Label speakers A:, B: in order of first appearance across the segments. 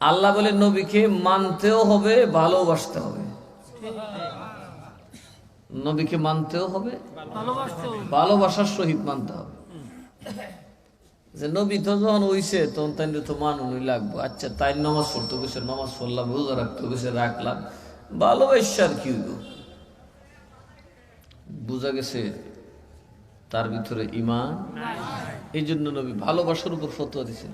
A: আল্লাহ বলে নবীকে মানতেও হবে, ভালোবাসতে হবে। নবীকে মানতেও হবে, ভালোবাসার সহিত মানতে হবে। যে নবী তো যখন হইছে তখন তাই তো মানুষই লাগবো। আচ্ছা তাই নামাজ পড়তে গেছে, নামাজ পড়লাম, রোজা রাখতে গেছে, রাখলাম, ভালোবাসার কি হইল? বোঝা গেছে তার ভিতরে ঈমান। এই জন্য নবী ভালোবাসার উপর ফতোয়া দিয়েছেন।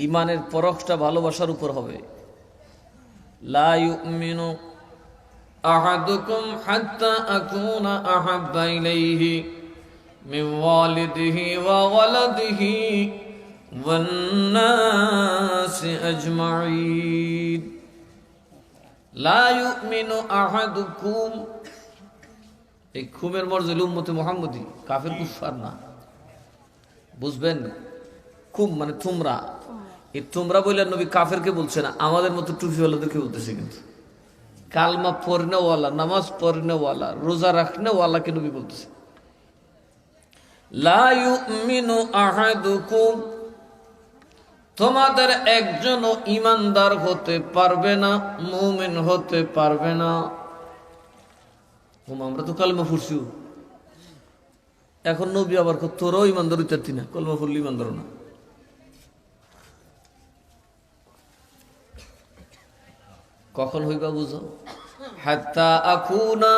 A: ঈমানের পরখটা ভালোবাসার উপর হবে। লা ইউমিনু আহাদুকুম হাত্তা আকুনা আহাব্বা ইলাইহি মিন ওয়ালিদিহি ওয়া ওয়ালাদিহি ওয়ান নাসি আজমাইন। লা ইউমিনু আহাদুকুম, এই খুমের মর্যাদা উম্মতে মুহাম্মদী, কাফের কুফার না, বুঝবেন? খুব মানে তোমরা, এই তোমরা বলে নবী কাফেরকে বলছে না, আমাদের মতো টুপিওয়ালাদেরকে বলতেছে। কিন্তু কালমা পড়নেওয়ালা, নামাজ পড়নেওয়ালা, রোজা রাখনেওয়ালাকে নবী বলতেছে। লা ইউমিনু আহাদুকুম, তোমাদের একজনও ঈমানদার হতে পারবে না, মুমিন হতে পারবে না। আমরা তো কালমা পড়ছি, এখন নবী আবার তোরাও ঈমানদার হইতে না, কালমা পড়লে ঈমানদার না। কখন হইবা বুঝো? হাত্তা আকুনা,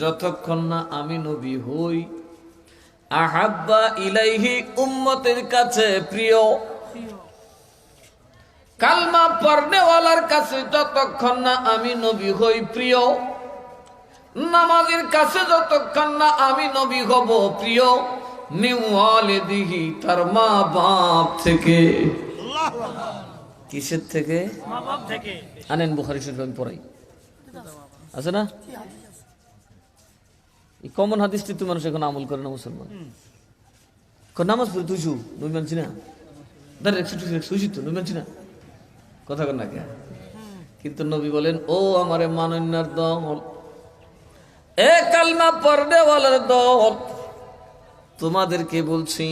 A: যতক্ষণ না আমি নবী হই, আহাব্বা ইলাইহি, উম্মতের কাছে প্রিয়। কালমা পড়নেওয়ালার কাছে যতক্ষণ না আমি নবী হই প্রিয়, নামাজের কাছে যতক্ষণ না আমি নবী হব প্রিয়, মিন ওয়ালিদিহি, তার মা বাপ থেকে। কিসের থেকে? মা বাপ থেকে। আনেন বুখারী শরীফ আমি পড়াই, আছে না? এই কমন হাদিসটি তো মানুষ এখন আমল করে না, মুসলমান। নামাজ পড়ি তুই নবী মানছি না, দাঁড়া শুইছি তো নবী মানছি না, কথা কর না কে? কিন্তু নবী বলেন, ও আমারে মানন্যার দল, এ কালমা পড়নেওয়ালার দল, তোমাদেরকে বলছি,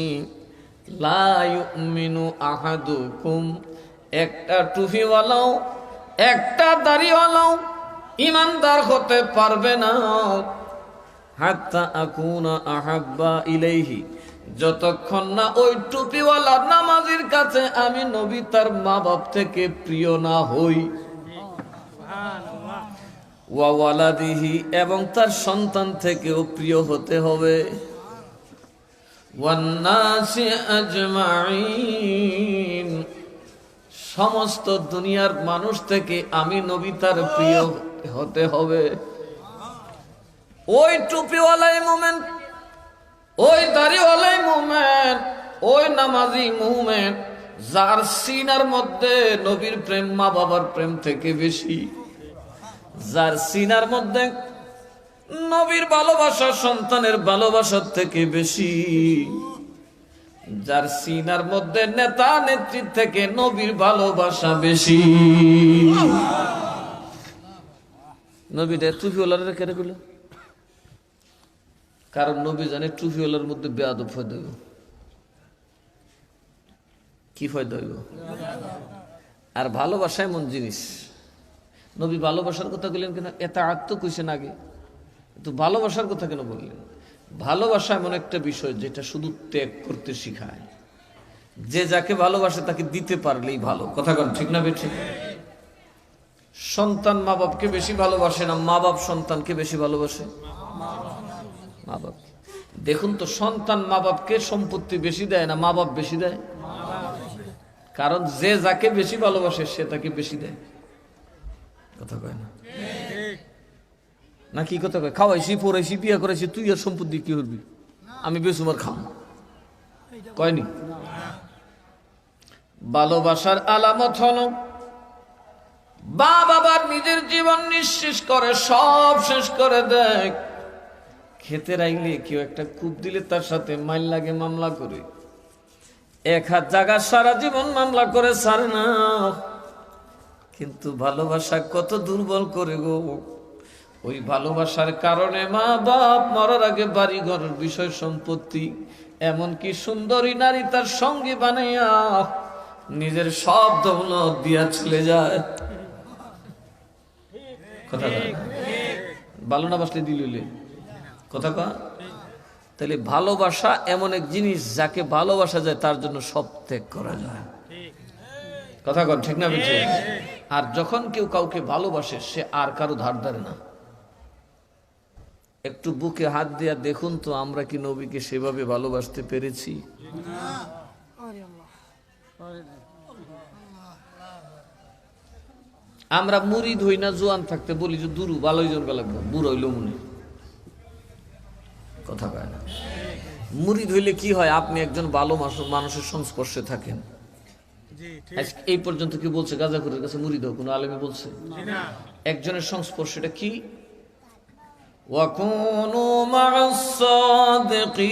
A: লা ইউমিনু আহাদুকুম, একটা টুপিওয়ালাও, একটা দাড়িওয়ালাও ঈমানদার হতে পারবে না, হাত্তা আকুনা আহাব্বা ইলাইহি, যতক্ষণ না ওই টুপিওয়ালা নামাজের কাছে আমি নবী তার মা বাপ থেকে প্রিয় না হই, ওয়া ওয়ালাদিহি, এবং তার সন্তান থেকেও প্রিয় হতে হবে, ওয়ান নাসি আজমাইন, সমস্ত দুনিয়ার মানুষ থেকে আমি নবী তার প্রিয় হতে হবে। ওই টুপিওয়ালাই মুমিন, ওই দাড়িওয়ালাই মুমিন, ওই নামাজি মুমিন যার সিনার মধ্যে নবীর প্রেম মা বাবার প্রেম থেকে বেশি, যার সিনার মধ্যে নবীর ভালোবাসা সন্তানের ভালোবাসার থেকে বেশি, যার সিনার মধ্যে নেতা নেত্রী থেকে নবীর ভালোবাসা বেশি। নবীটা টুপিওয়ালার কেড়ে গেল, কারণ নবী জানে টুপিওয়ালার মধ্যে বেয়াদব ফায়দা হইব। কি ফায়দা হইব? আর ভালোবাসা এমন জিনিস, নবী ভালোবাসার কথা বললেন কেন? এটা আত্ম কইছেন আগে, তো ভালোবাসার কথা কেন বললেন? ভালোবাসা এমন একটা বিষয় যেটা শুধু ত্যাগ করতে শিখায়। যে যাকে ভালোবাসে তাকে দিতে পারলেই ভালো, কথা কন ঠিক না বেঠিক? সন্তান মা বাপকে বেশি ভালোবাসে না, মা বাপ সন্তানকে বেশি ভালোবাসে? মা বাপ। দেখুন তো, সন্তান মা বাপকে সম্পত্তি বেশি দেয় না মা বাপ বেশি দেয়? কারণ যে যাকে বেশি ভালোবাসে সে তাকে বেশি দেয়, কথা কয় না? না কি কথা কয়? খাওয়াইছি, পড়াইছি, বিয়া করাইছি, তুই আর সম্পত্তি কি করবি? আমি বেসুমার খাম, কয়নি? ভালোবাসার আলামত হলো বাবার নিজের জীবন নিঃশেষ করে, সব শেষ করে দেয়। খেতে রাইলে কেউ একটা কূপ দিলে তার সাথে মাইল লাগে, মামলা করে। এক হাত জায়গা সারা জীবন মামলা করে ছাড়ে না। কিন্তু ভালোবাসা কত দুর্বল করে গো। ওই ভালোবাসার কারণে মা বাপ মরার আগে বাড়ি ঘরের বিষয় সম্পত্তি, এমনকি সুন্দরী নারী তার সঙ্গী বানাইয়া নিজের সব দৌলত দিয়া চলে যায়। কথা ভালো না বাসলে দিলে কথা কা। তাহলে ভালোবাসা এমন এক জিনিস যাকে ভালোবাসা যায় তার জন্য সব ত্যাগ করা যায়। কথা কন ঠিক না বেঁচে? আর যখন কেউ কাউকে ভালোবাসে সে আর কারো ধার ধারে না। একটু বুকে হাত দিয়া দেখুন তো আমরা কি নবীকে সেভাবে ভালোবাসতে পেরেছি? আমরা মুরিদ হই না, জোয়ান থাকতে বলি যে দুরু ভালোই জন লাগবে, বুড়ো হইল মনে কথা কয় না। মুরিদ হইলে কি হয়? আপনি একজন ভালো মানুষের সংস্পর্শে থাকেন। এই পর্যন্ত কি বলছে গাজাখুরের কাছে মুরিদ হোক? কোন আলেমে বলছে? একজনের সংস্পর্শটা কি? ওয়াকুনু মা'আস সাদিকিন,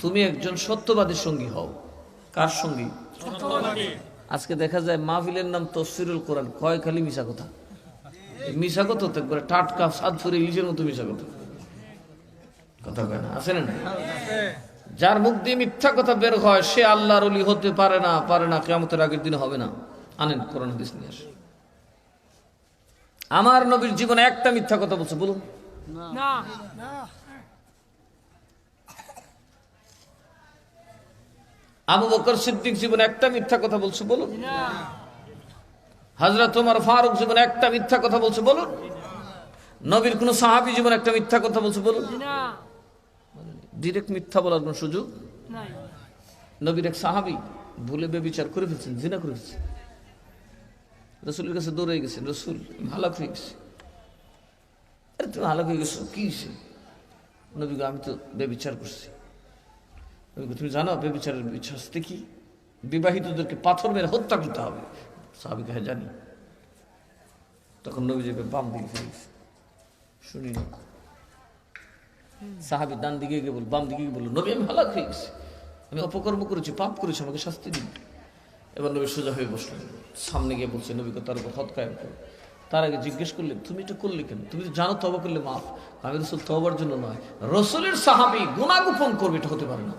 A: তুমি একজন সত্যবাদীর সঙ্গী হও। কার সঙ্গী? আজকে দেখা যায় মাহফিলের নাম তাফসীরুল কোরআন, কয় খালি মিশা কথা। মিশা কথা তো একবারে টাটকা স্বাদ ফুরে ইলিশের মতো মিশা কথা। কথা কয় না? আছে না? যার মুখ দিয়ে মিথ্যা কথা বের হয় সে আল্লাহর ওলি হতে পারে না, পারে না, কিয়ামতের আগের দিন হবে না। আনেন কোরআন হাদিস নিয়ে আসেন। আমার নবীর জীবনে একটা মিথ্যা কথা বলছে বলুন? না। আবু বকর সিদ্দিক জীবনে একটা মিথ্যা কথা বলছে বলুন? না। হযরত ওমর ফারুক জীবনে একটা মিথ্যা কথা বলছে বলুন? নবীর কোন সাহাবী জীবনে একটা মিথ্যা কথা বলছে বলুন? না। ডাইরেক্ট মিথ্যা বলার কোন সুযোগ নাই। নবীর এক সাহাবী ভুলে ব্যভিচার করে ফেলছেন, জিনা করে ফেলছেন। রাসূলের কাছে দৌড়ে গেছেন, রাসূল হালাক হয়ে গেছে। আরে তুমি হালাক হয়ে গেছো কি? নবী আমি তো ব্যভিচার করছি। তুমি জানো ব্যভিচারের শাস্তি কি? বিবাহিতদেরকে পাথর মেরে হত্যা করতে হবে। সাহাবী হ্যাঁ জানি। তখন নবীজিকে বাম দিকে ফিরে গেছে, শুনি না। সাহাবী ডান দিকে গিয়ে বল, বাম দিকে গিয়ে বলল, নবী আমি হালাক হয়ে গেছি, আমি অপকর্ম করেছি, পাপ করেছি, আমাকে শাস্তি দিন। এবার নবী সোজা হয়ে বসলেন, সামনে গিয়ে বলছে নবীকে তার উপর হদ কায়েম করো। তার আগে জিজ্ঞেস করলেন তুমি এটা করলে কেন? তুমি জানো তওবা করলে মাফ। আমি রাসূল তওবার জন্য নয়, রাসূলের সাহাবী গুনাহ গোপন করবে এটা হতে পারে না।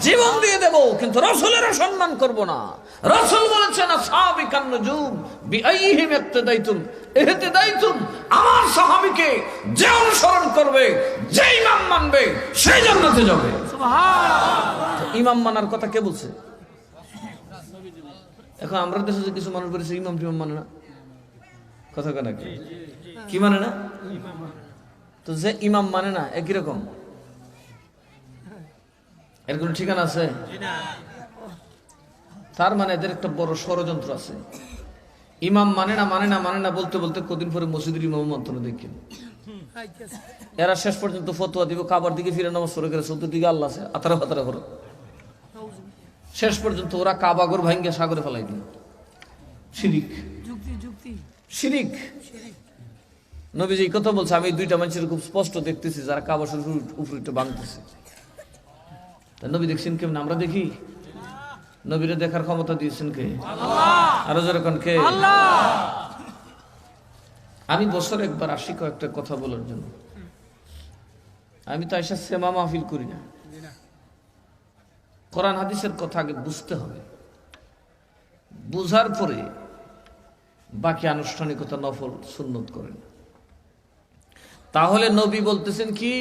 A: জীবন দিয়ে দেব কিন্তু রাসূলের সম্মান করব না। রাসূল বলেছেন আসহাবিকান নুজুম বিআইহিম ইক্তাদাইতুম ইহতাদাইতুম, আমার সাহাবীকে যে অনুসরণ করবে, যে ইমাম মানবে সে জান্নাতে যাবে। সুবহানাল্লাহ। ইমাম মানার কথা কে বলছে? এখন আমরা দেশে যে কিছু মানুষ বলেছে ইমাম টিমাম মানে না, কথা কেন কি মানে না? তো যে ইমাম মানে না একই রকম, এর কোন ঠিকানা আছে? তার মানে এদের একটা বড় ষড়যন্ত্র আছে। ইমাম মানে না মানে না মানে না বলতে বলতে কদিন পরে মসজিদের ইমাম মন্ত্রণা দেখেন। এরা শেষ পর্যন্ত ফতোয়া দিব কাবার দিকে ফিরে নামাজ পড়ে গেলে চতুর দিকে আল্লাহ আছে, আতারা ফাতারা করো। শেষ পর্যন্ত ওরা কাবাগর ভাঙ্গে সাগরে ফেলাই দিল। শিরিক, শিরিক। নবীজি এই কথা বলছে, আমি দুইটা মানুষের খুব স্পষ্ট দেখতেছি যারা কাবা শরীফের উপরে একটু ভাঙতেছে। নবী দেখছেন কেমন? আমরা দেখি? নবীরে দেখার ক্ষমতা দিয়েছেন কে? আল্লাহ। আরো যেরকম কে? আল্লাহ। আমি বছরে একবার আসি কয়েকটা কথা বলার জন্য। আমি তো আইসা সেমা মাহফিল করি না। কোরআন হাদিসের কথা আগে বুঝতে হবে, বুঝার পরে বাকি আনুষ্ঠানিকতা নফল সুন্নত করেন। তাহলে নবী বলতেছেন কি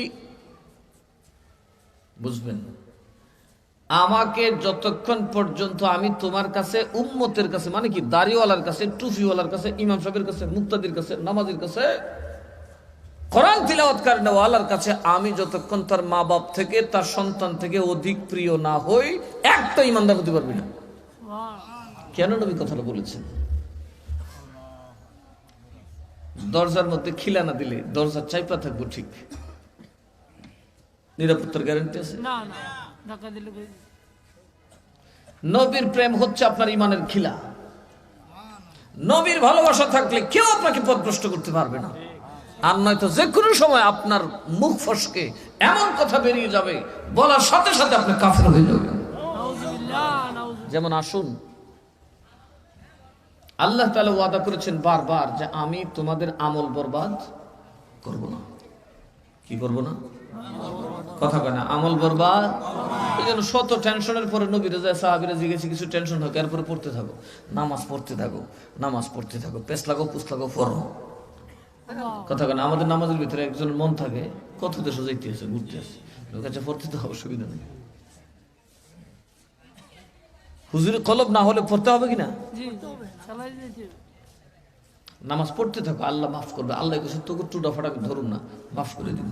A: বুঝবেন? আমাকে যতক্ষণ পর্যন্ত আমি তোমার কাছে উম্মতের কাছে, মানে কি দাড়িওয়ালার কাছে, টুফিওয়ালার কাছে, ইমাম সাহেবের কাছে, মুক্তাদির কাছে, নামাজের কাছে, কোরআন তিলাওয়াতকারীওয়ালার কাছে আমি যতক্ষণ তার মা বাপ থেকে, তার সন্তান থেকে অধিক প্রিয় না হই, একটা ইমানদার হতে পারবি না। কেন নবী কথাটা বলেছেন? দরজার মধ্যে খিলা না দিলে দরজার চাইপা থাকবো, ঠিক নিরাপত্তার গ্যারান্টি আছে? নবীর প্রেম হচ্ছে আপনার ইমানের খিলা। নবীর ভালোবাসা থাকলে কেউ আপনাকে পথভ্রষ্ট করতে পারবে না। আর নয়তো যে কোনো সময় আপনার মুখ ফসকে এমন কথা বেরিয়ে যাবে, বলার সাথে সাথে আপনি কাফের হয়ে যাবেন। যেমন আসুন, আল্লাহ তাআলা ওয়াদা করেছেন বারবার যে আমি তোমাদের আমল বরবাদ করব না। কি করব না? কথা কয় না, আমল বরবাদ। এই জন্য শত টেনশনের পরে নবীরা যায় সাহাবীরা জিজ্ঞেস কিছু টেনশন হোক, এরপরে পড়তে থাকো, নামাজ পড়তে থাকো, নামাজ পড়তে থাকো, পেস লাগো পুস লাগো পড়ো। কথা কয় না, আমাদের নামাজের ভিতরে একজন মন থাকে কত দেশে যাইতে আছে, ঘুরতে আছে, লোক কাছে পড়তে তো অসুবিধা নেই। হুজুরের কলব না হলে পড়তে হবে কিনা? নামাজ পড়তে থাকো, আল্লাহ মাফ করবে। আল্লাহ কিছু তোকে টুটা ফাটা ধরুন না, মাফ করে দিন।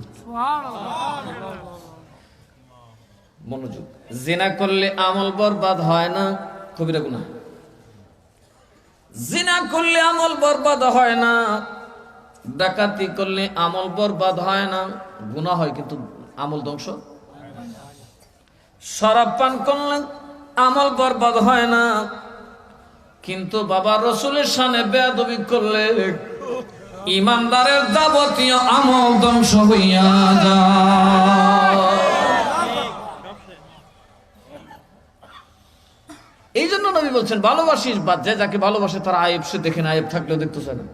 A: মনোযোগ। জিনা করলে আমল বরবাদ হয় না, কবিরা গুনাহ। জিনা করলে আমল বরবাদ হয় না, ডাকাতি করলে আমল বরবাদ হয় না, গুনাহ হয় কিন্তু আমল ধ্বংস। শরাব পান করলে আমল বরবাদ হয় না, কিন্তু বাবা রসুলের শানে বেয়াদবি করলে ইমানদারের যাবতীয় আমল ধ্বংস হইয়া যায়। এই জন্য নবী বলছেন ভালোবাসিস বাদ যায়, যাকে ভালোবাসে তার আয়েব সে দেখে না, আয়েব থাকলেও দেখতে চায় না।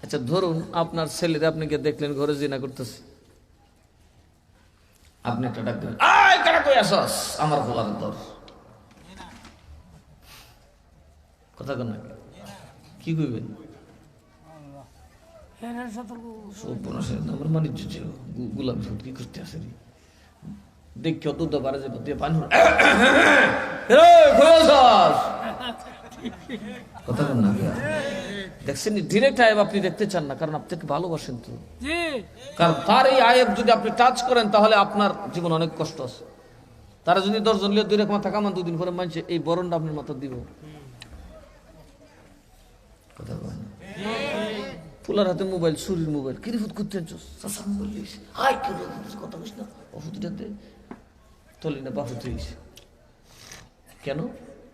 A: আচ্ছা ধরুন আপনার ছেলেরা আপনি কে দেখলেন ঘরে জিনা করতেছে, আপনি একটা ডাক দেবেন, আয় কারা কই আসস, আমার গোলার দর। কথা কন না, কি কইবেন? আমার মানিজ্য ছিল, গোলাম কি করতে আসে দেখি অত পারে যে দিয়ে পানি কথা কন না। দেখছেন ডিরেক্ট আয়েব আপনি দেখতে চান না, কারণ আপনাকে ভালোবাসেন তো। কারণ তার এই আয়েব যদি আপনি টাচ করেন তাহলে আপনার জীবন অনেক কষ্ট আছে। তারা যদি 10 জন লিয়ে 2 রকম থাকা মান 2 দিন পরে মানছে এই বরণটা আপনার মাথা দিব। কথা বলেন, ফুলার হাতে মোবাইল, চুরির মোবাইল, কিরিফুত করতে বলিস হাই কথা বলিস না, অফুতিটাতে তলি না বাফুত হয়েছে। কেন?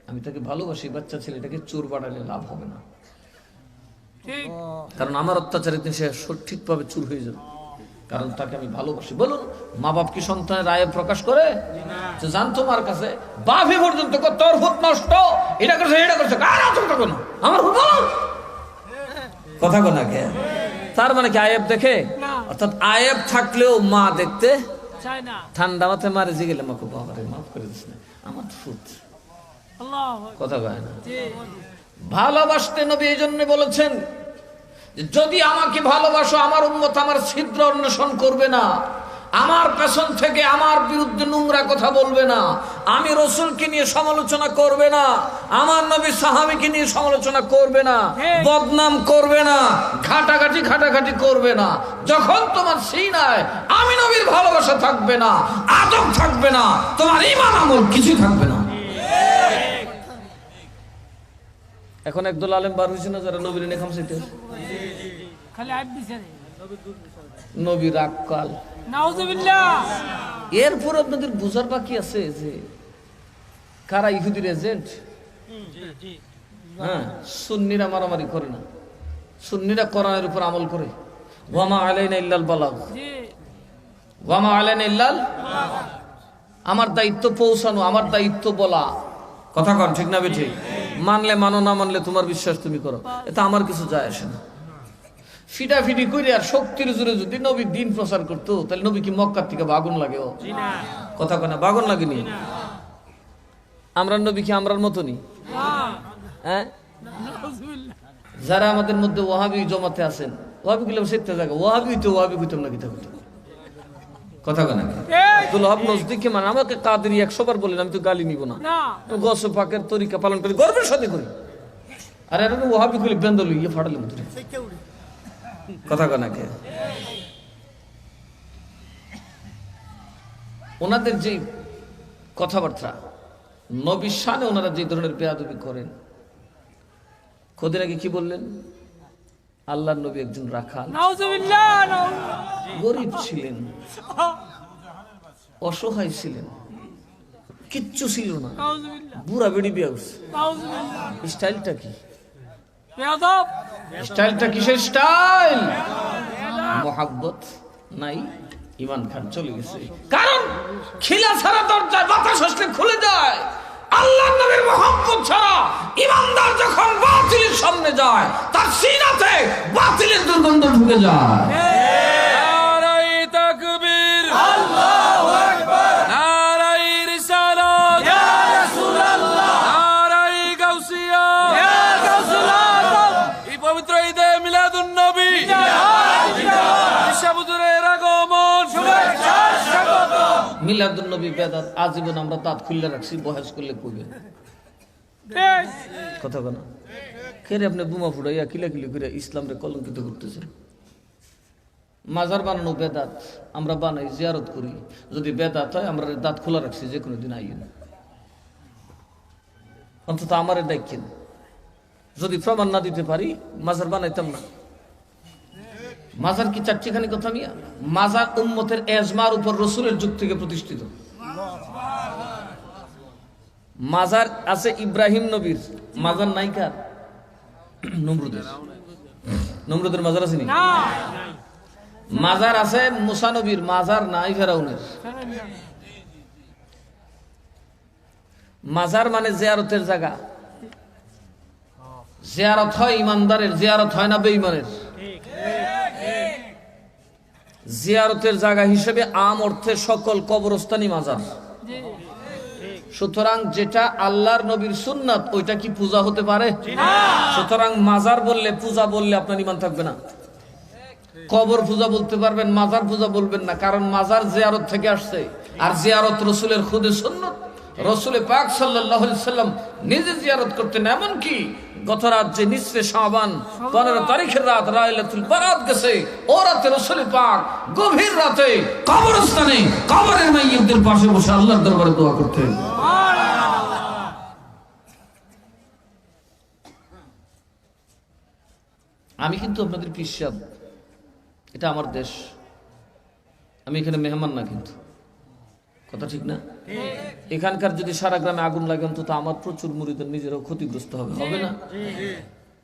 A: আমি তাকে ভালোবাসি, বাচ্চা ছেলেটাকে চোর বাড়ালে লাভ হবে না, কারণ আমার অত্যাচারে সে ঠিকভাবে চুর হয়ে যাবে, কারণ তাকে আমি ভালোবাসি। বলুন মা বাপ কি সন্তানের রায় প্রকাশ করে? জান তোমার কাছে বাপি পর্যন্ত তোর ভূত নষ্ট, এটা করছে এটা করছে, আমার ভূত কথা কো না কে? তার মানে কি আয়েব দেখে? অর্থাৎ আয়েব থাকলেও মা দেখতে ঠান্ডা মাথায় মারে যে গেলে মাকে বাবারে মাফ করে দিস না, আমার ভূত। কথা কয় না। ভালোবাসতে নবী এই জন্য বলেছেন যদি আমাকে ভালোবাসো আমার উম্মত আমার ছিদ্র অন্বেষণ করবে না, আমার পেছন থেকে আমার বিরুদ্ধে নোংরা কথা বলবে না, আমি রসুলকে নিয়ে সমালোচনা করবে না, আমার নবী সাহাবীকে নিয়ে সমালোচনা করবে না, বদনাম করবে না, ঘাটাঘাটি করবে না। যখন তোমার সিনায় আমি নবীর ভালোবাসা থাকবে না, আদব থাকবে না, তোমার ঈমান আমল কিছুই থাকবে না। এখন একদল আলেম বার হয়েছে না যারা নবীর নেখাম চাইতে নবী রাগকাল। এরপর আপনাদের বুঝার বাকি আছে যে কারা ইহুদির এজেন্ট। হ্যাঁ, সুন্নিরা মারামারি করে না, সুন্নিরা কোরআনের উপর আমল করে। ওয়ামা আলাইনা ইল্লাল বালাগ, ওয়ামা আলাইনা ইল্লাল, আমার দায়িত্ব পৌঁছানো, আমার দায়িত্ব বলা। কথা কন ঠিক না বেঠিক? মানলে মানো, না মানলে তোমার বিশ্বাস তুমি করো, এটা আমার কিছু যায় আসে না। ফিটাফিটি করে আর শক্তির জোরে যদি নবী দিন প্রচার করতো তাহলে নবী কি মক্কার থেকে বাগুন লাগে? ও কথা কয় না, বাগুন লাগেনি। আমরা নবী কি আমরার মতনই? হ্যাঁ, যারা আমাদের মধ্যে ওয়াহাবি জমাতে আছেন, ওয়াহাবি গুলো সেটা জায়গা ওয়াহাবি হইতে ওয়াহাবি হইতাম না, কিতা হইতো কথা কয় না। আব্দুল ওয়াহাব নজদিকে মানে আমাকে কাদেরি 100 বার বলেন, আমি তো গালি নিব না, গসে পাকের তরিকা পালন করি, গর্বের সাথে করি। আর এরকম ওয়াহাবি গুলি বেন্দল ইয়ে ফাটালে মতো কথা কয় না কে? ওনাদের যে কথাবার্তা, নবীর শানে ওনারা যে ধরনের বেয়াদবি করেন। কদিন আগে কি বললেন? আল্লাহর নবী একজন রাখাল, গরিব ছিলেন, অসহায় ছিলেন, কিচ্ছু ছিল না, বুড়া বেড়ি বিয়া উঠছে। স্টাইলটা কি? স্টাইলটা কিসের স্টাইল? মোহাব্বত নাই, ইমান খান চলে গেছে। কারণ খিলা ছাড়া দরজায় বাতাস আসলে খুলে যায়। আল্লাহর নবীর মোহাব্বত ছাড়া ইমানদার যখন বাতিলের সামনে যায় তার সিনাতে বাতিলের দুর্গন্ধ ঢুকে যায়। নারায়ে তাকবীর। মিলাদুন নবী বেদাত, আজীবন আমরা দাঁত খুললে রাখছি, বয়স করলে কইবেন কথা কেন? খেরে আপনি বোমা ফুটাইয়া কিলাকিলি করে ইসলামরে কলঙ্কিত করতেছেন। মাজার বানানো বেদাত, আমরা বানাই, জিয়ারত করি। যদি বেদাত হয় আমরা দাঁত খোলা রাখছি, যে কোনো দিন আইন, অন্তত আমার দেখছেন। যদি প্রমাণ না দিতে পারি মাজার বানাইতাম না। মাজার কি চারটিখানি কথা মিয়া? মাজার উম্মতের এজমার উপর রসুলের যুগ থেকে প্রতিষ্ঠিত। মাজার আছে ইব্রাহিম নবীর, মাজার নাই কার? নমরুদের। নমরুদের মাজার আছে নি? মাজার আছে মুসা নবীর, মাজার নাই ফেরাউনের। মাজার মানে জিয়ারতের জায়গা। জিয়ারত হয় ইমানদারের, জিয়ারত হয় না বেঈমানের। জিয়ারতের জায়গা হিসেবে আম অর্থে সকল কবরস্থানই মাজার। সুতরাং যেটা আল্লাহর নবীর সুন্নাত ওইটা কি পূজা হতে পারে? সুতরাং মাজার বললে, পূজা বললে আপনার ঈমান থাকবে না। কবর পূজা বলতে পারবেন, মাজার পূজা বলবেন না, কারণ মাজার জিয়ারত থেকে আসছে, আর জিয়ারত রসুলের খুদে সুন্নাত। রসুল পাক সাল্লাল্লাহু আলাইহি সাল্লাম নিজে জিয়ারত করতেন। এমনকি গত রাত যে নিসফে শাবান 15 তারিখের রাত লাইলাতুল বারাত গেছে, ও রাতে রসুল পাক গভীর রাতে কবরস্থানে কবরের মাইয়িতদের পাশে বসে আল্লাহর দরবারে দোয়া করতেন। আমি কিন্তু আপনাদের পিসাব, এটা আমার দেশ, আমি এখানে মেহমান না, কিন্তু কথা ঠিক না? এখানকার যদি সারা গ্রামে আগুন লাগে অন্তত আমার প্রচুর মুরিদের নিজেরাও ক্ষতিগ্রস্ত হবে, হবে না?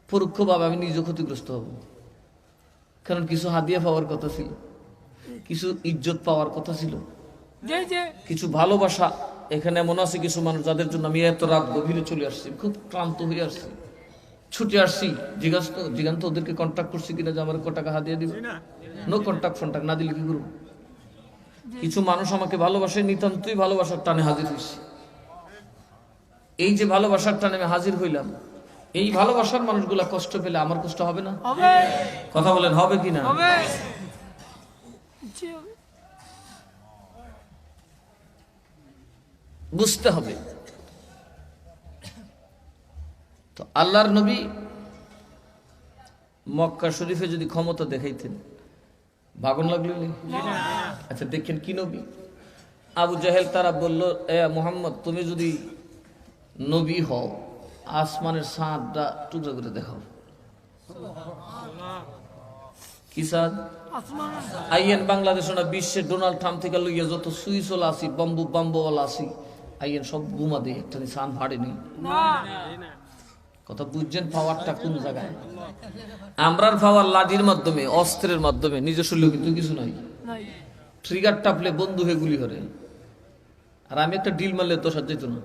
A: পরোক্ষভাবে আমি নিজে ক্ষতিগ্রস্ত হব, কারণ কিছু হাদিয়া পাওয়ার কথা ছিল, কিছু ইজ্জত পাওয়ার কথা ছিল, কিছু ভালোবাসা। এখানে এমন আছে কিছু মানুষ যাদের জন্য আমি এত রাত গভীরে চলে আসছি, খুব ক্লান্ত হয়ে আসছি, ছুটে আসছি। জিজ্ঞান্ত ওদেরকে কন্ট্যাক্ট করছি কিনা যে আমার কত টাকা হাদিয়া দিবে? নো কন্ট্যাক্ট ফন্ট্যাক্ট না দিলে কি করবো? কিছু মানুষ আমাকে ভালোবাসে, নিতান্তই ভালোবাসার টানে হাজির হয়েছি। এই যে ভালোবাসার টানে আমি হাজির হইলাম, এই ভালোবাসার মানুষগুলা কষ্ট পেলে আমার কষ্ট হবে না? কথা বলেন, হবে কি না? বুঝতে হবে। তো আল্লাহর নবী মক্কা শরীফে যদি ক্ষমতা দেখাইতেন, ভাগন লাগলো? আচ্ছা দেখেন কি নবী? আবু জাহেল তারা বলল, এ মুহাম্মদ, তুমি যদি নবী হও, আসমানের চাঁদটা টুকরা করে দেখাও। কি চাঁদ? আইয়েন বাংলাদেশ না বিশ্বের ডোনাল্ড ট্রাম্প থেকে লইয়া যত সুইচওয়ালা আছি, বাম্বুওয়ালা আছি, আইয়েন সব ঘুমা দিয়ে একটা চাঁদ ভাড়েনি। কথা বুঝছেন? পাওয়ারটা কোন জায়গায়? আমরার পাওয়ার লাঠির মাধ্যমে, অস্ত্রের মাধ্যমে, নিজস্ব লোক কিন্তু কিছু নাই। ট্রিগার টাপলে বন্ধু হয়ে গুলি করে, আর আমি একটা ডিল মারলে তো সাথে যেত না।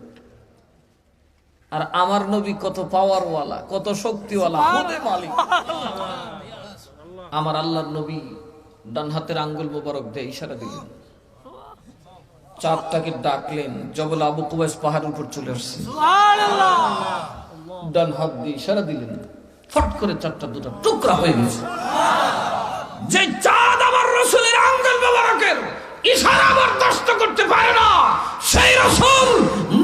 A: আর আমার নবী কত পাওয়ারওয়ালা, কত শক্তিওয়ালা, খুদে মালিক। আমার আল্লাহর নবী ডান হাতের আঙ্গুল মোবারক দিয়ে ইশারা দিলেন, চাঁদটাকে ডাকলেন, জবল আবু কুবাইস পাহাড়ের উপর চলে আসছে। ডান হাত দিয়ে ইশারা দিলেন, ফট করে চারটা দুটা টুকরা হয়ে গেছে। যে চাঁদ আমার রাসূলের আঙ্গুল মোবারকের ইশারা বরদাস্ত করতে পারে না, সেই রাসূল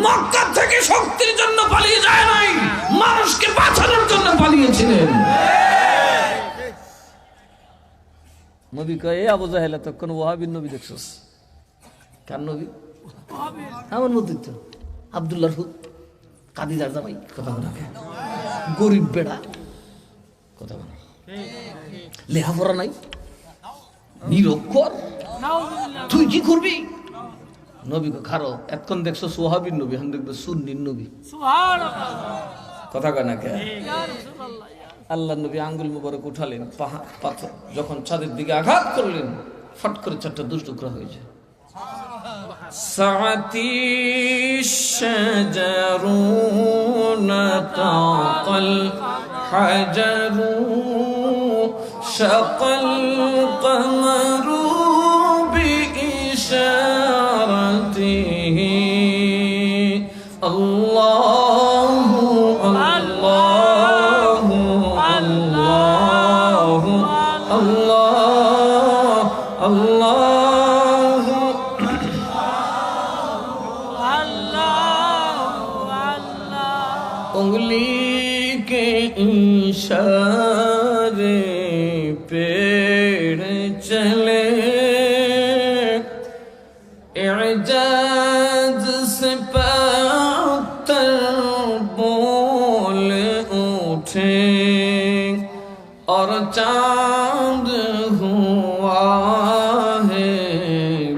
A: মক্কা থেকে শক্তির জন্য পালিয়ে যায় নাই, মানুষকে বাঁচানোর জন্য পালিয়েছিলেন। নবী কয়, এ আবু জাহেল, তখন ওয়াহাবীর নবী দেখছস? কার নবী? আমার মধ্যে তো আব্দুল্লাহর হুদ, কাদিজার জামাই। কথা বলা, গরিব বেড়া, কথা বলা, লেখাপড়া নাই, নিরক্ষর, তুই কি করবি? নবী খারো, এতক্ষণ দেখছো সোহাবীর নবী, এখন দেখবে সুন্নির নবী। কথা কয় না কে? আল্লাহ নবী আঙ্গুল মুবারক উঠালেন, পাথর যখন চাঁদের দিকে আঘাত করলেন, ফট করে চারটা দুষ্টুকরা হয়েছে। সাআতি শাজারু নাতাকাল হাজারু শাকাল কমারু বিইশারাতিহি আল্লাহু আল্লাহু আল্লাহু আল্লাহ আল্লাহ। उंगली के इशारे पेड़ चले, इजाज से पत्थर बोल उठे और चांद हुआ है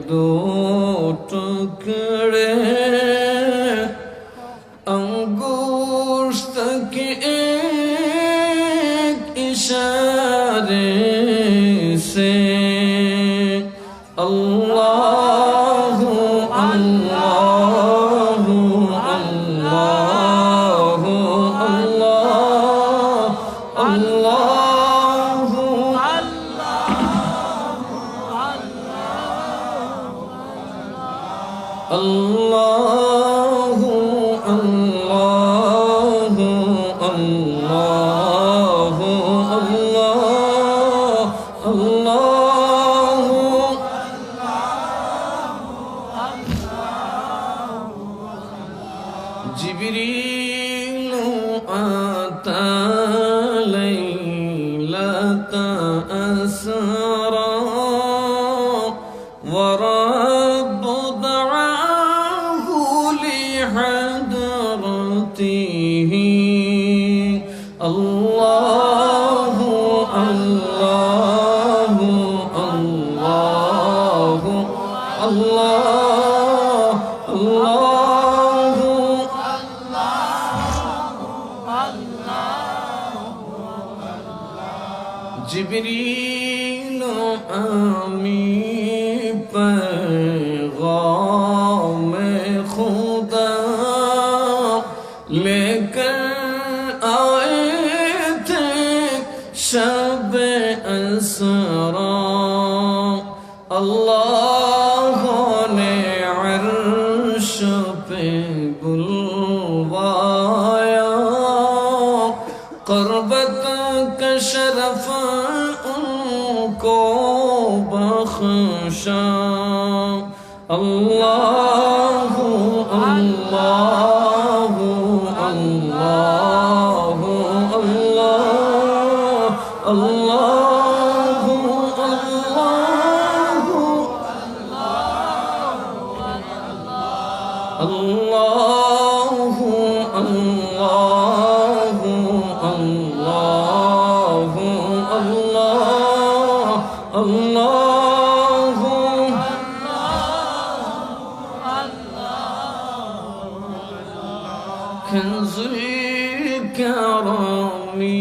A: दो टुकड़े, अंगुष्ठ के एक इशारे से अल्लाह अल्लाह अल्लाह अल्लाह अल्लाह अल्लाह अल्लाह अल्लाह अल्लाह अल्लाह जिब्रील आता लैलत असरा ورب دعاه لحضرته الله الله الله الله الله जिब्रील आमी पैगाम खुदा लेकर आए थे शब असरा, अल्लाह ने अर्श पे बुलवाया, क़ुर्बत का शरफ उनको बख्शा, अल्लाह अल्लाह अल्लाह अल्लाह अल्लाह अल्लाह अल्लाह अल्लाह अल्लाह अल्लाह कंज़ुल करमी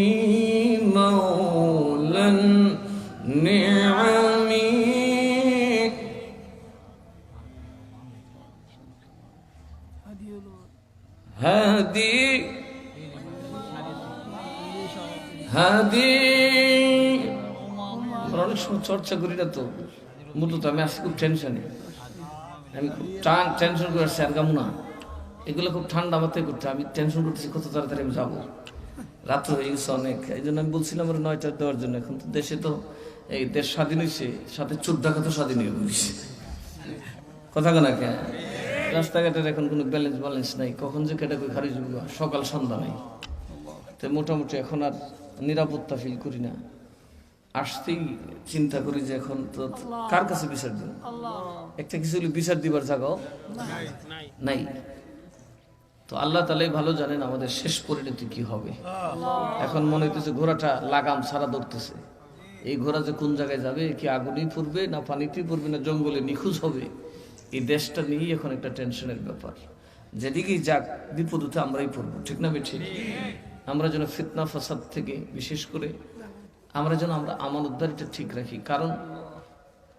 A: मौलन निअमी, हादी হাদি অনেক সময় চর্চা করি না তো, মূলত আমি আজকে খুব টেনশনে, আমি খুব টেনশন করে আসছি আর গামু না, এগুলো খুব ঠান্ডা মাথায় করতে আমি টেনশন করতেছি কত তাড়াতাড়ি আমি যাবো, রাত্র হয়ে গেছে অনেক, এই জন্য আমি বলছিলাম আমার 9টা দেওয়ার জন্য। এখন তো দেশে তো এই দেশ স্বাধীন হয়েছে, সাথে চোদ্দাকে তো স্বাধীন হয়ে বলিস কথা কেনা কে, রাস্তাঘাটের এখন কোনো ব্যালেন্স নাই, কখন যে কেটে খারি যাবো সকাল সন্ধ্যা নাই, তো মোটামুটি এখন আর নিরাপত্তা ফিল করি না, আসতেই চিন্তা করি যে এখন তো কার কাছে বিচার দিব, একটা কিছু বিচার দিবার জায়গাও নাই। তো আল্লাহ তাআলাই ভালো জানেন আমাদের শেষ পরিণতি কি হবে। এখন মনে হইতেছে ঘোড়াটা লাগাম ছাড়া দৌড়তেছে, এই ঘোড়া যে কোন জায়গায় যাবে, কি আগুনেই পড়বে না পানিতেই পড়বে না জঙ্গলে নিখোঁজ হবে, এই দেশটা নিয়েই এখন একটা টেনশনের ব্যাপার। যেদিকেই যাক বিপদতে আমরাই পড়বো, ঠিক না ঠিক? আমরা যেন ফিতনা ফাসাদ থেকে বিশেষ করে আমরা আমানতদারিটা ঠিক রাখি, কারণ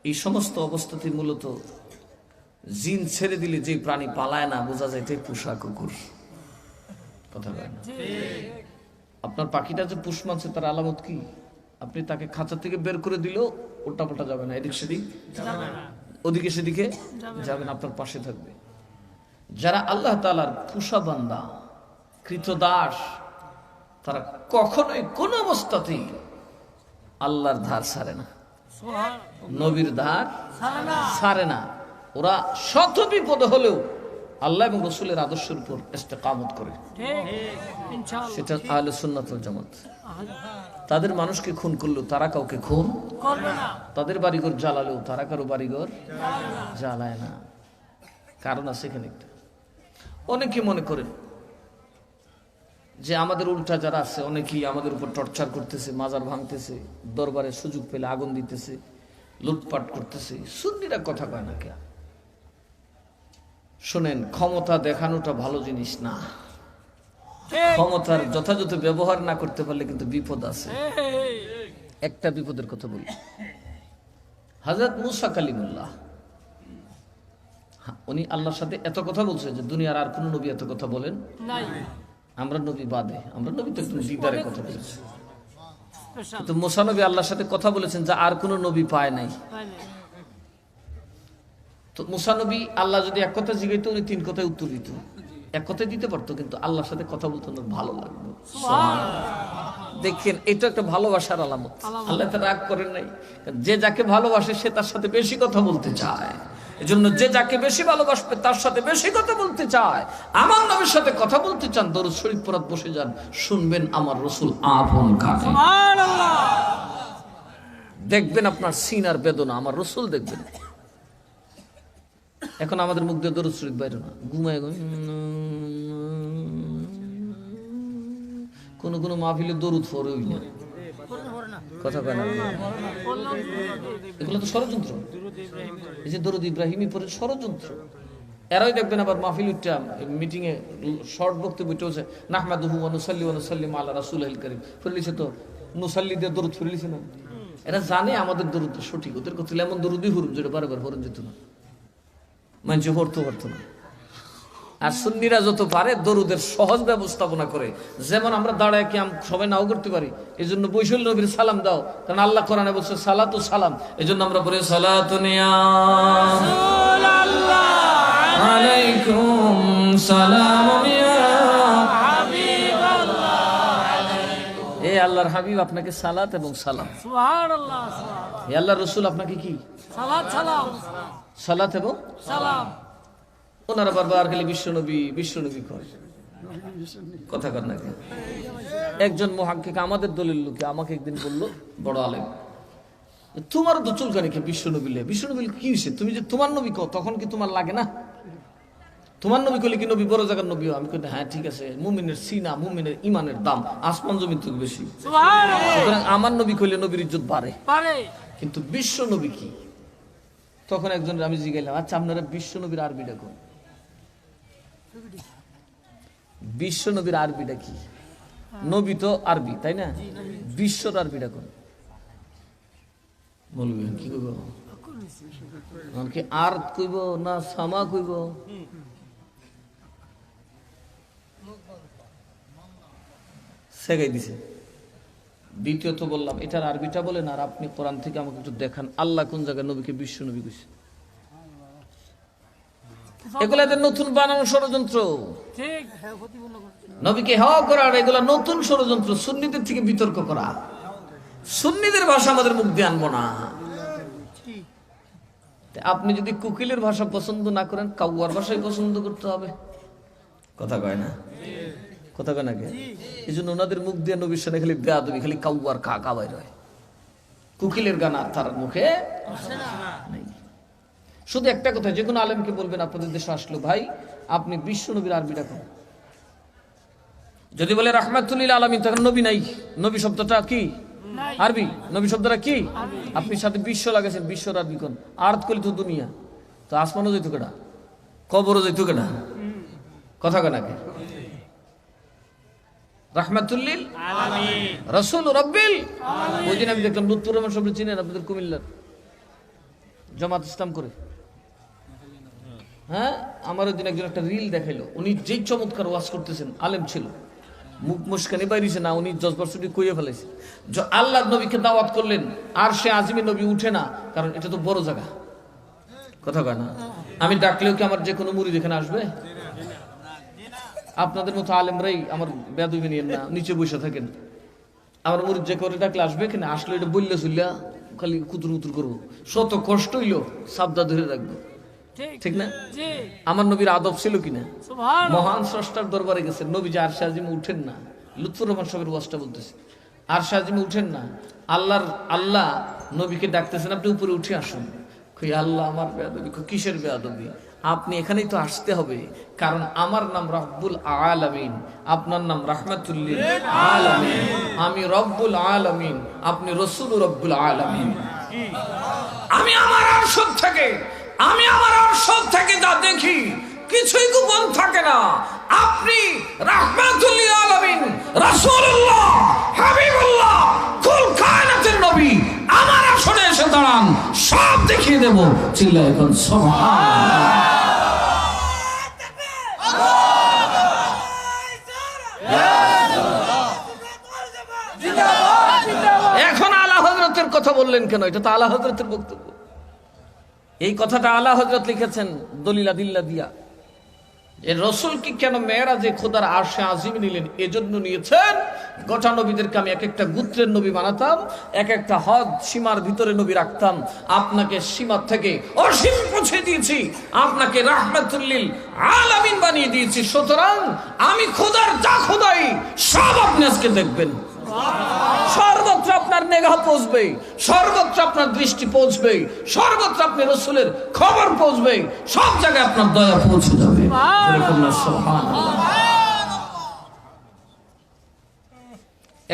A: এই সমস্ত অবস্থাতে মূলত জিন ছেড়ে দিলে যে প্রাণী পালায় না বোঝা যায় তাই পোষা কুকুর, কথা বলে না। আপনার পাখিটা যে পুষ মানছে তার আলামত কি? আপনি তাকে খাঁচা থেকে বের করে দিলেও উল্টা পাল্টা যাবে না, এদিক সেদিক ওদিকে সেদিকে যাবেন, আপনার পাশে থাকবে। যারা আল্লাহ তাআলার পুষা বান্দা কৃতদাস, তারা কখনোই কোন অবস্থাতেই আল্লাহর ধার ছাড়ে না, নবীর ধার ছাড়ে না। ওরা শত বিপদ হলেও আল্লাহ এবং রসুলের আদর্শের উপর ইস্তেকামত করে, সেটা আহলে সুন্নাত ওয়াল জামাত। তাদের মানুষকে খুন করলো, তারা কাউকে খুন করবে না। তাদের বাড়িঘর জ্বালালেও তারা কারো বাড়িঘর জ্বালায় না। কারণ আছে এখানে একটা। অনেকে মনে করেন যে আমাদের উল্টা যারা আছে অনেকেই আমাদের উপর টর্চার করতেছে, মাজার ভাঙতেছে, দরবারে সুযোগ পেলে আগুন দিতেছে, লুটপাট করতেছে। সুন্নিরা কথা কয় না কে? শোনেন, ক্ষমতা দেখানোটা ভালো জিনিস না। ক্ষমতার যথাযথ ব্যবহার না করতে পারলে কিন্তু বিপদ আছে। একটা বিপদের কথা বলি। হযরত মুসা কালিমুল্লাহ, উনি আল্লাহর সাথে এত কথা বলছে যে দুনিয়ার আর কোন নবী এত কথা বলেন নাই। আমরা নবী বাদে, আমরা নবী তো একটু দিদারে কথা বলেছি, কিন্তু মুসা নবী আল্লাহর সাথে কথা বলেছেন যা আর কোন নবী পায় নাই। তো মুসা নবী আল্লাহ যদি এক কথা জিজ্ঞাসা, উনি তিন কথায় উত্তর দিত, এক কথায় দিতে পারতো, কিন্তু আল্লাহর সাথে কথা বলতে ওনার ভালো লাগতো। দেখেন, এটা একটা ভালোবাসার আলামত। আল্লাহ তো রাগ করেন নাই। যে যাকে ভালোবাসে সে তার সাথে বেশি কথা বলতে চায়। এজন্য যে যাকে বেশি ভালোবাসবে তার সাথে বেশি কথা বলতে চায়। আমার নবীর সাথে কথা বলতে চান, দরুদ শরীফ পড়াত বসে যান, শুনবেন আমার রাসূল আপন কানে। সুবহানাল্লাহ। দেখবেন আপনার সিনার বেদনা, আমার রাসূল দেখবেন। এখন আমাদের মুখ দিয়ে দরুদ শরীফ বাইরে না, ঘুমায় কোন কোন মাহফিলে দরুদ পড়েই না, কথা কয় না। এগুলো তো ষড়যন্ত্র। এই যে দরুদ ইব্রাহিমী পড়ে ষড়যন্ত্র। এরাই দেখবেন আবার মাহফিল উঠটা মিটিং এ শর্ট বক্তব্য বলছে নাহমাদুহু ওয়া নুসাল্লি ওয়া নুসাল্লিমু আলা রাসূলিল কারীম, পড়লিছে তো নুসাল্লি দিয়ে দরুদ পড়লিছে না। এরা জানে আমাদের দরুদ সঠিক, ওদের কথা এমন দরুদই হুরুম যেটা বারবার পড়ন যেত না, মানুষ পড়তে পারতো না। আর সুন্নিরা যত পারে দরুদের সহজ ব্যবস্থাপনা করে, যেমন আমরা দাঁড়ায় কি সবাই নাও করতে পারি, এই জন্য বৈশল নবীর সালাম দাও, কারণ আল্লাহ কোরআনে বলছে সালাতু সালাম, এই জন্য আমরা বলি সালাতুন ইয়া রাসূলুল্লাহ আলাইকুম সালাম ইয়া হাবিবাল্লাহ আলাইকুম। এই আল্লাহর হাবিব আপনাকে সালাত এবং সালাম। সুবহানাল্লাহ। এই আল্লাহর রাসূল আপনাকে কি সালাত সালাম, সালাত এবং সালাম। ওনারা বারবার খালি বিশ্বনবী বিশ্বনবী করে, কথা কর না। একজন মুহাক্কিক আমাদের দলের লোকে আমাকে একদিন বললো, বড় আলেম, তোমার তো চুলকানি কি বিশ্বনবী লে, বিশ্বনবী কি হয়েছে, তুমি যে তোমার নবী কও তখন কি তোমার লাগে না? তোমার নবী কইলে কি নবী বড় জায়গার নবী? আমি কই হ্যাঁ ঠিক আছে, মুমিনের সিনা মুমিনের ইমানের দাম আসমান জমির থেকে বেশি, সুতরাং আমার নবী কইলে নবীর ইজ্জত বাড়ে, কিন্তু বিশ্ব নবী কি? তখন একজন আমি জিজ্ঞাসা, আচ্ছা আপনারা বিশ্ব নবীর আরবিটা কোন? বিশ্ব নবীর আরবিটা কি? নবী তো আরবি তাই না, বিশ্বর আরবিটা কোন বলবেন? কি কইব? কি আর্থ কইব না সামা কইব? সেগাই দিছে। দ্বিতীয়ত বললাম এটার আরবিটা বলেন, আর আপনি কোরআন থেকে আমাকে একটু দেখান আল্লাহ কোন জায়গায় নবীকে বিশ্ব নবী কইছে। এগুলো এদের নতুন বানানো ষড়যন্ত্র, নবীকে হওয়া করা, এগুলো নতুন ষড়যন্ত্র, সুন্নিদের থেকে বিতর্ক করা। সুন্নিদের ভাষা আমাদের মুখ দিয়ে আনবো না। আপনি যদি কুকিলের ভাষা পছন্দ না করেন, কাউয়ার ভাষাই পছন্দ করতে হবে, কথা কয় না, কথা কয় না কে? এই জন্য ওনাদের মুখ দিয়ে নবীর সাথে খালি বেয়াদবি, খালি কাউয়ার কা কা বাইর হয়, কুকিলের গান আর তার মুখে নেই। শুধু একটা কথা, যে কোনো আলেমকে বলবেন আপনাদের দেশে আসলো, ভাই আপনি বিশ্ব নবীর আরবিটা কোন? যদি বলে রাহমাতুল্লিল আলামিন, তখন নবী নাই, নবী শব্দটা কি আরবি, নবী শব্দটা কি? আপনি সাথে বিশ্ব লাগাইছেন, বিশ্বর আরবি কোন? আর্থ কলি তো দুনিয়া, তো আসমানও যাইতো কেডা, কবরও যাইতো কেডা, কথা কয় নাকি? রাহমাতুল্লিল আলামিন রাসূল রাব্বিল আলামিন। ওই দিন আমি দেখলাম লুৎফুর রহমান সবরে চিনেন আপনাদের কুমিল্লার, জামাত ইসলাম করে, হ্যাঁ আমার ওই দিন একজন একটা রিল দেখাইলো, উনি যেই চমৎকার ওয়াজ করতেছেন, আলেম ছিল, মুখ মুস্কানি বাইরেছে না, উনি জজবরসুটি কইয়ে ফেলেছে। আল্লাহ নবীকে দাওয়াত করলেন, আর সে আজমি নবী উঠে না, কারণ এটা তো বড় জায়গা, কথা কয় না। আমি ডাকলেও কি আমার যে কোনো মুরিদ এখানে আসবে? আপনাদের মতো আলেমরাই আমার বেয়াদবি নিয়েন না, নিচে বসে থাকেন। আমার মুরিদ যে করে ডাকলে আসবে এখানে, আসলে এটা বললে চললা খালি কুতুর উতুর করবো, শত কষ্ট হইলো সাবদা ধরে রাখবো, ঠিক না? আমার নবীর আদব ছিল কিনা? মহান স্রষ্টার দরবারে গেছেন, নবী যে আরশে আজিমে উঠেন না। লুৎফুর রহমান সাহেবের ওয়াজটা বলতেছে, আরশে আজিমে উঠেন না, আল্লাহ নবীকে ডাকতেছেন, আপনি উপরে উঠে আসুন। আল্লাহ আমার বেয়াদবি। কিসের বেয়াদবি? আপনি এখানেই তো আসতে হবে, কারণ আমার নাম রব্বুল আলামিন, আপনার নাম রাহমাতুল্লিল আলামিন, আমি রব্বুল আলামিন, আপনি রাসূল রব্বুল আলামিন। আমি আমার আরশ থেকে যা দেখি কিছুই গোপন থাকে না। আপনি রাহমাতুল্লিল আলামিন, রাসূলুল্লাহ, হাবিবুল্লাহ, কুল কায়নাতের নবী, আমার আসনে এসে দাঁড়ান, সব দেখিয়ে দেব। চিল্লায় এখন সুবহানাল্লাহ। এখন আলা হযরতের কথা বললেন কেন? এটা তো আলা হযরতের বক্তব্য। এই কথাটা আলা হযরত লিখেছেন দলিলা দিল্লা দিয়া। এর রাসূলকে কেন মেরাজে খোদার আরশে আজিম নিলেন? এজন্য নিয়েছেন, গোটা নবীদেরকে আমি এক একটা গোত্রের নবী বানাতাম, এক একটা হদ সীমার ভিতরে নবী রাখতাম। আপনাকে সীমা থেকে অসীম পৌঁছে দিয়েছি, আপনাকে রাহমাতুল্লিল আলামিন বানিয়ে দিয়েছি। সুতরাং আমি খোদার যা খোদাই সব আপনি আজকে দেখবেন। সর্বত্র আপনার নিগাহ পৌঁছবে, সর্বত্র আপনার দৃষ্টি পৌঁছবে, সর্বত্র আপনি রাসূলের খবর পৌঁছবে, সব জায়গায় আপনার দয়া পৌঁছে যাবে। সুবহানাল্লাহ।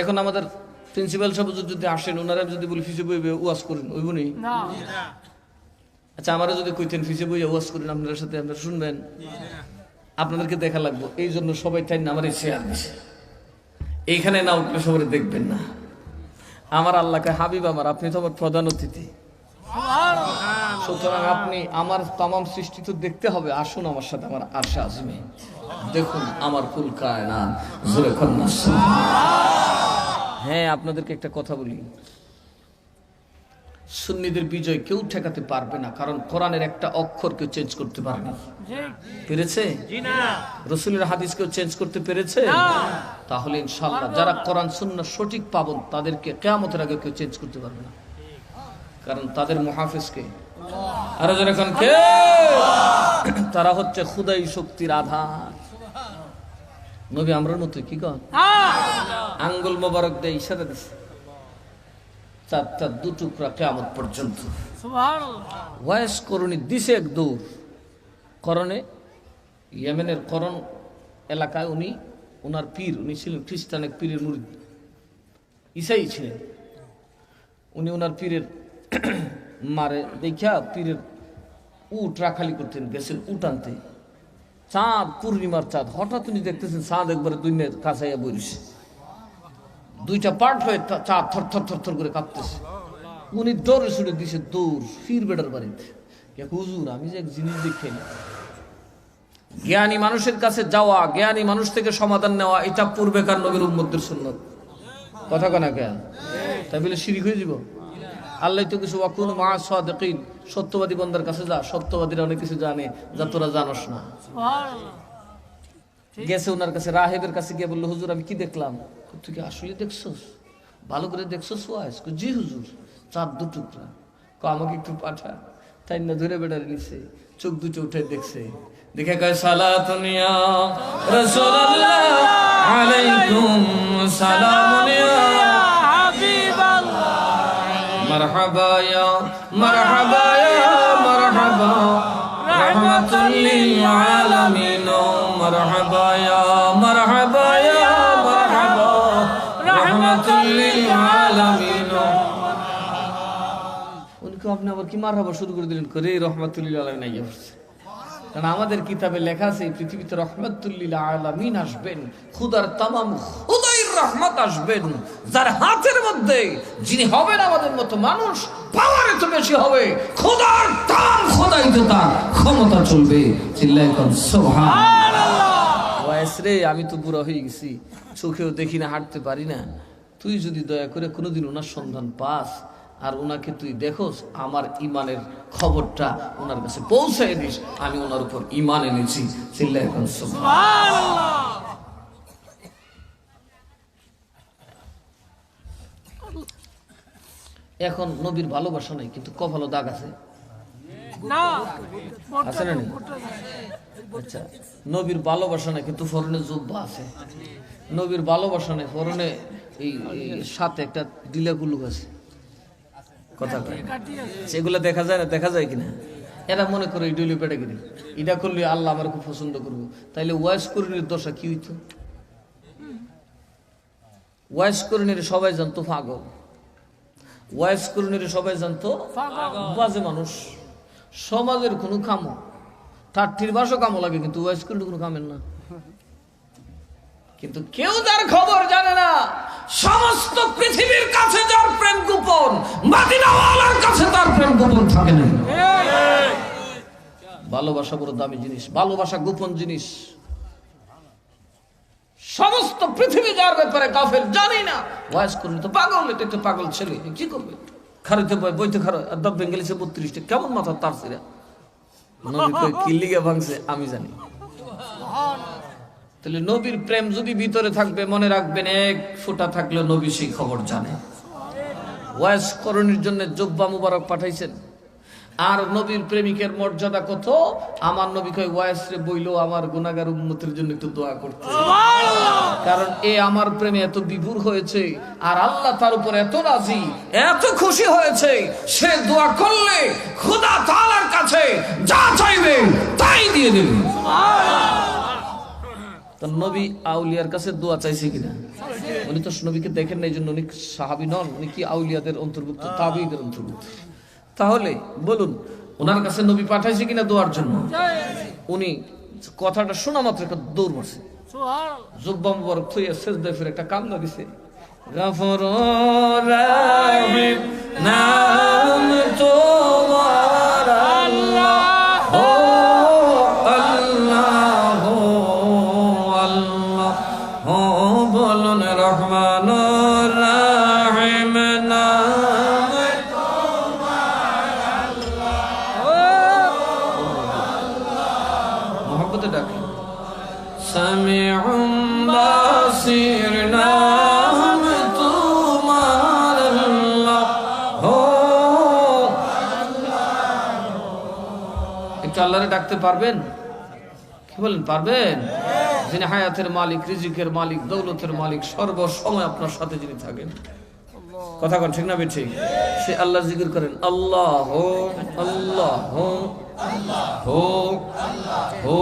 A: এখন আমাদের প্রিন্সিপাল সাহেব যদি আসেন, ওনারা যদি বলি ফিসে বইবে ওয়াজ করেন, ওইবনি না? আচ্ছা, আমারা যদি কইতেন ফিসে বইয়া ওয়াজ করেন, আপনাদের সাথে আপনারা শুনবেন? আপনাদেরকে দেখা লাগবে, এই জন্য সবাই তাই না আমার শেয়ার দিছে। এইখানে না উঠলে সবাই দেখবেন না। আমার আল্লাহকে হাবিব আমার, আপনি তো আমার প্রধান অতিথি। সুতরাং আপনি আমার তামাম সৃষ্টি তো দেখতে হবে। আসুন আমার সাথে আমার আরশে আজিমে, দেখুন আমার কুল কায়নাত। জোরে কন্যা। হ্যাঁ, আপনাদেরকে একটা কথা বলি, সুন্নিদের বিজয় কেউ ঠেকাতে পারবে না, কারণ কোরআনের একটা অক্ষর কেউ চেঞ্জ করতে পারেনি। পেরেছে? রাসূলের হাদিস কেউ চেঞ্জ করতে পেরেছে? তাহলে ইনশাআল্লাহ যারা কোরআন সুন্নাহ সঠিক পাবেন, তাদেরকে কিয়ামতের আগে কেউ চেঞ্জ করতে পারবে না, কারণ তাদের মুহাফিজ কে? আর যখন কে? তারা হচ্ছে খুদাই শক্তির আধার। নবী আমরার মতো কি কন? আঙ্গুল মোবারক দিয়ে ইশারা দিছে, চারটা দু টুকরা কিয়ামত পর্যন্ত। ওয়াইস করণী দিছে এক দৌড়। করণে ইয়েমেনের করণ এলাকায় উনি, ওনার পীর, উনি ছিলেন খ্রিস্টান এক পীরের মুরিদ, ঈসাই ছিলেন উনি। ওনার পীরের মারে দেখা পীরের উট রাখালি করতেন, গেছেন উট আনতে। চাঁদ, পূর্ণিমার চাঁদ, হঠাৎ উনি দেখতেছেন চাঁদ একবারে দুনিয়ার কাছাইয়া বইছে, দুইটা পার্ট হয়ে চাঁদ থর থর থর থর করে কাঁপতেছে। উনি দৌড়ে ছুটে দিছে দৌড় ফির বেটার বাড়িতে। হুজুর, আমি যে এক জিনিস দেখে, জ্ঞানী মানুষের কাছে যাওয়া, জ্ঞানী মানুষ থেকে সমাধান নেওয়া, এটা পূর্বেকার নবীর উম্মতের সুন্নাত। কথা কেনা কেন? তাই বলে শিরিক হয়ে যাব? আল্লাহ তো কিছু ওয়াকুনু মা সাদিকিন, সত্যবাদী বান্দার কাছে যা, সত্যবাদীরা অনেক কিছু জানে যা তোরা জানোস না। গেছে ওনার কাছে, রাহেবের কাছে গিয়ে বললো, হুজুর আমি কি দেখলাম? তুই কি আসলে দেখছস? ভালো করে দেখছস? ওয়াইস জি হুজুর, চাঁদ দু টুকরা। আমাকে একটু পাঠা। তাই না ধরে বেড়ারে নিছে, চোখ দুটো উঠে দেখছে, দেখে কয় সালাতুন ইয়া রাসূলুল্লাহ আলাইকুম সালামুন ইয়া হাবিবাল্লাহ, মারহাবা ইয়া মারহাবা ইয়া মারহাবা রাহমাতুল লিল আলামিন, মারহাবা ইয়া মারহাবা ইয়া মারহাবা রাহমাতুল লিল আলামিন। উনিকে আপনি আবার কি মারহাবা শুরু করে দিলেন? করে রহমাতুল লিল আলামিন আইয়া পড়ছে। কারণ আমাদের কিতাবে লেখা আছে এই পৃথিবীতে রহমাতুল লিল আলামিন আসবেন, খুদার তামাম খুদাইর রহমত আসবেন, যার হাতের মধ্যে যিনি হবেন আমাদের মতো মানুষ, পাওয়ার এত বেশি হবে, খুদার তামাম খুদাইতে তার ক্ষমতা চলবে। চিল্লায় কোন সুবহানাল্লাহ। ওয়াইস রে, আমি তো বুড়া হয়ে গেছি, চোখেও দেখি না, হাঁটতে পারি না। তুই যদি দয়া করে কোনোদিন ওনার সন্ধান পাস আর ওনাকে তুই দেখোস, আমার ইমানের খবরটা ওনার কাছে পৌঁছায় দিস, আমি ওনার উপর ইমান এনেছি। চিল্লায় এখন সুবহানাল্লাহ। এখন নবীর ভালোবাসা নাই, কিন্তু কপালও দাগ আছে। আছে না? আচ্ছা, নবীর ভালোবাসা নাই কিন্তু ফরনে জুব্বা আছে। নবীর ভালোবাসা নেই, ফরনে এই সাথে একটা ডিলা কুলুক আছে। কথা কয় সেগুলো দেখা যায় না? দেখা যায় কিনা? এরা মনে করে এই ডুলি পেটে কিনে এটা করলে আল্লাহ আমার খুব পছন্দ করবো। তাইলে ওয়াইস করিনের দশা কি হইতো? ওয়াইস করিনের সবাই জানতো পাগল, ওয়াইস করিনের সবাই জানতো বাজে মানুষ, সমাজের কোনো কামো ঠাট্টির বাসও কামো লাগে, কিন্তু ওয়াইস করিনের কোনো কামের না। কিন্তু কেউ তার খবর জানে না। সমস্ত পৃথিবীর কাছে যার প্রেম গোপন, মদিনাওয়ালার কাছে তার প্রেম গোপন থাকে না। ভালোবাসা বড় দামি জিনিস, ভালোবাসা গোপন জিনিস। সমস্ত পৃথিবী যার ব্যাপারে গাফেল, জানি না। ওয়াইস করলে তো পাগল, এটা তো পাগল ছেলে, কি করবে? খারিতে বইতে খারো আদাব বেঙ্গলিছে 32টা, কেমন মাথা তার ছিরা। নবী কই কি লিগে ভাঙছে আমি জানি। তাহলে নবীর প্রেম যদি ভিতরে থাকবে, মনে রাখবেন এক ফোঁটা থাকলে নবী সেই খবর জানে। ওয়াইস করণের জন্য জুব্বা মুবারক পাঠাইছেন। আর নবীর প্রেমিকের মর্যাদা কত! আমার নবী কয় ওয়াইস রে বইলো আমার গুনাহগার উম্মতের জন্য একটু দোয়া করতে, কারণ এ আমার প্রেমে এত বিভোর হয়েছে আর আল্লাহ তার উপর এত রাজি, এত খুশি হয়েছে, সে দোয়া করলে খোদা তাআলার কাছে যা চাইবে তাই দিয়ে দেবে। তো নবী আউলিয়ার কাছে দোয়া চাইছে কিনা? উনি তো নবীকে দেখেন না, এই জন্য উনি সাহাবী নন, উনি কি আউলিয়াদের অন্তর্ভুক্ত, তাবিঈদের অন্তর্ভুক্ত। তাহলে বলুন ওনার কাছে নবী পাঠাইছে কিনা দোয়ার জন্য? উনি কথাটা শোনা মাত্র একটা দৌড় মারছে, জুব্বা মুবারক থইয়া সেজদায় ফিরে একটা কান্না দিছে। গফুর রহিম নাম তোমার আল্লাহ, ও আল্লাহ, ও আল্লাহ, ও বলুন রহমান রহিম নাম তোমার আল্লাহ। মোহাম্মতে ডাকে সামিউম বাসির নাম তোমার আল্লাহ, ও একটু আল্লাহরে ডাকতে পারবেন? কি বলেন, পারবেন? যিনি হায়াতের মালিক, রিজিকের মালিক, দৌলতের মালিক, সর্বসময় আপনার সাথে যিনি থাকেন। কথা কোন ঠিক না ঠিক? সে আল্লাহ জিকির করেন, আল্লাহ হো আল্লাহ হো হো হো,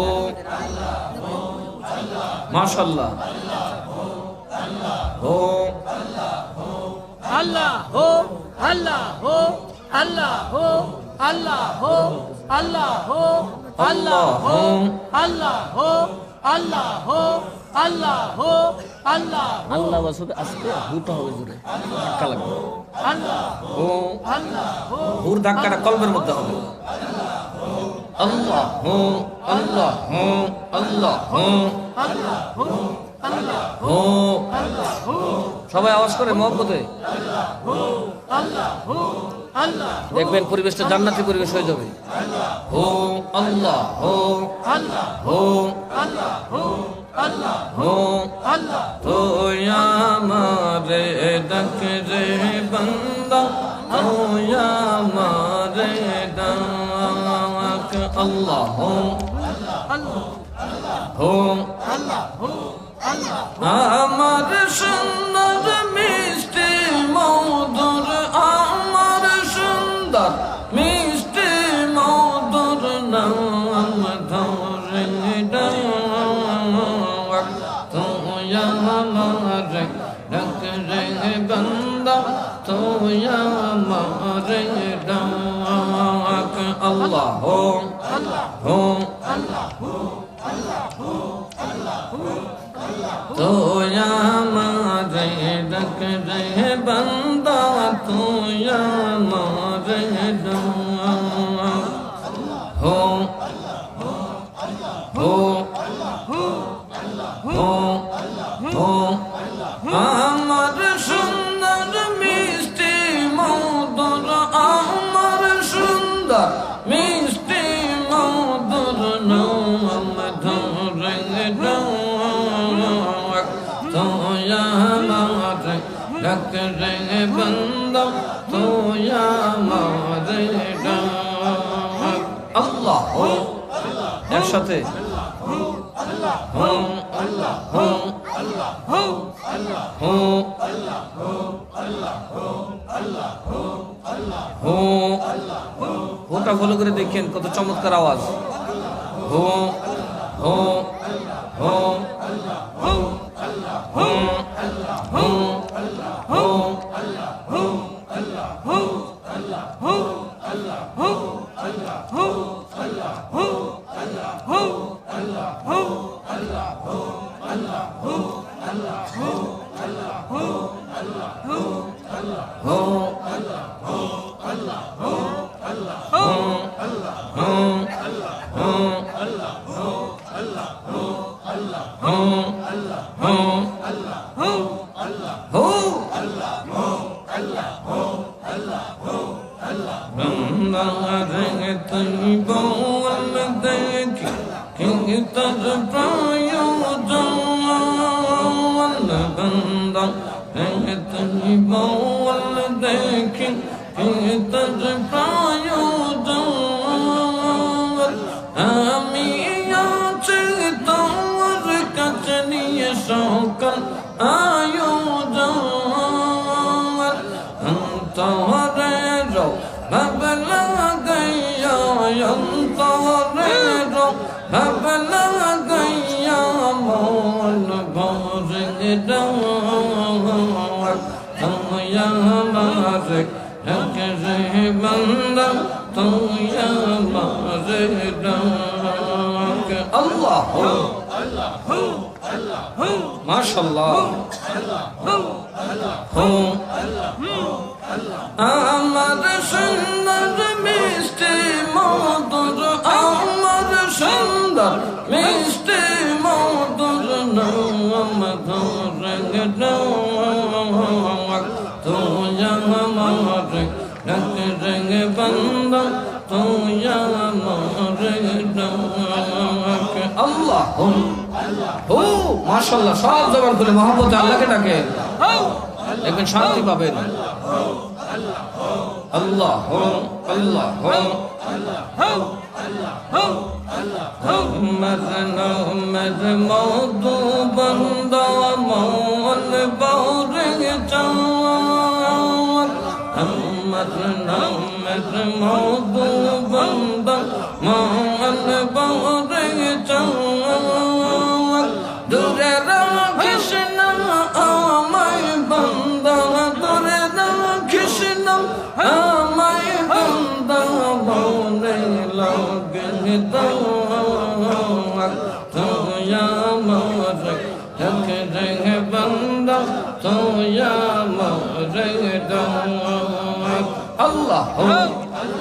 A: মাশাআল্লাহ, হো
B: আল্লাহ হো আল্লাহ হো আল্লাহ হো আল্লাহ হো আল্লাহ হো আল্লাহ হো আল্লাহ হো আল্লাহ হো আল্লাহ হো আল্লাহ
A: আল্লাহ বাসবে আজকে হুটা হবে জোরে ধাক্কা লাগবে।
B: আল্লাহ
A: ও
B: আল্লাহ হো
A: হুর ধাক্কাটা কলবের মধ্যে হবে। আল্লাহ হো আল্লাহ হো আল্লাহ হো
B: আল্লাহ হো আল্লাহ
A: হো,
B: আল্লাহ হো
A: সবাই আওয়াজ করে মহব্বতে।
B: আল্লাহ হো আল্লাহ হো আল্লাহ
A: দেখবেন পরিবেশটা জান্নাতি পরিবেশ হয়ে যাবে। হো আল্লাহ হো
B: আল্লাহ
A: হো
B: আল্লাহ হো আল্লাহ
A: হো,
B: আল্লাহ
A: তো আমারে ডাক রে বান্দা, তো আমারে ডাক। আল্লাহ হো
B: আল্লাহ
A: হো,
B: আল্লাহ হো আল্লাহ
A: আমার সুন্দর মিষ্টি মধুর, আমার সুন্দর মিষ্টি মধুর নাম ধরে ডাক, তুই আমারে ডাক রে বান্দা, তুই আমারে ডাক। আল্লাহ হো হো তুই আমারে ডাক রে বান্দা, তুই আমারে ডাক। হো হো হো হো, আমার সুন্দর মিষ্টি মধুর, আমার সুন্দর মিষ্টি মধুর নাম ধরে ডাক, তুই আমারে ডাক রে বান্দা, তুই আমারে ডাক। আল্লাহ একসাথে হোটা ভালো করে দেখেন, কত চমৎকার আওয়াজ। হো হো হো হো হো আমি আছি তোমার কাছে নিয়ে সকল আয়োজন তোরে রো ভাবলা গাইয়া তোরে রো ভাবলা গাইয়া মন ভরে ডাক তোয়া মারে কে বন্দা তোয়া মারে ডাক আল্লাহ মাশাআল্লাহ আমার সুন্দর মিষ্টি মধুর, আমার সুন্দর মিষ্টি মধুর নাম ধরে তুই আমার রঙ বন্দা তুই আমার আল্লাহ। ও মাশাআল্লাহ, সব জবান খুলে মহব্বতে আল্লাহকে ডাকে, দেখবেন শান্তি পাবেন। আল্লাহ আল্লাহ মধু বন্দা মন বৌরে চাওয়ার মধু বন্দা মন বৌরে চাওয়ার দূরে রাখিস না আমায় বন্দা, দূরে রাখিস না আমায় বন্দা মনে লাগে তুই আমার রঙ বন্দা তুই আমার আল্লাহ বন্দা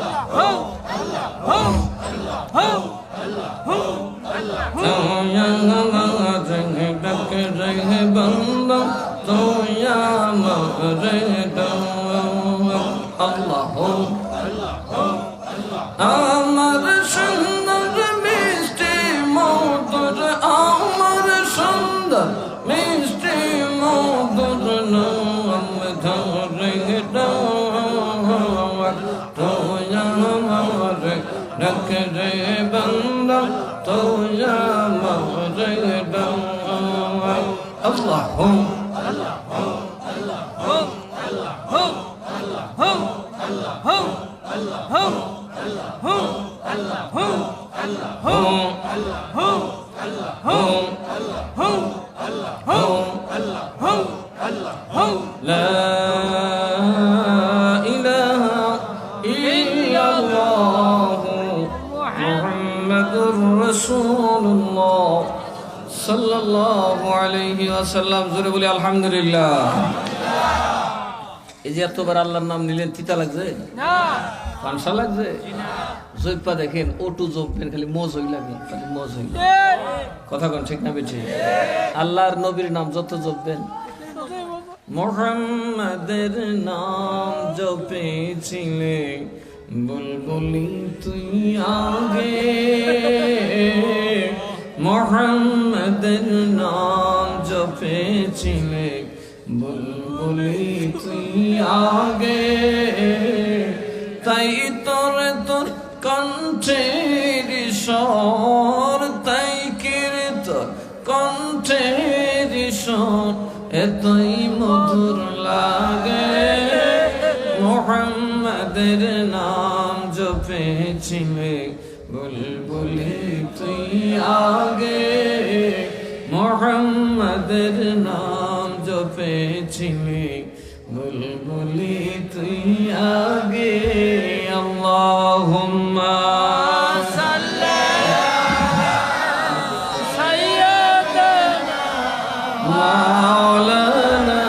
A: তুই আমার আল্লাহ। আমার সুন্দর মিষ্টি মধুর, আমার সুন্দর মিষ্টি মধুর নাম ধরে তুই আমার রখ রে বন্দা তুই আমার আল্লাহ لا إله إلا الله محمد رسول الله صلى الله عليه وسلم জোরে বলি আলহামদুলিল্লাহ। এই যে এতবার আল্লাহর নাম নিলেন, তিতা লাগছে না? পানসা লাগছে? জৈপা দেখেন, ওটু জপবেন, খালি মজই লাগে, খালি মজই। কথা কোন ঠিক না বেঠি? আল্লাহর নবীর নাম যত জপবেন, মুহাম্মাদের নাম জপেছিলে বুলবুলি তুই আগে, মুহাম্মাদের নাম জপেছিলে বুলবুলি তুই আগে, তাই তোর কণ্ঠে কণ্ঠের সুর এতই মধুর লাগে, মুহাম্মাদের নাম জপেছিলে বুলবুলি তুই আগে, মুহাম্মাদের নাম জপেছিলে বুলবুলি তুই আগে। আল্লাহুম্মা মাওলানা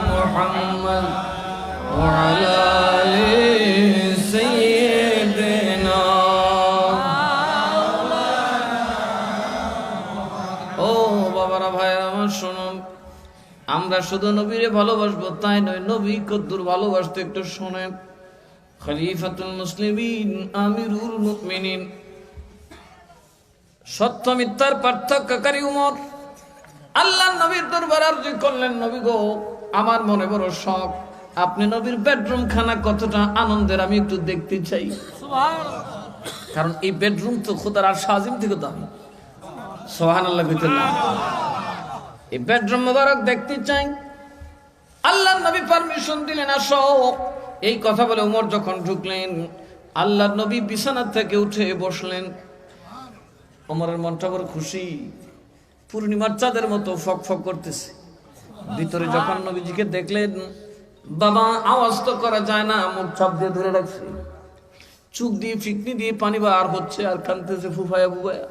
A: মুহাম্মদ ওয়া আলা আলি সাইয়্যিদিনা। ও বাবারা ভাইরা আমার শুনুন, আমরা শুধু নবীরে ভালোবাসবো তাই নয়, নবী কদ্দুর ভালোবাসতে একটু শোনেন। খলিফাতুল মুসলিমিন আমিরুল মুমিনিন, সত্য মিথ্যার পার্থক্যকারী উমর আল্লাহর নবীর দরবারে আরজি করলেন, নবী গো আমার মনে বড় শখ, আপনি নবীর বেডরুম খানা কতটা আনন্দের আমি একটু দেখতে চাই। কারণ এই বেডরুম তো খোদার আর সাজিম থেকে দামি। সুবহানাল্লাহ কইতে না, এই বেডরুম মোবারক দেখতে চাই। আল্লাহর নবী পারমিশন দিলেন, আসো। এই কথা বলে ওমর যখন ঢুকলেন, আল্লাহর নবী বিছানা থেকে উঠে বসলেন। ওমরের মনটা বড় খুশি, পূর্ণিমার চাঁদের মতো ফক ফক করতেছে। ভিতরে যখন নবীজিকে দেখলেন, বাবা আওয়াজ তো করা যায় না, মুখ চাপ দিয়ে ধরে রাখছে, চোখ দিয়ে ফিকনি দিয়ে পানি বার হচ্ছে আর কাঁদতেছে ফুফায়া বুবায়া।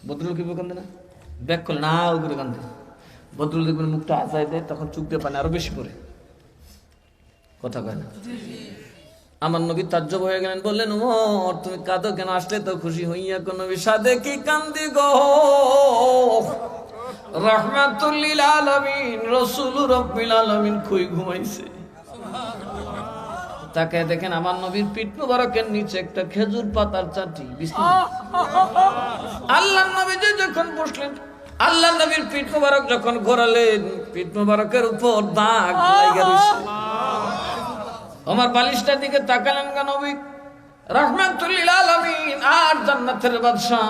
A: বদরুল কি কান্দে না, ব্যাক করলে না ওগুলো কান্দে। বদরুল দেখবেন মুখটা আজায় দেয়, তখন চোখ দিয়ে পানি আরো বেশি পড়ে, কথা কয় না। আমার নবী তাজ্জব হয়ে গেলেন, বললেন ওমর তুমি কাঁদো কেন, আসলে তো খুশি হইয়া কোন বিষাদে কি কান্দি গো। রাহমাতুল লিল আলামিন রাসূল রাব্বিল আলামিন কই ঘুমাইছে। তাকে দেখেন আমার নবীর পিঠ মোবারকের নিচে একটা খেজুর পাতার চাটি বিছানা। আল্লাহর নবী যখন বসলেন, আল্লাহর নবীর পিঠ মোবারক যখন ঘোরালেন, পিঠ মোবারকের উপর দাগ লাগা রইছে। আমার বালিশটার দিকে তাকালেন গা নবী রাহমাতুল লিল আলামিন আর জান্নাতের বাদশা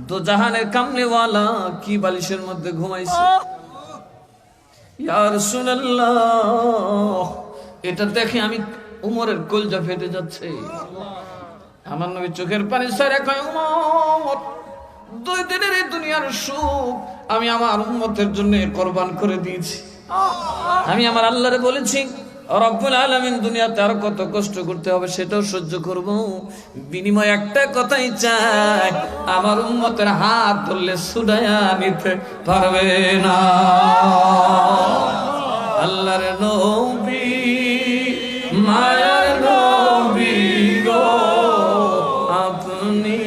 A: দো জাহানের কামলিওয়ালা কি বালিশের মধ্যে ঘুমাইছে। ইয়া রাসূলুল্লাহ, এটা দেখে আমি উমরের কলজা ফেটে যাচ্ছে। আমার নবী চোখের পানি ছেড়ে কয়, উমর 2 দিনের এই দুনিয়ার সুখ আমি আমার উম্মতের জন্য কুরবান করে দিয়েছি। আমি আমার আল্লাহরে বলেছি রব্বুল আলামিন দুনিয়াতে আর কত কষ্ট করতে হবে সেটাও সহ্য করব, বিনিময় একটা কথাই চাই, আমার উম্মতের হাত ধরলে ছুড়াইয়া নিতে পারবে না। আল্লাহর নবী মায়ার নবী গো, আপনি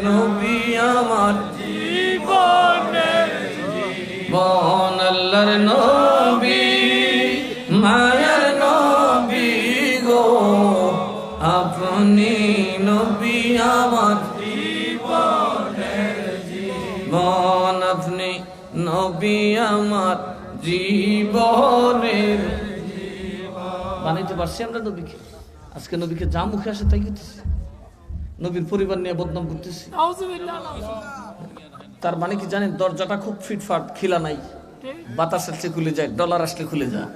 A: নবী আমার জীবনের জীবন। আল্লাহর নবী মায়ার নবী গো, আপনি নবী আমার জীবনের জীবন। আপনি নবী আমার জীবনের বানাইতে পারছি আমরা নবীকে। আজকে নবীকে যা মুখে আসে তাই করতেছি, নবীর পরিবার নিয়ে বদনাম করতেছি। তার মানে কি জানেন, দরজাটা খুব ফিটফাট, খিলা নাই, বাতাস আসলে খুলে যায়, ডলার আসলে খুলে যায়,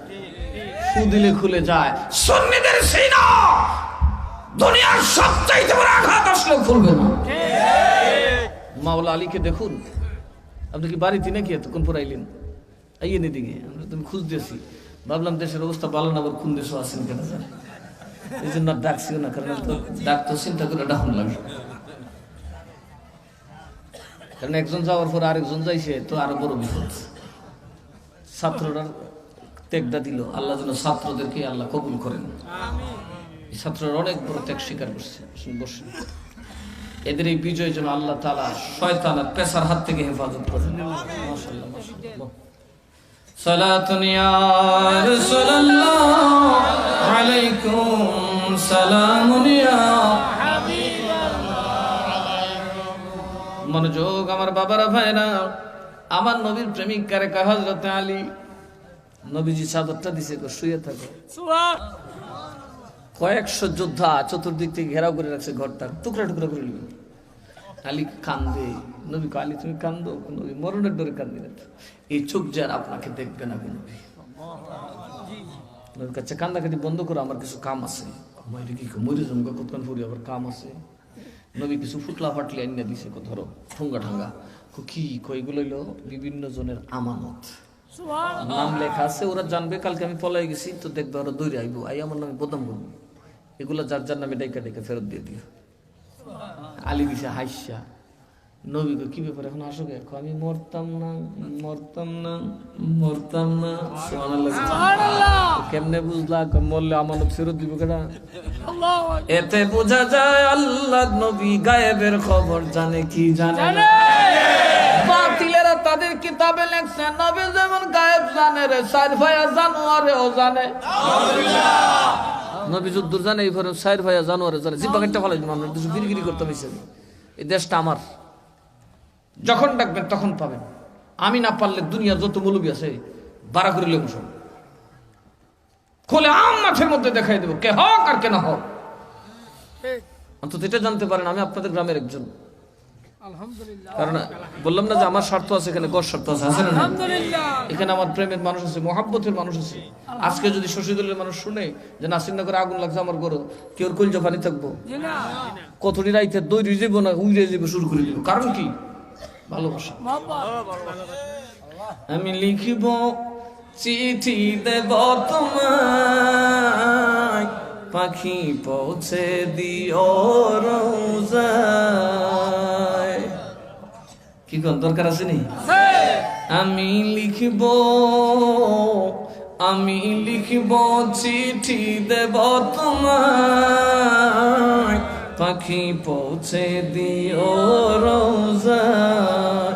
A: ফু দিলে খুলে যায়। সুন্নিদের সিনা দুনিয়ার সবচাইতে বড় আঘাত আসলে খুলবে না। মাওলা আলীকে দেখুন, আপনি কি বাড়িতে নাকি এতক্ষণ পড়াইলেন? আইয়েন এদিকে, আমরা তুমি খুঁজ দিয়েছি, ভাবলাম দেশের অবস্থা ভালো না, আবার কোন দেশও আছেন কেন জানে, এই জন্য ডাকছিও না, কারণ ডাক তো চিন্তা করে ডাকুন লাগে। কারণ একজন যাওয়ার পর আরেকজন যাইছে তো আরো বড় বিপদ। ছাত্ররা ত্যাগটা দিল, আল্লাহ যেন ছাত্রদেরকে আল্লাহ কবুল করেন। ছাত্ররা অনেক বড় ত্যাগ স্বীকার করছে। বসে এদের এই বিজয় যেন আল্লাহ তাআলা শয়তানের পেশার হাত থেকে হেফাজত করেন। মাশাআল্লাহ মাশাআল্লাহ। সালাতুন ইয়া রাসূলুল্লাহ আলাইকুম সালামুন ইয়া হাবিবাল্লাহ। মনোযোগ আমার বাবারা ভাইরা, আমার নবীর প্রেমিক কারে কা হযরত আলী। নবীজি চাদরটা দিছে, শুয়ে থাকে। কয়েকশো যোদ্ধা চতুর্দিক থেকে ঘেরাও করে রাখছে, ঘরটা টুকরা টুকরা করে নিল। আলী কান্দে, নবী কয় আলী তুমি কান্দো, নবী মরণের ডরে কান্দি না তো, এই চোখ যার আপনাকে দেখবে না নবী। নবী কাছে কান্দাকাটি বন্ধ করো, আমার কিছু কাম আছে। মাইরে কি মরে জমকা কতক্ষণ পড়ি, আবার কাম আছে। নবী কিছু ফুটলা ফাটলি আইনা দিছে, ধরো ঠোঙ্গা ঠাঙ্গা, কি কইগুলো হইলো বিভিন্ন জনের আমানত, নাম লেখা আছে, ওরা জানবে কালকে আমি পলাই গেছি তো দেখবে ওরা দৌড়ে আইবো, আই আমার নামে বদনাম করবো, এগুলা যার যার নামে ডাইকা ডাইকা ফেরত দিয়ে দিও। আলী দিছে হাইসা, নবী কি ব্যাপার এখন আসো কে? আমি মরতাম না, মরতাম না, মরতাম না। সুবহানাল্লাহ। কেমনে বুঝলা? মরলে আমানত ফেরত দিব কেনা? এতে বোঝা যায় আল্লাহ নবী গায়েবের খবর জানে কি জানে না। বাতিলেরা তাদের কিতাবে লেখছে নবী যেমন গায়েব জানে রে, চার ভাইয়া জানোয়ারেও জানে। নবী যুদ্ধ জানে, এই ঘরে চার ভাইয়া জানোয়ারে জানে। জিব্বা কাটতে ফেলাই মানুষ গিরিগিরি করতে হয়েছে। এই দেশটা আমার, যখন ডাকবেন তখন পাবেন। আমি না পারলে দুনিয়ার যত মৌলবী আছে বাড়া করে লেবু সব খোলে আম মাঠের মধ্যে দেখাই দেবো কে হক আর কে না হক। অন্তত এটা জানতে পারেন আমি আপনাদের গ্রামের একজন। কারণ বললাম না যে আমার স্বার্থ আছে, এখানে গড় স্বার্থ আছে, আছে না? এখানে আমার প্রেমের মানুষ আছে, মহাব্বতের মানুষ আছে। আজকে যদি শশীদলের মানুষ শুনে যে নাসিরনগরে আগুন লাগছে আমার গরু, কেউ কলজা পানি থাকবো? কতটি রাইতে দৌড়ে যাবো না উড়ে যাবো শুরু করে দিব। কারণ কি? ভালোবাসা। আমি লিখিব চিঠি দেব তোমায়, পাখি পৌঁছে দিও রোজায়। কি কোন দরকার আছে নি? আমি লিখিব চিঠি দেব তোমায়, পাখি পৌঁছে দিও রোজায়।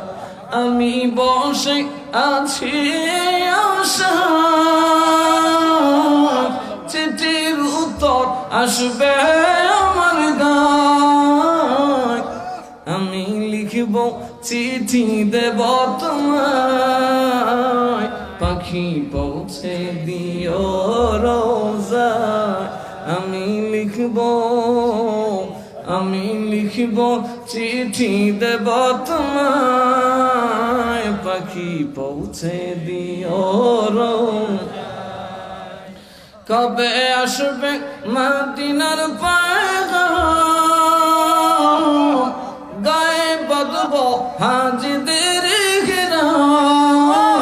A: আমি বসে আছি আশা, চিঠির উত্তর আসবে আমার গায়। আমি লিখিব চিঠি দেব তোমায়, পাখি পৌঁছে দিও রোজায়। আমি লিখিব চিঠি দেব তোমায়, পাখি পৌঁছে দিও রোজায়। কবে আসবে মদিনার পয়গাম, গায়ে বাঁধবো হাজিদের ঘেরাও।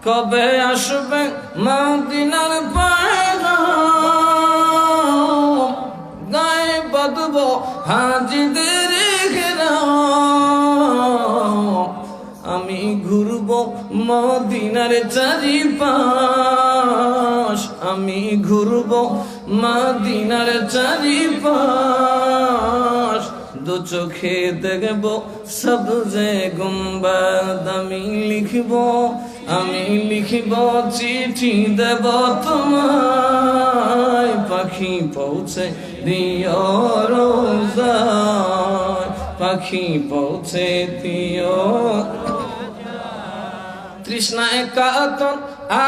A: কবে আসবে মদিনার পয়গাম, গায়ে বাঁধবো হাজিদের ঘেরাও। আমি ঘুরবো মদিনার চারিপাশ, আমি ঘুরবো মদিনার চারিপাশ। দু চোখে দেখব সবজে গুম্বাদ। আমি লিখিব চিঠি দেব তোমায়, পাখি পৌঁছে দিও রোজায়, পাখি পৌঁছে দিও। তৃষ্ণায় কাতর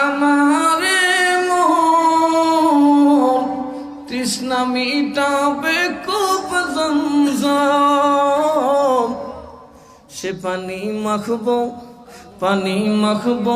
A: আমারে মন, তৃষ্ণা মিটাবে কূপ জমজম। সে পানি মাখবো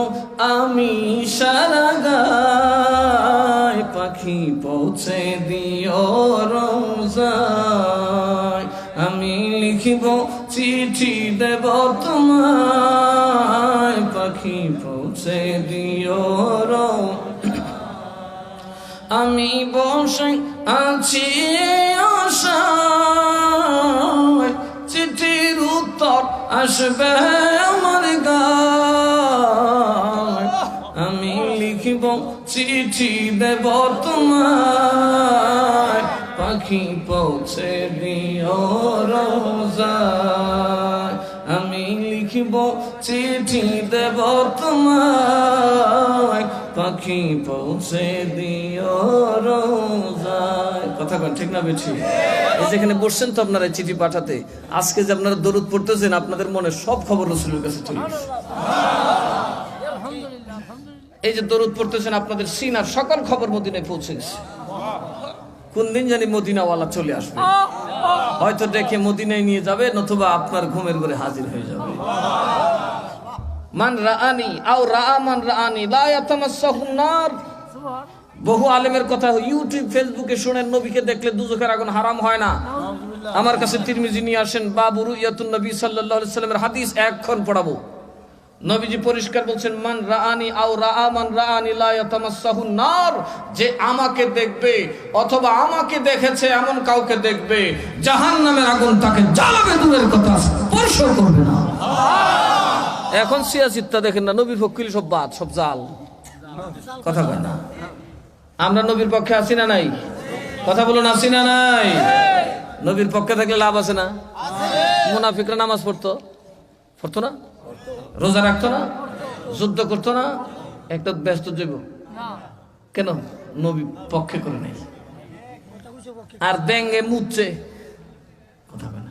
A: আমি সারা গায়, পাখি পৌঁছে দিও রোজায়। আমি লিখিব চিঠি দেব তোমায়, পাখি পৌঁছে দিও রোজায়। আমি বসে আছি আশায়, চিঠির উত্তর আসবে আমার গায়। আমি লিখিব চিঠি দেব তোমায়, পাখি পৌঁছে দিও রোজায়। আমি লিখিব চিঠি দেব তোমায়, পাখি পৌঁছে দিও রোজায়। কথা কন ঠিক না বেঠি? এই যেখানে বসছেন তো আপনারা চিঠি পাঠাতে, আজকে যে আপনারা দরুদ পড়তেছেন আপনাদের মনে সব খবর রাসূলের কাছে চলে গেছে। এই যে দরুদ পড়তেছেন আপনাদের সিনার সকল খবর মদিনায় পৌঁছে গেছে। কোন দিন জানি মদিনাওয়ালা চলে আসবে, হয়তো দেখে মদিনায় নিয়ে যাবে, নতুবা আপনার ঘুমের ঘরে হাজির হয়ে যাবে। মান রাআনি আও রাআ মান রাআনি লা ইয়াতামাসসাহুন নার। বহু আলেমের কথা ইউটিউব ফেসবুকে শুনেন, নবীকে দেখলে দুজখের আগুন হারাম হয় না। আমার কাছে তিরমিজি নিয়ে আসেন, বাবু রুইয়াতুন নবী সাল্লাল্লাহু আলাইহি সাল্লামের হাদিস একক্ষণ পড়াবো। নবীজি পরিষ্কার বলছেন, মান রাআনি আও রাআ মান রাআনি লা ইয়াতামাসসাহুন নার। যে আমাকে দেখবে অথবা আমাকে দেখেছে এমন কাউকে দেখবে, জাহান্নামের আগুন তাকে জ্বালাবে, দূরের কথা স্পর্শ করবে না। এখন সিয়াসিত্তা দেখেন না, নবীর পক্ষে সব বাদ, সব জাল, কথা কয় না। আমরা নবীর পক্ষে আছি না নাই? কথা বলুন, আছি না নাই? নবীর পক্ষে থাকলে লাভ আছে না? মুনাফিকরা নামাজ পড়তো না, রোজা রাখতো না, যুদ্ধ করতো না, একটা ব্যস্ত যাইব কেন? নবী পক্ষে করে নাই। আর ব্যাঙ্গে মুচ্ছে, কথা বলে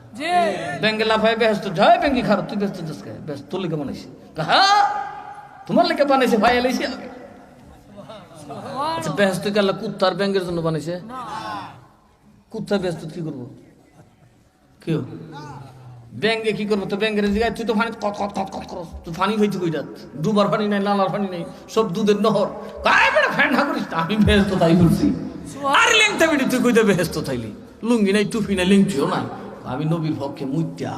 A: ব্যাঙ্গে লাফাই ব্যস্ত যায়, ব্যাঙ্গি খারাপ, তুই ব্যস্ত যাস ব্যস্ত, তোর লেগে বানাইছি, হ্যাঁ তোমার লেগে বানাইছে, ভাই এলাইছি আগে। আচ্ছা ব্যস্ত গেল কুত্তার ব্যাঙ্গের জন্য বানাইছে, কুত্তা ব্যস্ত কি করবো? কেউ ব্যাঙ্গে কি করবো? তো ব্যাঙ্গের জায়গায় তুই তো পানি করস, তুই পানি হইতে কই রাত, ডুবার পানি নাই, নালার পানি নেই, সব দুধের নহর, ফ্যান না করিস। আমি ব্যস্ত তাই বলছি। আর লেংটা বেড়ি তুই কইতে ব্যস্ত থাইলি, লুঙ্গি নাই, টুপি নাই, লেংটিও নাই। আমি নবীর পক্ষে মুত্যা,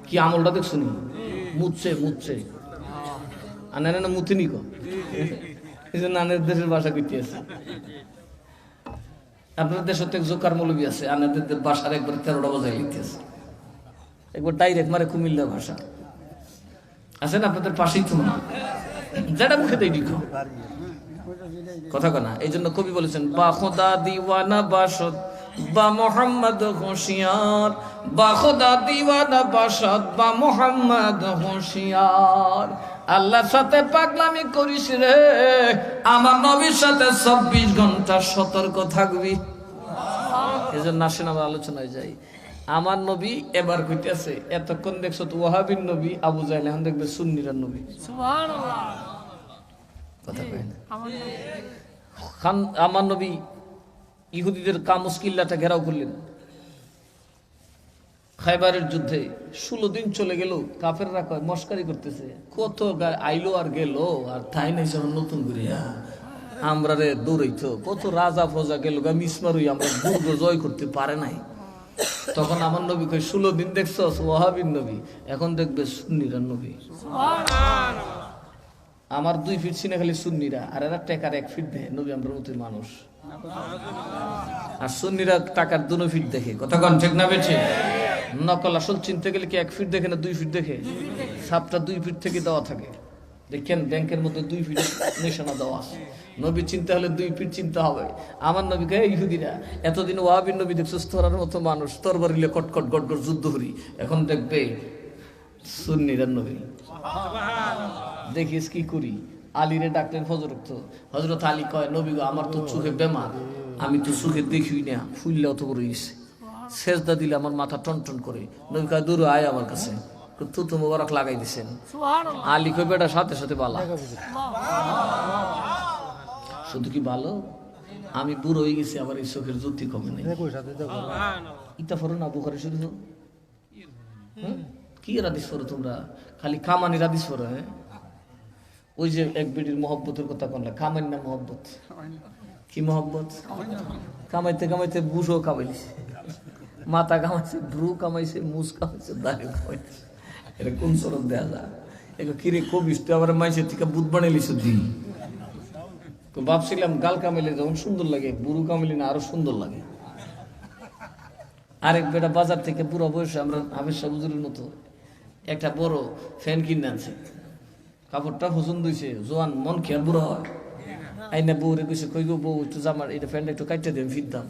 A: কি আমলটা দেখ শুনি, মুচ্ছে আনারে না মুতে নিকো, এই যে নানের দেশের ভাষা কইতে আছে। আপনার দেশ থেকে জোকার মৌলবী আছে, আনাদের বাসার একবার 13টা বাজায় লিখতে আছে, একবার ডাইরেক্ট মারে কুমিল্লার ভাষা আছে না আপনাদের পাশেই, তো না যেটা মুখে দেয় লিখো, কথা কনা। এই জন্য কবি বলেছেন, বা খোদা দিওয়ানা বাসদ বা মোহাম্মদ হোশিয়ার, বা খোদা দিওয়ানা বাসদ বা মোহাম্মদ হোশিয়ার। আল্লাহর সাথে পাগলামি করিস রে, আমার নবীর সাথে 24 ঘন্টা সতর্ক থাকবি। এই জন্য আসেন আমরা আলোচনায় যাই। আমার নবী এবার কইতেছে, এতক্ষণ দেখছো তো ওয়াহাবির নবী আবু জাহেল, এখন দেখবে সুন্নিরা নবী। সুবহানাল্লাহ, কথা কয় না। আমার নবী ইহুদিদের কামুস কিল্লাটা ঘেরাও করলেন। খাইবারের যুদ্ধে 16 দিন চলে গেল, কাফেররা কয় মস্কারি করতেছে, কত আইলো আর গেল, আর তাই নাই নতুন করে আমরা রে দৌড়াইতো, কত রাজা ফজা গেল গা মিসমারুই, আমরা দুর্গ জয় করতে পারে নাই। তখন আমার নবী কয় 16 দিন দেখছো ওয়াহাবির নবী, এখন দেখবে সুন্নিরা নবী। আমার 2 ফিট সিনে খালি সুন্নিরা, আর এরা টাকার 1 ফিট দেয়, নবী আমরা মতোই মানুষ। আর সুন্নিরা টাকার 2 ফিট দেখে, কথা কন ঠিক না বেঠে? নকল আসল চিনতে গেলে কি 1 ফিট দেখে না 2 ফিট দেখে? সাপটা 2 ফিট থেকে দেওয়া থাকে, দেখেন ব্যাংকের মধ্যে 2 ফিট নিশানা দেওয়া আছে। নবী চিনতে হলে 2 ফিট চিনতে হবে। আমার নবীকে ইহুদিরা এতদিন ওয়াহাবির নবী দেখছো তোরার মতো মানুষ, তরবারিলে কটকট গটগট যুদ্ধ করি, এখন দেখবে সুন্নিরা নবী। দেখিস কি করি, আলীরে ডাকলেন ফজর রক্ত, হযরত আলী কয় নবী গো আমার তো চোখে বেমার, আমি তো চোখে দেখি না, ফুললে অত বড় হইছে, সেজদা দিলে আমার মাথা টনটন করে। নবী কয় দূর আয় আমার কাছে, তো মোবারক লাগাই দিছেন। আলী কই বেটা সাথে সাথে বালা, শুধু কি ভালো, আমি বুড়ো হয়ে গেছি, আবার এই চোখের জ্যোতি কমে নাই। ইটা ফরো না বুখারী শরীফ, কি রাদিস ফরো তোমরা, খালি কামানি রাদিস ফরো। হ্যাঁ ওই যে এক বেডির মহব্বতের কথা কনলা, কামাই না মহব্বত, কি মহব্বত? কামাইতে কামাইতে বুঝও কামাইছে, মাথা কামাইছে, ব্রু কামাইছে, মুস কামাইছে, দাড়ি কামাইছে। এটা কোন সরব দেয়া যায়? এগুলো কিরে কবিস তুই আবার মাইসের থেকে বুধ বানাইলিস দিই। ভাবছিলাম গাল কামাইলে যখন সুন্দর লাগে, বুড়ো কামাইলে না আরো সুন্দর লাগে। আরেক বেটা বাজার থেকে বুড়া বয়সে আমরা হাফেজ সাহেব হুজুরের মতো একটা বড় ফ্যান কিনে আনছে, কাপড়টা পছন্দ হয়েছে, জোয়ান মন খেয়াল বুড়া হয়। আইনা বউরে কইছে, কই গো বউ একটু জামার এটা ফ্যানটা একটু কাটতে দেন ফিরতাম।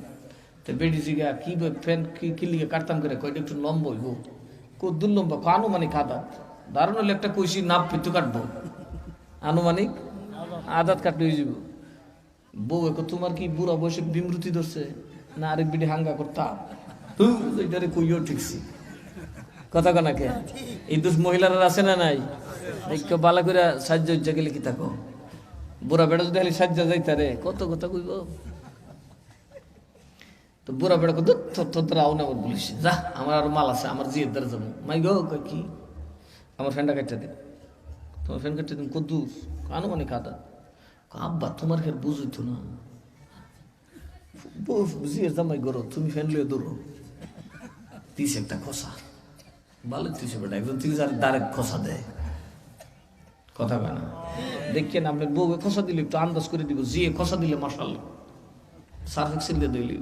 A: তো বেটি জিগা কি ফ্যান কি লিগে কাটতাম করে, কয়টা একটু লম্বা হইব, কদ্দুর লম্বা, আনুমানিক আদাত, দারুণ হলে একটা কইসি নাপ ফিরতে কাটবো, আনুমানিক আদাত কাটলে হয়ে যাব। বউ এক তোমার কি বুড়া বয়সে বিমৃতি ধরছে না, আরেক বেটি হাঙ্গা করতাম, এটারে কইও ঠিকছি, কথা কনাকে। এই দোষ মহিলারা আছে না নাই? কেউ বালা করে সাহায্য গেলে কি থাকো, বুড়া বেড়া যদি খালি সাহায্য যাইতারে কত কথা কইব, তো বুড়া বেড়া কত তোর আও না বলিস যা আমার আরো মাল আছে আমার জিয়ের দ্বারা যাবো মাই গো কি আমার ফ্যানটা কাটতে দিন তোমার ফ্যান কাটতে দিন কদ্দুস আনুমানিক আদা আব্বা তোমার খেয়ে বুঝতো না জিয়ের জামাই গরো তুমি ফ্যান লিয়ে দৌড়ো তিস একটা খসা ভালো তিস বেটা একজন 30,000 ডাইরেক্ট খসা দেয় কথা কয় না দেখেন আপনার বউকে খসা দিলে একটু আন্দাজ করে দিব জিয়ে খসা দিলে মশাল সার্ফেক্সিন দিয়ে দিলি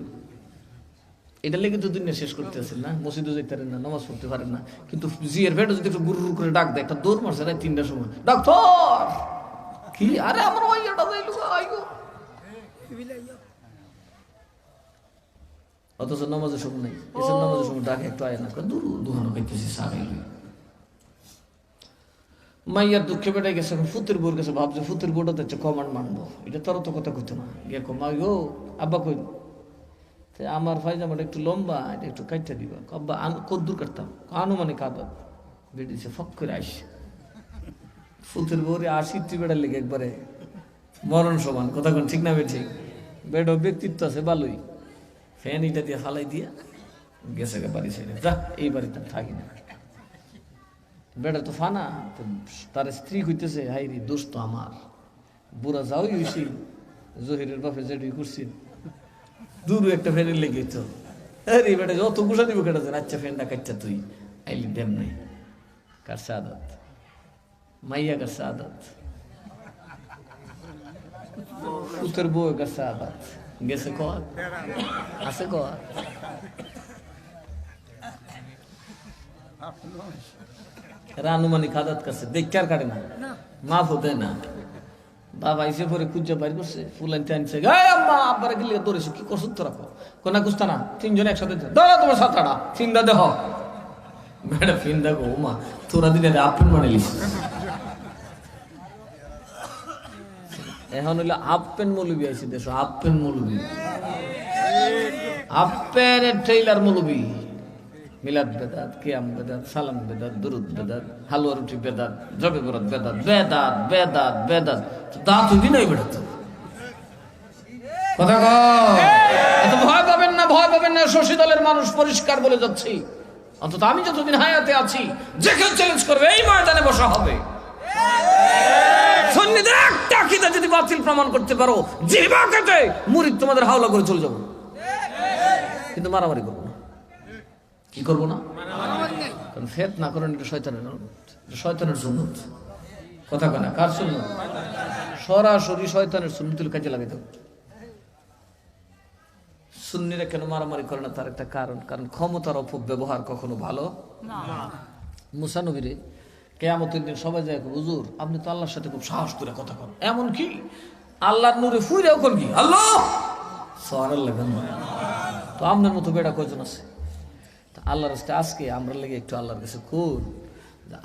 A: এটা লেগে তো দুনিয়া শেষ করতে আসেন না মসজিদে যেতে পারেন না নামাজ পড়তে পারেন না কিন্তু জিয়ের ভেটে যদি একটু গুরু করে ডাক দেয় একটা দৌড় মারছে রাত 3টার সময় ডাক্তার কি আরে আমার ওইটা যাইলো আইগো অথচ নামাজের সময় নাই এসব নামাজের সময় ডাকে একটু আয় না দূর দুহানো খাইতেছি সারাইলি মাইয়ার দুঃখে বেড়ে গেছে ফুতের বোর গেছে ভাবছে ফুতের বোটা হচ্ছে কমান্ড মানবো এটা তোর তো কথা কইতো না গিয়ে মাই গো আব্বা কই আমার পায়জামাটা একটু লম্বা এটা একটু কাটতে দিবা আব্বা কদ্দুর কাটতাম আনুমানিক আদত বেরিয়েছে ফক করে আস ফুতের বোরে 80 বেড়ার লেগে একবারে মরণ সমান কথা কোন ঠিক না ঠিক বেড ব্যক্তিত্ব আছে ভালোই ফ্যান এটা দিয়ে ফালাই দিয়া গেছে বাড়ি ছেড়ে যা এই বাড়িতে থাকি না বেটা তো ফানা তার স্ত্রী কইতেছে হাই রে দোষ তো আমার বুড়া যাওই হইছি জহিরের বাপে যেটি করছি দূর একটা ফ্যানের লেগে তো আরে বেটা যত গুছা দিব কেটে আচ্ছা ফ্যানটা কাটছা তুই আইলি দেম নাই কারছে আদত মাইয়া কারছে আদত পুতের বউ কারছে আদত গেছে কর আছে কর আনুমানিক আদাত কাছে দেখতে আর কাটে না মাফ হতে না বাবা এসে পরে খুঁজে বাইর করছে ফুল আনতে আনছে আম্মা আব্বারা গেলে দৌড়েছে কি করছো তোরা কোনা কুস্তা না 3 জন একসাথে দাঁড়া তোমার সাতাটা ফিন্দা দেহ বেটা ফিন্দা গো মা তোরা দিনে আপন বানাইলিস এখন হইলো আপেন মৌলবি আইছে দেশ আপেন মৌলবি আপেন ট্রেইলার মৌলবি মিলাদ বেদাত কিয়াম বেদাত সালাম বেদাত দুরুদ বেদাত হালুয়া রুটি বেদাত জবে বরাত বেদাত বেদাত বেদাত বেদাত দাঁত উঠি নাই বেড়াতো কথা এত ভয় পাবেন না শশী দলের মানুষ পরিষ্কার বলে যাচ্ছি অন্তত আমি যতদিন হায়াতে আছি যে কেউ চ্যালেঞ্জ করবে এই ময়দানে বসা হবে সুন্নিদের একটা আকীদা যদি বাতিল প্রমাণ করতে পারো জিহ্বা কেটে মুরিদ তোমাদের হাওলা করে চলে যাবো কিন্তু মারামারি করবো না কি করবো না কারণ ফিতনা করেন এটা শয়তানের সুন্নত কথা কয় না কার সুন্নত সরাসরি শয়তানের সুন্নতুল কাজে লাগাইতে হবে সুন্নিরা কেন মারামারি করে না তার একটা কারণ ক্ষমতার অপব্যবহার কখনো ভালো না মুসা নবীরে কিয়ামতের দিন সবাই যায় হুজুর আপনি তো আল্লাহর সাথে খুব সাহস করে কথা কন এমন কি আল্লাহর নূরে ফুইরাও কোন কি আল্লাহ সুবহানাল্লাহ তো আপনার মতো বেটা কয়জন আছে আল্লাহর রাস্তে আজকে আমরা লেগে একটু আল্লাহর কাছে কোন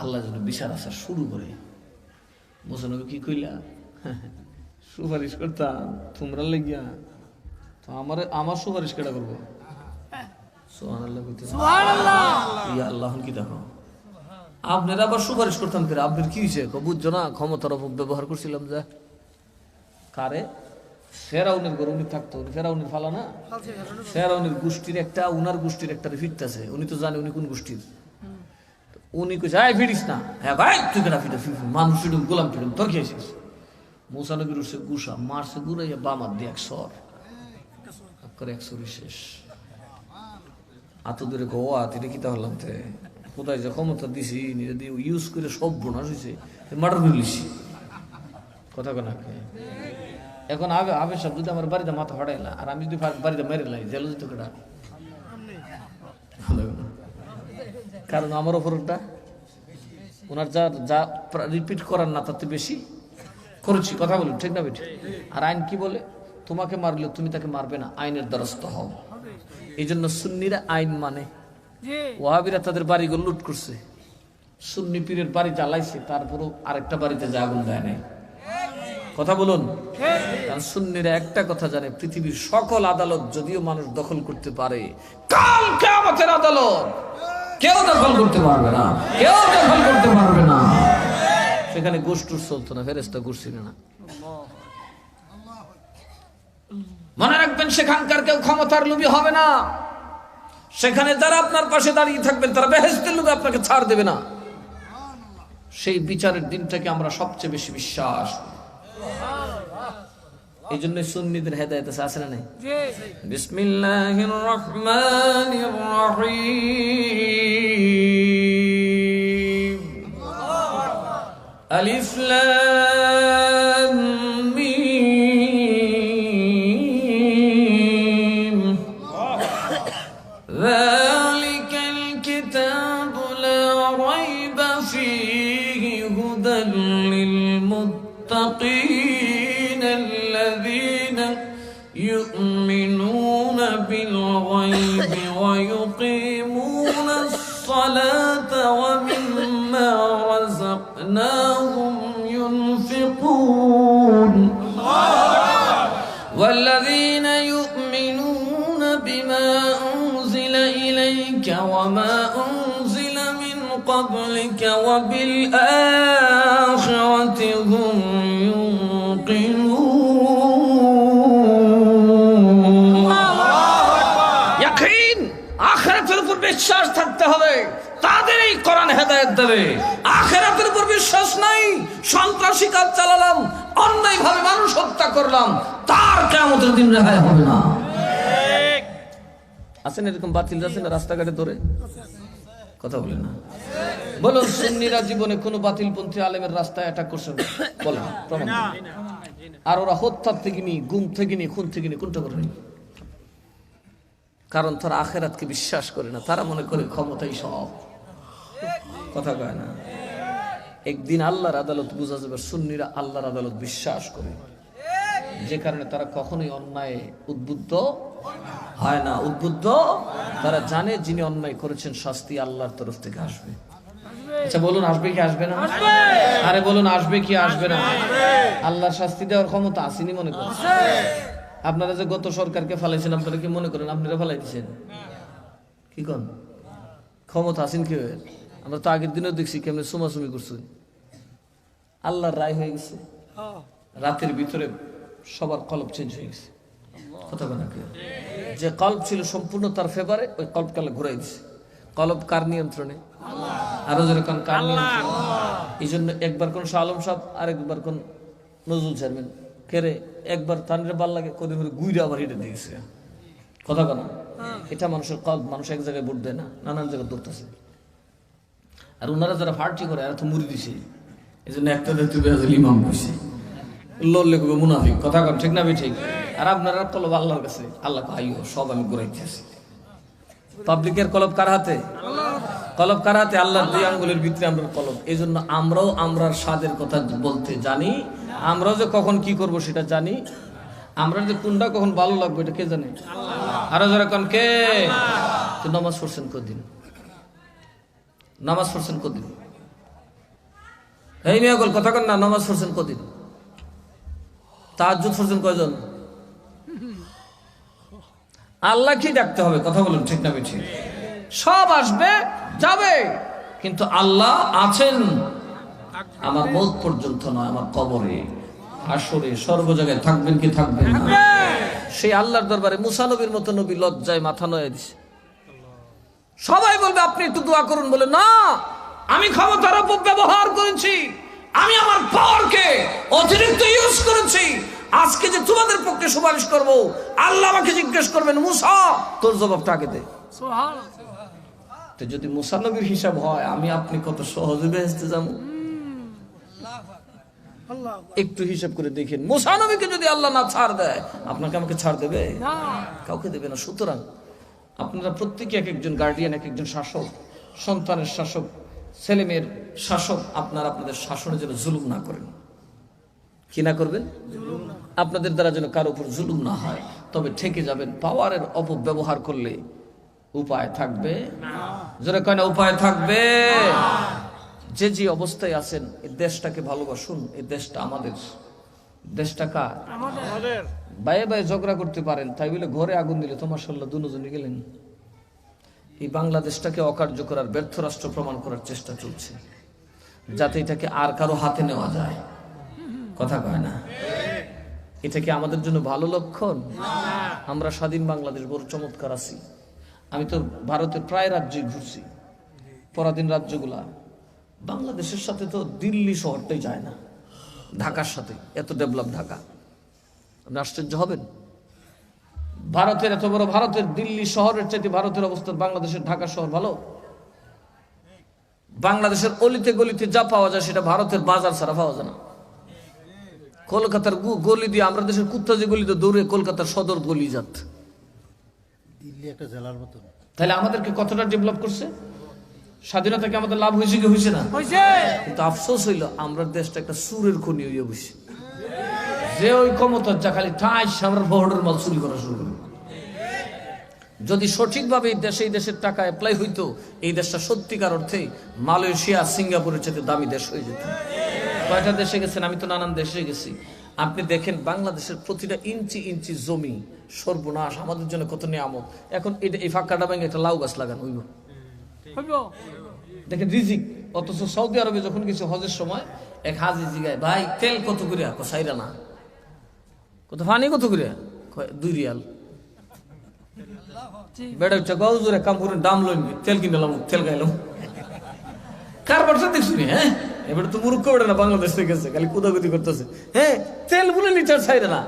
A: আল্লাহ যেন বিচার আসা শুরু করে মুসা নবী কি কইলা সুপারিশ করতাম তোমরা লেগিয়া তো আমার সুপারিশ কেটা করবো সুবহানাল্লাহ কইতে সুবহানাল্লাহ ইয়া আল্লাহ কি দেখো আপনারা আবার সুপারিশ করতাম করে আপনার কি হয়েছে বুঝছো না ক্ষমতার অপব্যবহার করছিলাম যা কারে ফেরাউনের গরু উনি থাকতো ফেরাউনের ফালা না ফেরাউনের গোষ্ঠীর একটা উনার গোষ্ঠীর একটা ফিরতেছে উনি তো জানে উনি কোন গোষ্ঠীর উনি কইছে আয় ফিরিস না হ্যাঁ ভাই তুই কেনা ফিরে মানুষ ফিরুম গোলাম ফিরুম তোর খেয়েছিস মুসা নবীর উঠছে গুসা মারছে গুড়াইয়া বামার দিয়ে 100 করে 100 শেষ আত দূরে গোয়া তিনি কি তাহলাম তে কোথায় যে ক্ষমতা দিছি নিজে দিয়ে ইউজ করে সব বোনাস হয়েছে মার্ডার করে লিছি কথা কোনা এখন আবেশ সব যদি আমার বাড়িতে মাথা ফাটাইলা আর আমি যদি বাড়িতে মেরে লাই জেল যেত কেটা কারণ আমার ওপরটা ওনার যা রিপিট করার না তাতে বেশি করেছি কথা বলুন ঠিক না বেটি আর আইন কি বলে তোমাকে মারলে তুমি তাকে মারবে না আইনের দ্বারস্থ হও এই জন্য সুন্নিরা আইন মানে ওয়াহাবিরা তাদের বাড়িগুলো লুট করছে সুন্নি পীরের বাড়ি জ্বালাইছে তারপরও আরেকটা বাড়িতে যা আগুন দেয় নাই কথা বলুন কারণ সুন্নিরা একটা কথা জানে পৃথিবীর সকল আদালত যদিও মানুষ দখল করতে পারে কাল কিয়ামতের আদালত কেউ দখল করতে পারবে না সেখানে গোষ্ঠুর চলতো না ফেরেশতা ঘুরছিল না মনে রাখবেন, সেখানকার কেউ ক্ষমতার লোভী হবে না। সেখানে যারা আপনার পাশে দাঁড়িয়ে থাকবেন তারা বেহেশতের লোভে আপনাকে ছাড় দেবে না। সেই বিচারের দিনটাকে আমরা সবচেয়ে বেশি বিশ্বাস করি। এই জন্য সুন্নিদের হেদায়েত আছে না নাই? বিসমিল্লাহির রহমানির রহিম। আলিফ লাম মিম। যালিকাল কিতাবু লা রাইবা ফীহি হুদাল লিল মুত্তাকিন الذين يؤمنون بالغيب ويقيمون الصلاة ومما رزقناهم ينفقون والذين يؤمنون بما أنزل إليك وما أنزل من قبلك وبالآخرة هم يوقنون। আখিরাতের উপর বিশ্বাস থাকতে হবে, তাদের এই কোরআন হেদায়েত দেবে। আখিরাতের উপর বিশ্বাস নাই, সন্ত্রাসী কাজ চালালাম, অন্যায়ভাবে মানুষ হত্যা করলাম, তার কিয়ামতের দিন রেহাই হবে না। আছেন এরকম বাতিল আছেন রাস্তাঘাটে ধরে কথা বলেন না। বলুন, সুন্নিরা জীবনে কোন বাতিলপন্থী আলেমের রাস্তায় অ্যাটাক করছে? বলেন, প্রমাণ। আর ওরা হত্যার থেকে নিয়ে, গুম থেকে নিয়ে, খুন থেকে নিয়ে কোনটা করে? কারণ তারা আখিরাতকে বিশ্বাস করে না। তারা মনে করে ক্ষমতাই সব। কথা কয় না। একদিন আল্লাহর আদালত বুঝা যাবে। সুন্নিরা আল্লাহর আদালত বিশ্বাস করে, যে কারণে তারা কখনোই অন্যায় উদ্বুদ্ধ হয় না। উদ্বুদ্ধ তারা জানে যিনি অন্যায় করেছেন শাস্তি আল্লাহর তরফ থেকে আসবে। আচ্ছা বলুন, আসবে কি আসবে না? আরে বলুন, আসবে কি আসবে না? আল্লাহর শাস্তি দেওয়ার ক্ষমতা আসেনি মনে করেন? আপনারা যে গত সরকারকে ফালাইছেন, আপনারা কি মনে করেন আপনারা ফালাই দিচ্ছেন? কি কন, ক্ষমতা আসেন কি? আমরা তো আগের দিনও দেখছি কেমন সুমাসুমি করছেন। আল্লাহর রায় হয়ে গেছে, রাতের ভিতরে সবার কলব চেঞ্জ হয়ে গেছে। কথা বলে না, যে কলব ছিল সম্পূর্ণ তার ফেভারে, ওই কলবটাকে ঘুরাই দিছে। কলব কার নিয়ন্ত্রণে? আরো যেরকম কার নিয়ন্ত্রণে? এই জন্য একবার কোন শাহ আলম সাহেব, আরেকবার কোন নজরুল চেয়ারম্যান কেরে, একবার তানরে ভাল লাগে, কদিন ধরে গুইরা আবার হেঁটে দিয়েছে। কথা বলা, এটা মানুষের কলব। মানুষ এক জায়গায় ভোট দেয় না, নানান জায়গায় দৌড়তেছে। আর ওনারা যারা পার্টি করে এরা তো মুড়ি দিছে। এই জন্য একটা দেখতে ইমাম বসে লড়লে কবে মুনাফিক। কথা কন ঠিক না? ঠিক। আর আপনারা কলব আল্লাহর কাছে। আল্লাহ আইও সব আমি ঘুরাইতেছি। পাবলিকের কলব কার হাতে? কলব কার হাতে? আল্লাহর দুই আঙ্গুলের ভিতরে আমরা কলব। এই জন্য আমরাও আমরার স্বাদের কথা বলতে জানি, আমরাও যে কখন কি করব সেটা জানি, আমরা যে কোনটা কখন ভালো লাগবে এটা কে জানে? আরো যারা কন কে? তো নামাজ পড়ছেন কদিন? নামাজ পড়ছেন কদিন? এই মেয়ে বল, কথা কন না। নামাজ পড়ছেন কদিন? তাহাজ্জুদ পড়ছেন কয়জন? আল্লাহ কি ডাকতে হবে? কথা বলুন ঠিক না? ঠিক। সব আসবে যাবে, কিন্তু আল্লাহ আছেন আমার মৌত পর্যন্ত নয়, আমার কবরে, হাসরে, সর্ব জায়গায় থাকবেন কি থাকবেন না? সেই আল্লাহর দরবারে মুসা নবীর মতো নবী লজ্জায় মাথা নয়ে দিছে। সবাই বলবে আপনি একটু দোয়া করুন, বলে না, আমি ক্ষমতার অপব্যবহার করেছি, আমি আমার পাওয়ারকে অতিরিক্ত ইউজ করেছি। আজকে যে তোমাদের পক্ষে সুপারিশ করব, আল্লাহ আমাকে জিজ্ঞেস করবেন, মুসা তোর জবাবটা আগে দে। তো যদি মুসা নবীর হিসাব হয়, আমি আপনি কত সহজে বেহেশতে যাবো। একটু হিসাব করে দেখেন, মুসা নবীকে যদি আল্লাহ না ছাড় দেয়, আপনাকে আমাকে ছাড় দেবে? কাউকে দেবে না। সুতরাং আপনারা প্রত্যেকে এক একজন গার্ডিয়ান, এক একজন শাসক, সন্তানের শাসক, ছেলে মেয়ের শাসক। আপনারা আপনাদের শাসনের জন্য জুলুম না করেন। কি না করবেন? আপনাদের দ্বারা যেন কারো উপর জুলুম না হয়। তবে ঠেকে যাবেন। পাওয়ারের অপব্যবহার করলে উপায় থাকবে? যারা কয় না উপায় থাকবে। যে যে অবস্থায় আছেন, এই দেশটাকে ভালোবাসুন। এই দেশটা আমাদের। দেশটা কার? আমাদের। বাইরে বাইরে ঝগড়া করতে পারেন, তাই বলে ঘরে আগুন দিলে তো মাশাআল্লাহ দুজনে গেলেন। এই বাংলাদেশটাকে অকার্য করার, ব্যর্থ রাষ্ট্র প্রমাণ করার চেষ্টা চলছে, যাতে এটাকে আর কারো হাতে নেওয়া যায়। কথা কয় না? এটা কি আমাদের জন্য ভালো লক্ষণ? আমরা স্বাধীন বাংলাদেশ বড় চমৎকার আছি। আমি তো ভারতের প্রায় রাজ্যে ঘুরছি, পরাধীন রাজ্যগুলা। বাংলাদেশের সাথে তো দিল্লি শহরটাই যায় না, ঢাকার সাথে। এত ডেভেলপ ঢাকা, আপনি আশ্চর্য হবেন। ভারতের এত বড়, ভারতের দিল্লি শহরের চাইতে ভারতের অবস্থা, বাংলাদেশের ঢাকা শহর ভালো। বাংলাদেশের অলিতে গলিতে যা পাওয়া যায় সেটা ভারতের বাজার ছাড়া পাওয়া যায় না। কলকাতার গলি দিয়ে, আমরা দেশের কুত্তা যে গলিতে দৌড়ে, কলকাতার সদর গলি যাত,
C: দিল্লি একটা জেলার মতন।
A: তাহলে আমাদেরকে কতটা ডেভেলপ করছে? স্বাধীনতাকে আমাদের লাভ হয়েছে কি হয়েছে না? কিন্তু আফসোস হইল আমরা দেশটা একটা সুরের খনি হইয়া বসে, যে ওই ক্ষমতার যা খালি ঠাঁস আমরা বহরের মাল চুরি করা শুরু করি। যদি সঠিকভাবে এই দেশের টাকা অ্যাপ্লাই হইতো, এই দেশটা সত্যিকার অর্থে মালয়েশিয়া, সিঙ্গাপুরের চেয়ে দামি দেশ হয়ে যেত। কয়টা দেশে গেছেন? আমি তো নানান দেশে গেছি। আপনি দেখেন বাংলাদেশের প্রতিটা ইঞ্চি ইঞ্চি জমি সর্বনাশ, আমাদের জন্য কত নিয়ামত। এখন এই ফাঁকাটা ভেঙে একটা লাউ গাছ লাগানো হইব, দেখেন রিজিক। অথচ সৌদি আরবে যখন কিছু হজের সময় এক হাজি জিগায়, ভাই তেল কত করে? সাইরা না। কত পানি কত করে? 2 রিয়াল। বেড়া উঠছে গজুরে কামপুরের দাম লইবি, তেল কিনলাম, তেল খাইলাম। কারবার সাথে শুনি, হ্যাঁ এবার তো মূর্খ বেড়ে না, বাংলাদেশ থেকে গেছে, খালি কুদাকুদি করতেছে। হ্যাঁ তেল বলে লিটার ছাইরে না,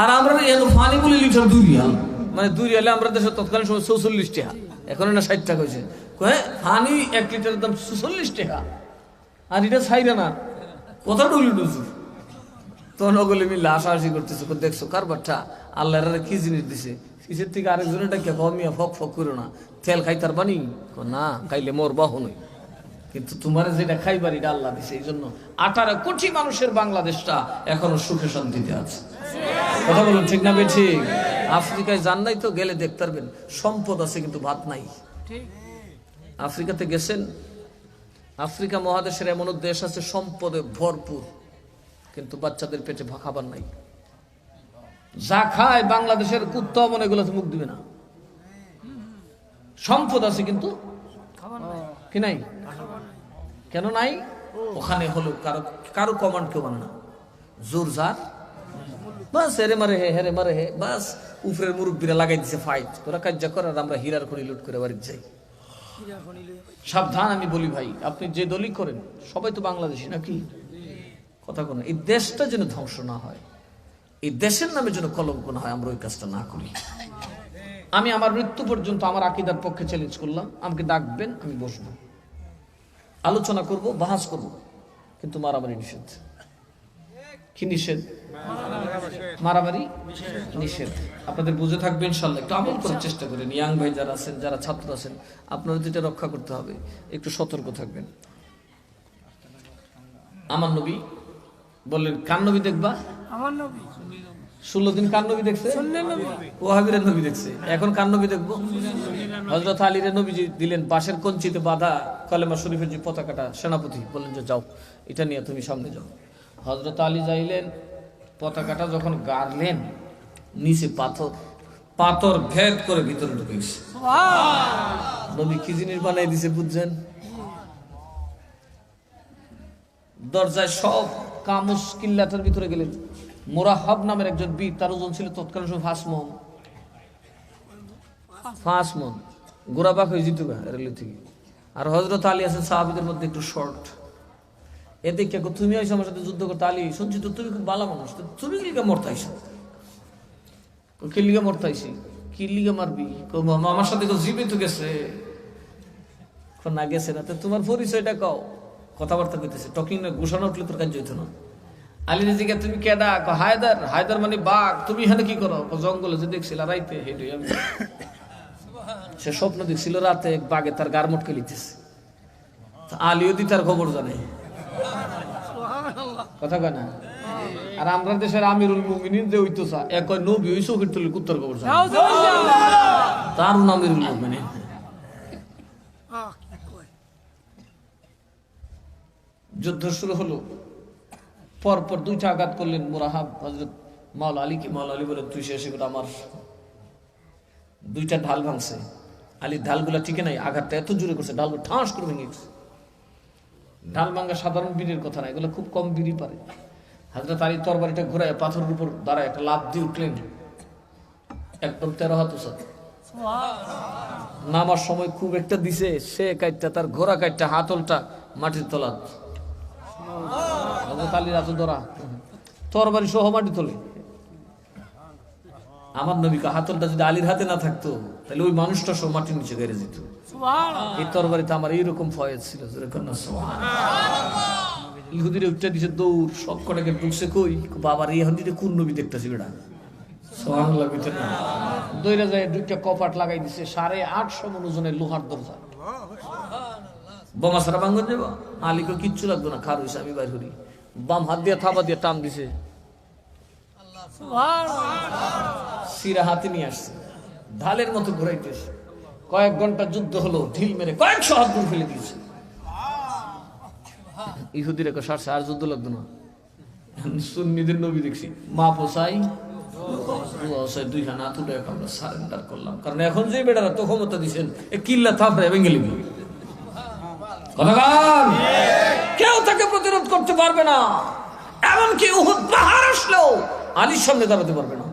A: আর আমরা পানি বলে লিটার 2 রিয়াল। মানে 2 রিয়ালে আমরা দেশের তৎকালীন সময় 44 টাকা, এখন না 60 টাকা হয়েছে। হ্যাঁ পানি 1 লিটারের দাম 44 টাকা, আর এটা ছাইরে না। কথা ডুলি ডুলছি তখন ওগুলি মিলে হাসাহাসি করতেছে। দেখছো কারবারটা, আল্লাহ কি জিনিস দিছে। কিসের থেকে আরেকজনের ডাকিয়া কমিয়া ফক ফক করো না, তেল খাইতার বানি না, খাইলে মোর বাহ নই। কিন্তু তোমার যেটা খাইবার এটা আল্লাহ দিছে। এই জন্য 18 কোটি মানুষের বাংলাদেশটা এখনো সুখে শান্তিতে আছে। কথা বলুন ঠিক না ঠিক? আফ্রিকায় যান নাই তো, গেলে দেখতে পারবেন সম্পদ আছে কিন্তু ভাত নাই। আফ্রিকাতে গেছেন? আফ্রিকা মহাদেশের এমন দেশ আছে সম্পদে ভরপুর, কিন্তু বাচ্চাদের পেটে খাবার নাই। যা খায় বাংলাদেশের কুত্তা মনে এগুলোতে মুখ দিবে না। সম্পদ আছে কিন্তু কি নাই। কেন নাই? ওখানে হলো কারো কমান্ড কেউ মানে না, জোর যার বাস, হেরে মারে হে, হেরে মারে হে, বাস উপরের মুরব্বীরা লাগাই দিছে ফাইট, তোরা কাজ করার, আমরা হীরার খনি লুট করে বাড়ি যাই। সাবধান, আমি বলি ভাই, আপনি যে দলই করেন সবাই তো বাংলাদেশি নাকি? কথা কোন, এই দেশটা যেন ধ্বংস না হয়, এই দেশের নামে যেন কলঙ্ক না হয়, আমরা ওই কাজটা না করি। আমি আমার মৃত্যু পর্যন্ত আমার আকীদার পক্ষে চ্যালেঞ্জ করলাম, আমাকে ডাকবেন, আমি বসবো, আলোচনা করব, বাহাস করব, কিন্তু মারামারি নিষেধ। কি নিষেধ? মারামারি নিষেধ। আপনাদের বুঝে থাকবে ইনশাল্লাহ। একটু আমল করার চেষ্টা করেন। ইয়াং ভাই যারা আছেন, যারা ছাত্র আছেন, আপনারা যেটা রক্ষা করতে হবে, একটু সতর্ক থাকবেন। আমার নবী বললেন, কার নবী দেখবা?
B: আমার নবী
A: 16 দিন কার নবী দেখছে? ওয়াহাবীর নবী দেখছে। এখন কার নবী দেখবো? হযরত আলীর নবী দিলেন বাঁশের কঞ্চিতে বাঁধা কালেমা শরীফের যে পতাকাটা, সেনাপতি বললেন যে যাও, এটা নিয়ে তুমি সামনে যাও। হযরত আলী যাইলেন, পতাকাটা যখন গাড়লেন, নিচে পাথর ভেদ করে ভিতরে ঢুকে গেছে। নবী কি জিনিস বানাই দিছে বুঝছেন? দরজায় সব কামুস কিল্লাটার ভিতরে গেলেন। মোরাহাব নামের একজন বীর, তার ওজন ছিল তৎকালীন সময় 5 মণ। গোড়াবাক হয়ে যেত রেলের থেকে। আর হযরত আলী আছেন সাহাবীদের মধ্যে একটু শর্ট। এদিকে তুমি আইসো আমার সাথে যুদ্ধ করতে? আলী, শুনছি তো তুমি খুব ভালো মানুষ, তুমি কি লিগা মরতাইছো? কি লিগা মরতাইছি? কি লিগা মারবি? আমার সাথে জীবিত গেছে না, গেছে না। তো তোমার পরিচয়টা কও। কথাবার্তা কইতেছে, টকিং না, ঘোষণা উঠলে তোর কাজ হইতো না। আলী নিজেকে, তুমি কেডা? হায়দার। হায়দার মানে বাঘ। তুমি এখানে কি করো? জঙ্গলে যে দেখছিল রাইতে, হেঁটে আমি। সে স্বপ্ন দেখছিল রাতে এক বাঘে তার গার মটকে লিতেছে। আলীও দি তার খবর জানে। কথা কয় না? আর আমরা দেশের আমিরুল মুমিনিন যে হইতো এক নবী, ওই চোখের তুলে কুত্তার খবর জানে, তার আমিরুল মুমিনিন। যুদ্ধ শুরু হলো, পরপর 2টা আঘাত করলেন মোরাহাব হযরত মাওলা আলীকে। মাওলা আলী বলেন, তুই শেষে করে আমার 2টা ঢাল ভাঙছে। আলীর ঢালগুলা ঠিক নাই, আঘাতটা এত জোরে করছে, ঢালগুলো ঠাস করে ভেঙে গেছে। ঢাল ভাঙা সাধারণ বীরের কথা না, এগুলো খুব কম বীরই পারে। হযরত আলী তরবারিটা ঘুরায় পাথরের উপর দাঁড়ায় একটা লাফ দিয়ে উঠলেন, একদম 13 হাত উঁচা। নামার সময় খুব একটা দিছে, সে কাইটটা তার ঘোড়া কাইটটা হাতলটা মাটির তলা। হযরত আলীর হাতে ধরা, তরবারি সহ মাটি তোলে। আমার নবীকে হাতলটা যদি আলীর হাতে না থাকতো তাহলে ওই মানুষটা সব মাটির নিচে গেড়ে যেত। এই তরবারিতে আমার এইরকম ফয়েজ ছিল। ইহুদিরে উঠতে দিছে দৌড়, সব কটাকে ঢুকছে কই বাবার এই হাদিতে কোন নবী দেখতেছি বেটা, সুবহানাল্লাহ কইতে না। দইরা যায় দুইটা কপাট লাগাই দিছে 850 মণ ওজনের লোহার দরজা। বোমা সারা ভাঙন দেব, আলীকে কিচ্ছু লাগতো না, খার হইছে আমি বাইর করি। বাম হাত দিয়ে থাবা দিয়ে টান দিছে, সিরা হাতে নিয়ে আসছে, ঢালের মতো ঘুরাইতেছে। কয়েক ঘন্টা যুদ্ধ হলো, ঢিল মেরে কয়েকশো হাত দূর ফেলে দিয়েছে। ইহুদিরা সারছে, আর যুদ্ধ লাগতো না। সুন্নিদের নবী দেখছি মা পোসাই দুইখানা হাত উঠে আমরা সারেন্ডার করলাম, কারণ এখন যে বেটারা তো ক্ষমতা দিচ্ছেন এ কিল্লা থাপড়ে ভেঙে লিখি, কেউ তাকে প্রতিরোধ করতে পারবে না। এমনকি উহুদ পাহাড় আসলেও আলীর সামনে দাঁড়াতে পারবে না।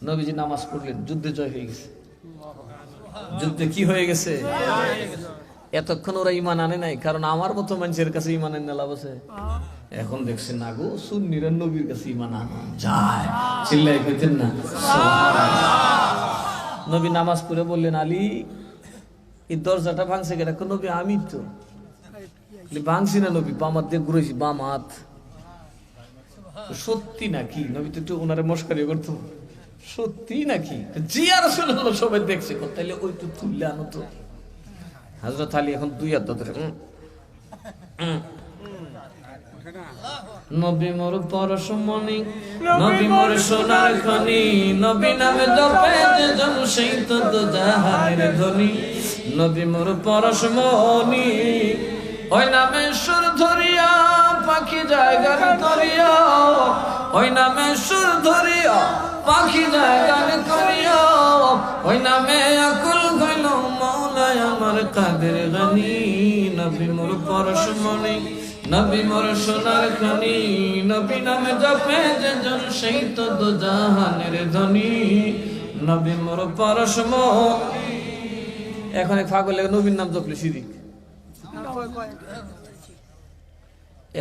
A: নবীজি নামাজ পড়লেন, যুদ্ধে জয় হয়ে গেছে। যুদ্ধে কি হয়ে গেছে? এতক্ষণ ওরা ইমান আনে নাই, কারণ আমার মতো মানুষের কাছে ইমান এনে লাভ আছে। এখন দেখছেন না গো, সুন্নিরা নবীর কাছে ইমান আনা যায়, চিল্লাই কইতেন না। নবী নামাজ পড়ে বললেন, আলী এই দরজাটা ভাঙছে কেন? নবী আমি তো ভাঙছি না নবী, বাম হাত দিয়ে ঘুরেছি, বাম হাত। সত্যি নাকি? নবী তো একটু ওনারে মস্কারি করতো, সত্যি নাকি? জি আর রাসূলুল্লাহ সবাই দেখছে, তাইলে ওই তো তুললে আনো তো। হযরত আলী এখন 2 হাত ধরে, নবী মোর পরশমণি, নবী মোর সোনার খনি, নবী নামে জপে যে জন সেই তো জাহানের ধনী। নবী মোর পরশমণি, ওই নামে সুর ধরিয়া পাখি জায়গার করিয়া, ওই নামে সুর ধরিয়া পাখি জায়গার করিয়া, ওই নামে আকুল গইল মাওলায় আমার কাদের গানি। নবী মোর পরশমণি, নবী মোর সোনার খনি, নবী নামে জপে যে জন সেই তো জাহানের ধনী। নবী মোর পরশমণি। এখন এক পাগল নবীর নাম জপলে শিরিক।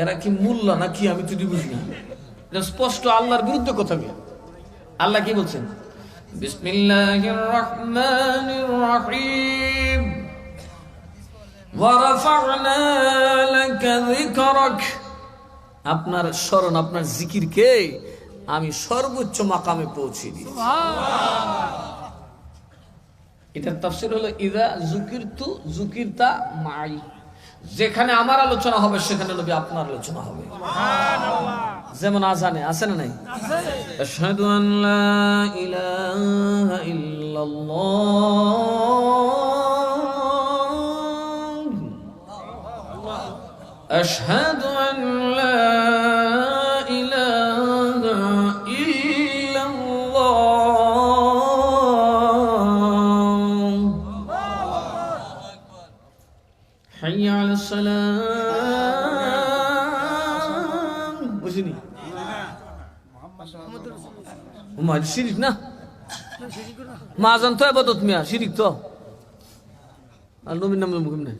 A: এরা কি মোল্লা না কি আমি তো বুঝি না, এটা স্পষ্ট আল্লাহর বিরুদ্ধে কথা বলে। আল্লাহ কি বলছেন? বিসমিল্লাহির রহমানির রহিম, ওয়া রাফা'না লাকা যিকরাক। আপনার স্মরণ, আপনার জিকিরকে আমি সর্বোচ্চ মাকামে পৌঁছে দিয়েছি। এটার তাফসীর হলো ইযা যুকিরতু যুকিরতা মাই, যেখানে আমার আলোচনা হবে সেখানে নবী আপনার আলোচনা হবে। যেমন আজানে আছে না নাই? আশহাদু আন লা ইলাহা ইল্লাল্লাহ, আশহাদু আন লা ইলাহা ইল্লাল্লাহ, হাইয়া আলাস সালাম। বুঝিনি শিরিক না, মাজান তো আবাদত মিয়া, শিরিক তো। আর নবীর নাম মুখম না।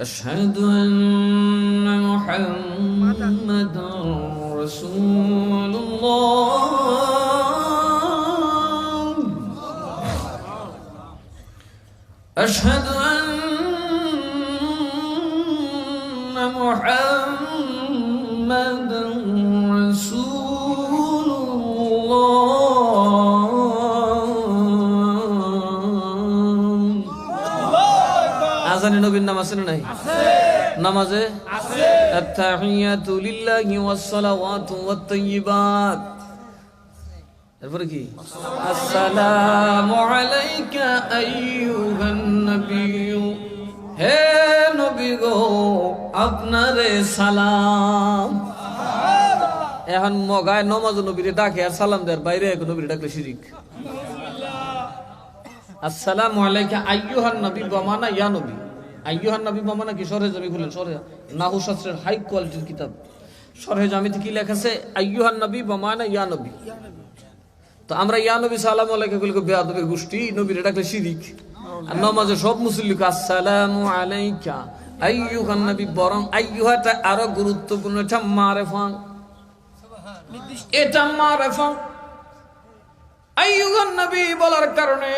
A: আশহাদু আন্না মুহাম্মাদার রাসূলুল্লাহ, আশহাদু আন্না মুহাম্মাদার আজানে নবীর নাম আছে না নাই? নামাজে আত-তাহিয়াতু লিল্লাহি ওয়াস সালাওয়াতু ওয়াত তাইয়্যিবাত, এরপরে কি? আসসালামু আলাইকা আইয়ুহান নবিয়্যু, হে নবী গো আপনারে সালাম। এখন মগায় নমাজ নবীরে ডাকে আর সালাম দেয়, বাইরে এক নবীরে ডাকলে শিরিক। আসসালামু আলাইকা আইয়ুহান নবী বমানা ইয়া নবী, আইয়ুহান নবী মামা নাকি সরহে জামি খুলেন, সরহে নাহু শাস্ত্রের হাই কোয়ালিটির কিতাব সরহে জামিতে কি লেখা আছে? আইয়ুহান নবী মামানা ইয়া নবী। তো আমরা ইয়া নবী সালাম আলাইকা বলে বেয়াদবের গোষ্ঠী, নবীরে ডাকলে শিরিক। আর নামাজে সব মুসল্লি আসসালামু আলাইকা আইয়ুহান নবী, বরং আইয়ুহাটা আরো গুরুত্বপূর্ণ, এটা মারেফা, এটা মারেফা। আইয়ুহান নবী বলার কারণে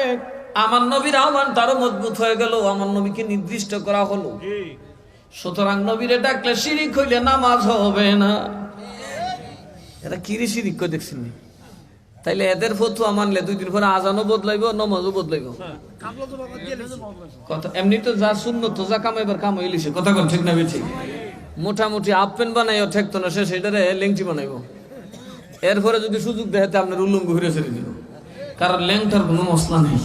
A: আমার নবীর আহ্বানটা আরো মজবুত হয়ে গেল, আমার নবীকে নির্দিষ্ট করা হলো। সুতরাং নবীরে ডাকলে শিরিক হইলে নামাজ হবে না। এটা কিরে শিরিক করে দেখছেন? তাইলে এদের ফতুয়া মানলে 2 দিন পরে আজানও বদলাইব, নামাজও বদলাইব। কথা এমনি তো যা সুন্নত তো যা কামাইবার কাম হইলিছে, কথা কোন ঠিক না ঠিক? মোটামুটি হাফ প্যান্ট বানাইও ঠেকতো না, সে সেটারে লেংটি বানাইব। এরপরে যদি সুযোগ দেখাতে আপনার উল্লঙ্গ ঘুরে ছেড়ে দিব, কারণ ল্যাংটার কোনো মশলা নেই।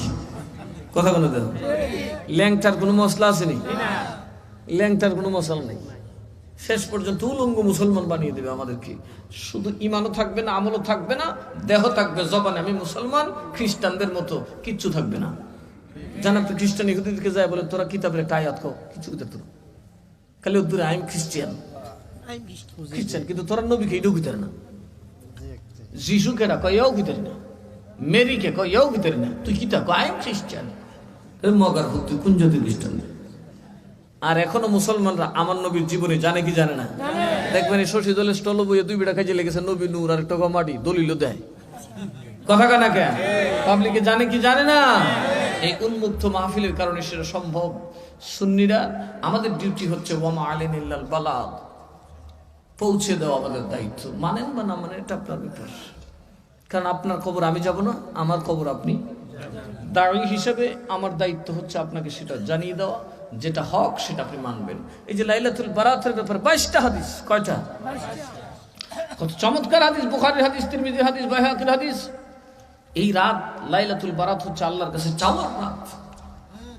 A: কথা বলে দেন, ল্যাংটার কোনো মশলা আসেনি, ল্যাংটার কোনো মশলা নেই। শেষ পর্যন্ত উলঙ্গ মুসলমান বানিয়ে দেবে আমাদেরকে। শুধু ইমানও থাকবে না, আমলও থাকবে না, দেহ থাকবে জবানে আমি মুসলমান, খ্রিস্টানদের মতো কিচ্ছু থাকবে না। জানা তো খ্রিস্টান ইহুদিদেরকে যায় বলে তোরা কিতাবের একটা আয়াত কও, কিছু করতে তোর খালি ওর দূরে আই এম খ্রিস্টিয়ান, খ্রিস্টান, কিন্তু তোরা নবীকে এটাও ভিতরে না, যিশুকে ডাকো এও ভিতরে না, মেরিকে কয় এও ভিতরে না, তুই কি ডাকো আই এম খ্রিস্টান। মগার তুই কোন জাতির খ্রিস্টান? আর এখনো মুসলমানরা আমার নবীর জীবনে জানে কি জানে না? দেখবেন এই শশী দলের স্টল বইয়ে 2 বিড়া খাইছে লেগেছে নবী নূর আর একটা মাটি দলিল দেয়। কথা কানা কেন? পাবলিকে জানে কি জানে না? এই উন্মুক্ত মাহফিলের কারণে সেটা সম্ভব। সুন্নিরা আমাদের ডিউটি হচ্ছে ওয়ামা আলাইনাল বালাগ, পৌঁছে দেওয়া আমাদের দায়িত্ব। মানেন বা না মানেন এটা আপনার ব্যাপার, কারণ আপনার কবর আমি যাব না, আমার কবর আপনি। দায়ী হিসেবে আমার দায়িত্ব হচ্ছে আপনাকে সেটা জানিয়ে দেওয়া, যেটা হক সেটা আপনি মানবেন। এই যে লাইলাতুল বারাতের ব্যাপারে 22টা হাদিস, কয়টা? কত চমৎকার হাদিস, বুখারীর হাদিস, তিরমিজির হাদিস, বাইহাকির হাদিস। এই রাত লাইলাতুল বারাত হচ্ছে আল্লাহর কাছে চাওয়ার রাত।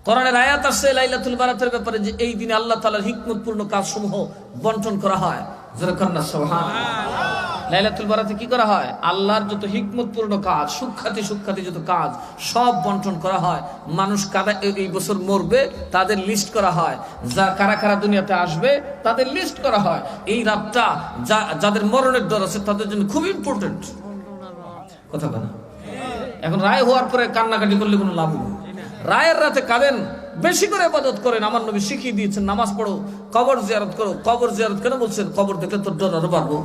A: কোরআনের আয়াত আছে লাইলাতুল বারাতের ব্যাপারে যে এই দিনে আল্লাহ তাআলার হিকমতপূর্ণ কাজসমূহ বন্টন করা হয়। যারা কন্যা সুবহানাল্লাহ। লাইলাতুল বারাতে কি করা হয়? আল্লাহর যত হিকমতপূর্ণ কাজ, সুখ্যাতি যত কাজ সব বন্টন করা হয়। মানুষ কারা এই বছর মরবে তাদের লিস্ট করা হয়, যা কারা কারা দুনিয়াতে আসবে তাদের লিস্ট করা হয়। এই রাতটা যাদের মরণের ডর আছে তাদের জন্য খুব ইম্পর্টেন্ট। কথা বলা এখন রায় হওয়ার পরে কান্নাকাটি করলে কোনো লাভ নেই। রায়ের রাতে কাঁদেন, বেশি করে ইবাদত করেন। আমার নবী শিখিয়ে দিয়েছেন নামাজ পড়ো, কবর জিয়ারত করো। কবর জিয়ারত কেন বলছেন? কবর দেখলে তোর ডর আরো বাড়বো,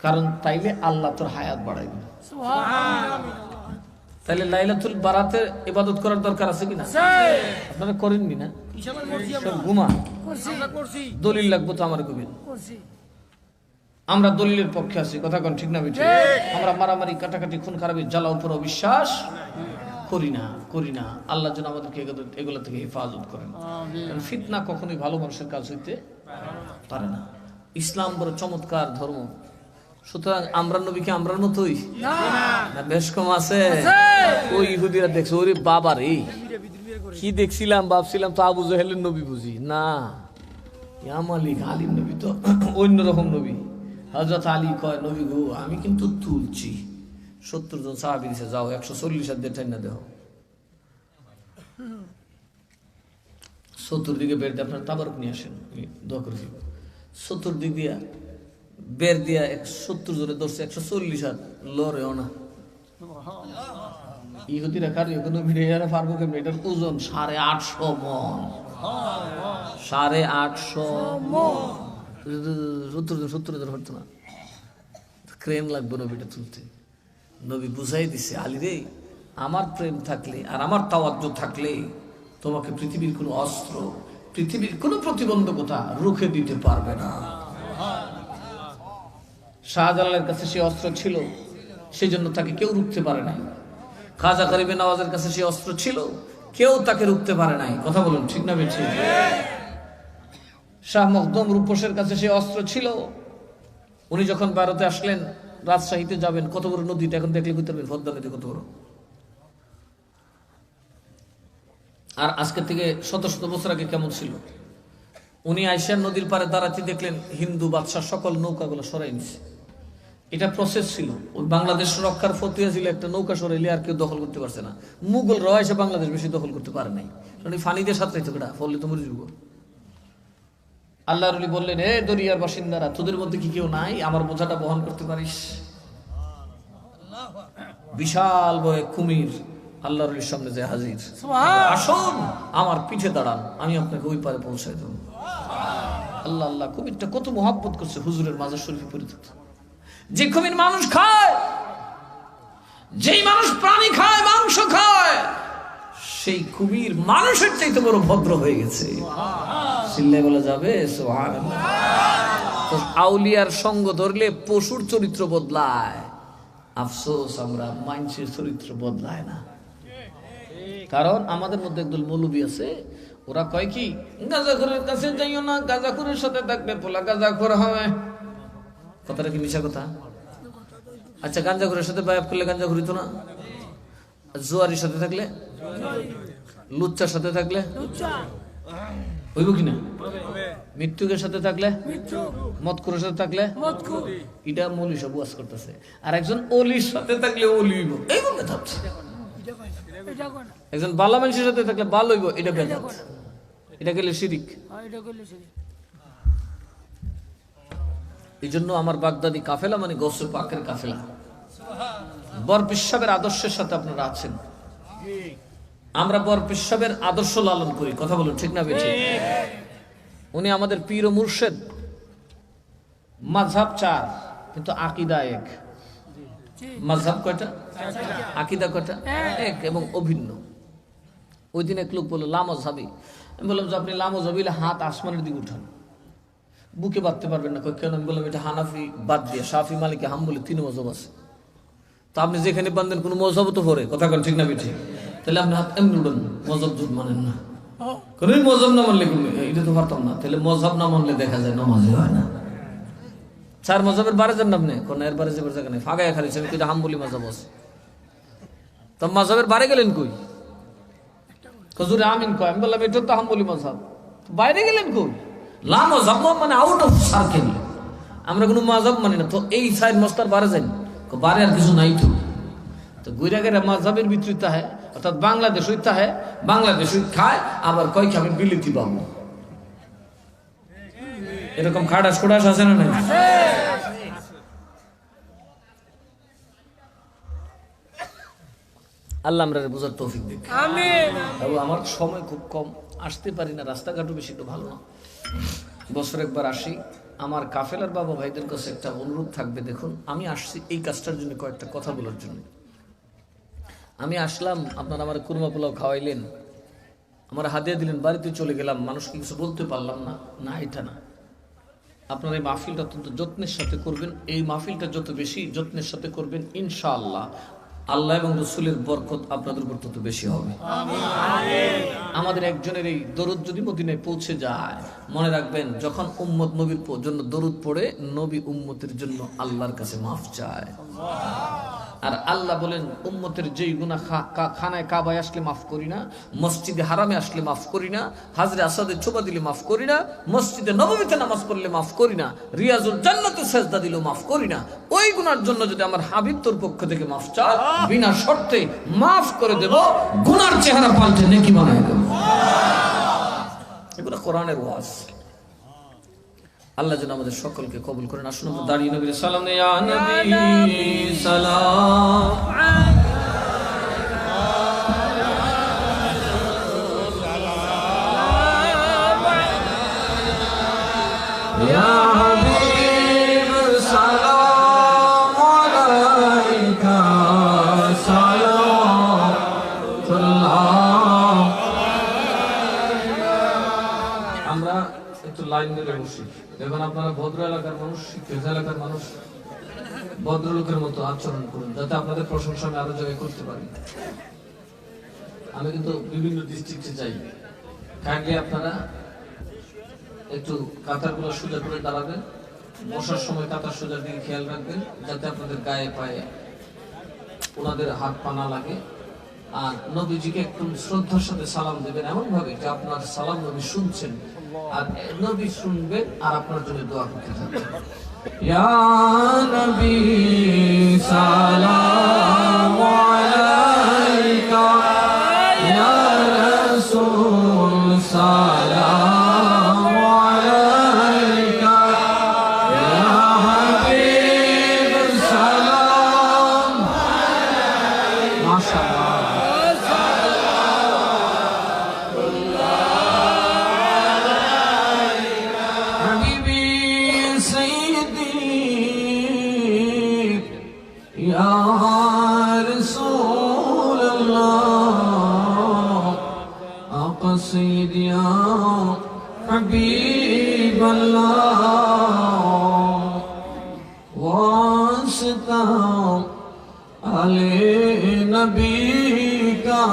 A: কারণ তাইলে আল্লাহ তোর হায়াত বাড়াইবে। তাইলে লাইলাতুল বারাতের ইবাদত করার দরকার আছে কিনা? আপনারা করেননি না? ঘুমা দলিল লাগবো তো আমার কবির। আমরা দলিলের পক্ষে আছি, কথা কোন ঠিক না বেঠিক? আমরা মারামারি, কাটাকাটি, খুন খারাপি, জ্বালা উপর বিশ্বাস করি না। আল্লাহ যেন আমাদেরকে এগুলো থেকে হেফাজত করেন। ফিতনা কখনোই ভালো মানুষের কাজ হইতে পারে না। ইসলাম বড় চমৎকার ধর্ম। সুতরাং আমরা নবীকে আমরার মতোই না, বেশ কম আছে। ওই ইহুদিরা দেখছে, ওরে বাবা রে কি দেখছিলাম, ভাবছিলাম তো আবু জাহেলের নবী বুঝি না, মালিক আলীর নবী তো অন্যরকম নবী। হযরত আলী কয়, নবী গো আমি কিন্তু তুলছি। 70 জন সাহাবী দিছে, যাও 140 হাত দিয়ে টাইনা দেও। 70 দিকে বের দিয়ে আপনার তাবারক নিয়ে আসেন, দোয়া করে দিব। 70 দিক দিয়া বের দিয়া 70 জনে ধরছে, 140 হাত লড়েও না। ইহুদিরা কার কোনো ভিড়ে পারবো কেমন? এটার ওজন 850 মন। 850 মন। 70 জন হতো না, ক্রেন লাগবে নবীটা তুলতে। নবী বুঝাই দিছে, আলী রে আমার প্রেম থাকলে আর আমার তাওয়াজ্জু থাকলে তোমাকে পৃথিবীর কোনো অস্ত্র, পৃথিবীর কোনো প্রতিবন্ধকতা রুখে দিতে পারবে না। শাহজালালের কাছে সে অস্ত্র ছিল, সেই জন্য তাকে কেউ রুখতে পারে নাই। খাজা গরিবে নওয়াজের কাছে সে অস্ত্র ছিল, কেউ তাকে রুখতে পারে নাই। কথা বলুন ঠিক না বেঠিক? শাহ মখদুম রূপসের কাছে সে অস্ত্র ছিল। উনি যখন ভারতে আসলেন, রাজশাহীতে যাবেন, কত বড় নদীটা এখন দেখলে বুঝতে পারবেন, পদ্মা নদী কত বড়। আর আজকে থেকে শত শত বছর আগে কেমন ছিল। উনি আইসার নদীর পারে দাঁড়াতে দেখলেন হিন্দু বাদশাহ সকল নৌকাগুলো সরাই নিছে। এটা প্রসেস ছিল। ওই বাংলাদেশ রক্ষার ফতিয়া ছিল, একটা নৌকা সরাইলে আর কেউ দখল করতে পারছে না। মুঘলরাও এসে বাংলাদেশ বেশি দখল করতে পারে নাই, কারণ এই ফানি দিয়ে সাঁতরাইতো কেটা, ফলে তো মরে যাবো। আল্লাহর ওলি বললেন, হে দরিয়ার বাসিন্দারা, তোদের মধ্যে কি কেউ নাই আমার বোঝাটা বহন করতে পারিস? বিশাল বয়ে কুমির আল্লাহর ওলির সামনে যে হাজির, আসুন আমার পিঠে দাঁড়ান, আমি আপনাকে ওই পারে পৌঁছাই দেব। আল্লাহ আল্লাহ, কুমিরটা কত মহাব্বত করছে হুজুরের মাজার শরীফে পরিচিত। যে কুমির মানুষ খায়, যেই মানুষ প্রাণী খায়, মাংস খায়, সেই কুমির মানুষের চাইতে বড় ভদ্র হয়ে গেছে। চিল্লায় বলা যাবে সুবহানাল্লাহ। তো আউলিয়ার সঙ্গ ধরলে পশুর চরিত্র বদলায়, আফসোস আমরা মানুষের চরিত্র বদলায় না। কারণ আমাদের মধ্যে একদল মৌলবী আছে, ওরা কয় কি, গাঁজাখোরের কাছে যাইও না, গাঁজাখোরের সাথে থাকলে পোলা গাঁজাখোর হবে। কথাটা কি মিশা কথা? আচ্ছা, গাঁজাখোরের সাথে বায়াত করলে গাঁজাখোর হইতো না? জোয়ারির সাথে থাকলে, লুচ্চার সাথে থাকলে হইব কিনা? মৃত্যুকের সাথে থাকলে, মদখোরের সাথে থাকলে, এটা মৌলী সব ওয়াজ করতেছে। আর একজন অলির সাথে থাকলে অলি হইব, এই বলতে থাকছে। একজন বালা মানুষের সাথে থাকলে বাল হইব, এটা বেদাত, এটা গেলে শিরিক। এই জন্য আমার বাগদাদি কাফেলা মানে গৌসে পাকের কাফেলা। বর পেশাবের আদর্শের সাথে আপনারা আছেন, আমরা বর পেশাবের আদর্শ লালন করি। কথা বলুন ঠিক না বেঠিক? উনি আমাদের পীর ও মুর্শেদ। মাযহাব 4 কিন্তু আকীদা 1। মাযহাব কয়টা? আকীদা কয়টা? 1 এবং অভিন্ন। ওই দিন এক লোক বলল লা মাযহাবি। আমি বললাম যে আপনি লা মাযহাবি হাত আসমানের দিকে উঠান, বুকে বাঁধতে পারবেন না। কেন? আমি বললাম এটা হানাফি বাদ দিয়ে শাফি মালিকি হাম্বলি 3 মাযহাব আছে, তো আপনি যেখানে বাঁধেন কোনো মযহাব তো পড়ে। কথা বলেন ঠিক না বেঠিক? তাহলে আপনি হাত এমনি উঠান, মযহাব জুট মানেন না। কোন মযহাব না মানলে এটা তো পারতাম না। তাহলে মযহাব না মানলে দেখা যায় নামাজই হয় না। 4 মযহাবের বারে যান আপনি, কোন এর বারে যাবার জায়গা নেই, ফাগায় খালি আমি কিন্তু হাম্বলি মযহাব আছে। তো মযহাবের বারে গেলেন কই? হুজুর আমিন কয়। আমি বললাম এটা তো হাম্বলি মযহাব, বাইরে গেলেন কই? লা মযহাব মানে আউট অফ সার্কেল, আমরা কোনো মযহাব মানি না। তো এই 4 মস্তার বারে যান, বারে আর কিছু নাই। তো গুইরা গেরা মযহাবের ভিতরে তাহে, অর্থাৎ বাংলাদেশ হইতে হয়, বাংলাদেশ খায়, আবার কয় কি আমি বিলিতি পাবো। এরকম খাড়াস খোড়াস আছে না নাই? আল্লাহ আমরা বুঝার তৌফিক দিক। আমিন। আমার সময় খুব কম, আসতে পারি না, রাস্তাঘাটও বেশি তো ভালো না। বছর একবার আসি। আমার কাফেলার বাবা ভাইদের কাছে একটা অনুরোধ থাকবে, দেখুন আমি আসছি এই কাজটার জন্য, কয়েকটা কথা বলার জন্য। আমি আসলাম, আপনারা আমার কুরমা পোলাও খাওয়াইলেন, আমার হাদিয়া দিলেন, বাড়িতে চলে গেলাম, মানুষকে কিছু বলতে পারলাম না। না, এটা না। আপনারা এই মাহফিলটা অত্যন্ত যত্নের সাথে করবেন। এই মাহফিলটা যত বেশি যত্নের সাথে করবেন, ইনশাআল্লাহ আল্লাহ এবং রাসূলের বরকত আপনাদের উপর তত বেশি হবে। আমাদের একজনের এই দরুদ যদি মদিনায় পৌঁছে যায়, মনে রাখবেন যখন উম্মত নবীর জন্য দরুদ পড়ে, নবী উম্মতের জন্য আল্লাহর কাছে মাফ চায়। আর আল্লাহ বলেন উম্মতের যেই গুনাহ খানায় কাবায় আসলে মাফ করি না, মসজিদে হারামে আসলে মাফ করি না, হাজরে আসাদে ছোবা দিলে মাফ করি না, মসজিদে নববীতে নামাজ পড়লে মাফ করি না, রিয়াজুল জান্নাতে সেজদা দিলেও মাফ করি না। ওই গুনার জন্য যদি আমার হাবিব তোর পক্ষ থেকে মাফ চায়, বিনা শর্তে মাফ করে দেব, গুনার চেহারা পাল্টে নেকি বানায় দেব। এগুলো কোরআনের ওয়াজ। আল্লাহ যেন আমাদের সকলকে কবুল করেন। আসুন আমরা দাঁড়িয়ে নবীর সালাম দেই। ইয়া নবী সালাম ইয়া হাবিব সালাম আলাইকা সালাতুল্লাহ। আমরা একটু লাইন ধরে বসি। এখন আপনারা ভদ্র এলাকার মানুষ, শিক্ষিত এলাকার মানুষ, ভদ্রলোকের মতো আচরণ করুন, যাতে আপনাদের প্রশংসা আমি আরো জায়গায় করতে পারি। আমি কিন্তু বিভিন্ন ডিস্ট্রিক্টে যাই। কাইন্ডলি আপনারা একটু কাতারগুলো সোজা করে দাঁড়াবেন, বসার সময় কাতার সোজার দিকে খেয়াল রাখবেন, যাতে আপনাদের গায়ে পায়ে ওনাদের হাত পা না লাগে। আর নবীজিকে একটু শ্রদ্ধার সাথে সালাম দেবেন, এমন ভাবে যে আপনার সালাম নবী শুনছেন, আর নবী শুনবেন আর আপনার জন্য দোয়া করতে থাকবেন।
B: या नबी सलाम अलैका या रसूल सलाम अलैका या हबीब सलाम माशाअल्लाह हबीबी सैयदी या रसूल अल्लाह आका सैयदी या हबीब अल्लाह वास्ता आले नबी का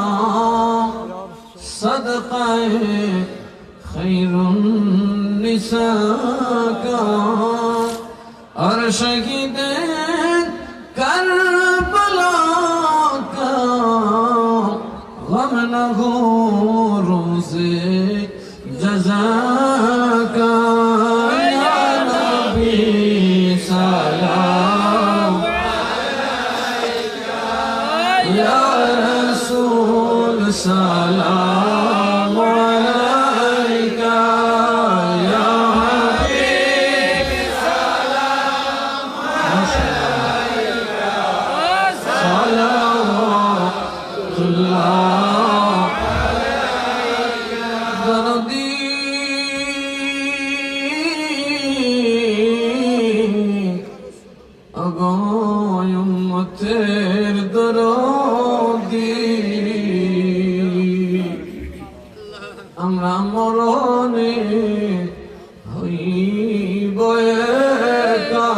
B: सदका खैरुन निसा का और शहीद करबला का गम न हो रोज़े जज़ा का या नबी सलाम या रसूल सलाम अलैका या हबीब सलाम अलैका सलावतुल्लाह अलैका दर्दी अगोय उम्मतेर दरदी আমরা মরণে হইব একা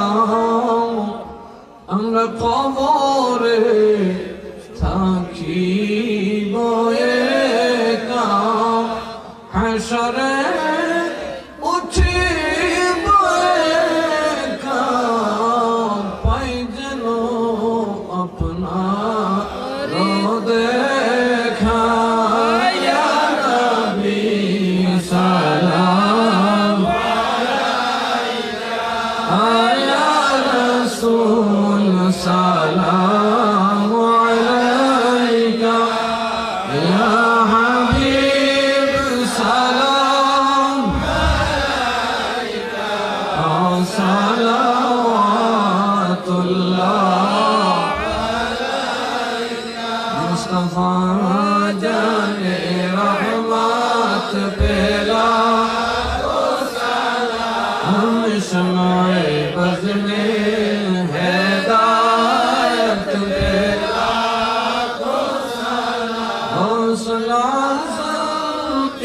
B: আমরা কবরে থাকিব একা হাসরে উঠিব একা পাই যেন আপনার দেখা ইয়া নবী সালাম ইয়া রাসূল সালাম আলাইকা ইয়া হাবিব সালাম আলাইকা সালাওয়াতুল্লাহ আলাইকা মুস্তাফা জানে रहमत पेला हम शमाए बज़्म हिदायत पेला हौसला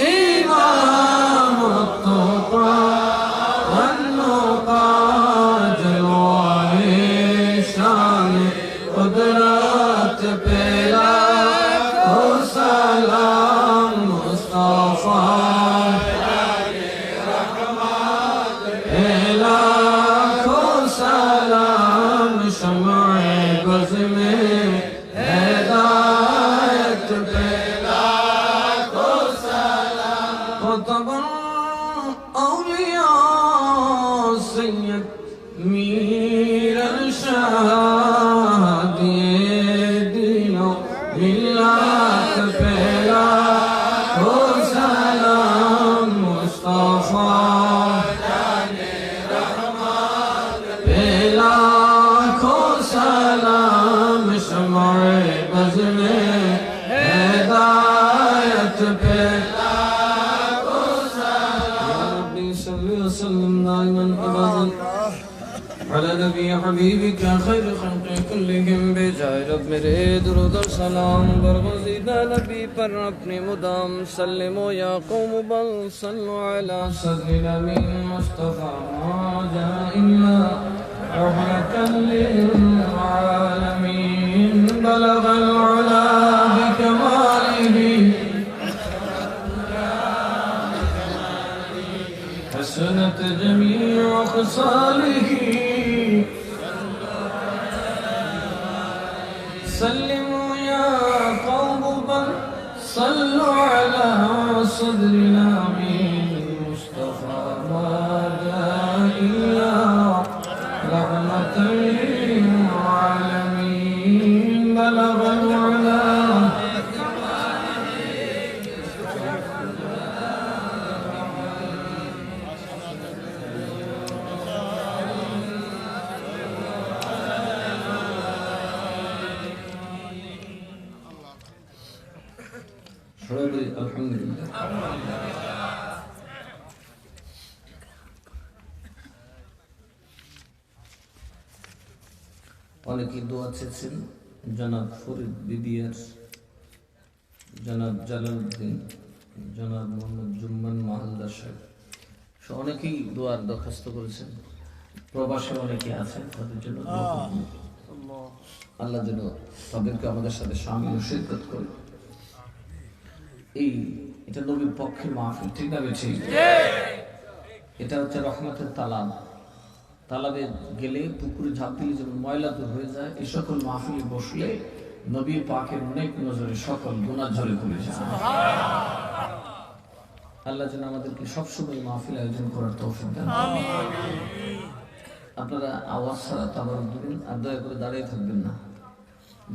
B: इमाम तो पा वन्नो का जलवाए शान कुदरत पेला सलाम मुस्तफा लाखों सलाम शमाए बज़्म हिदायत पे लाखों सलाम ख़ुतबुल औलिया सैयद मीर अर्शाद दिलो मिल्लत पे लाखों सलाम मुस्तफा लाखों सलाम शमाए बज़्म हिदायत पे लाखों सलाम या रब्बी सल्ली व सल्लिम दाइमन अबदन अला नबी हबीबिक खैर खल्क़ि कुल्लिहिम बेजाए रब मेरे दुरूद और सलाम बरगुज़ीदा नबी पर अपने मुदाम सल्लिमो या कौम बल सल्लु अला सद्रिल अमीन मुस्तफा मौजा इल्ला رحمة للعالمين بلغ العلا بكماله حسنت جميع خصاله سلموا يا قوم بل صلوا على صدر الأمين المصطفى ما جاء إلا
A: সবাই বলি আলহামদুলিল্লাহ। অনেকে দোয়া চেয়েছেন, জনাব ফরিদ বিবিয়ার, জনাব জালালউদ্দিন, জনাব মোহাম্মদ জুম্মান মাহালদার সাহেব, অনেকেই দোয়ার দরখাস্ত করেছেন। প্রবাসে অনেকে আছেন, তাদের জন্য দোয়া করবেন। আল্লাহ যেন তাদেরকে আমাদের সাথে শামিল ও শিরকত করে। এটা নবীর পক্ষে মাহফিল, ঠিক না ঠিক? এটা হচ্ছে রহমতের তালাব। তালাবে গেলে, পুকুরে ঝাঁপ দিলে যেমন ময়লা দূর হয়ে যায়, এই সকল মাহফিলে বসলে নবী পাকের অনেক নজরে সকল গুনাহ ঝরে পড়ে যায়। আল্লাহ যেন আমাদেরকে সবসময় মাহফিল আয়োজন করার তৌফিক দেন। আপনারা আওয়াজ ছাড়া তাবারুক দিবেন, আর দয়া করে দাঁড়িয়ে থাকবেন না।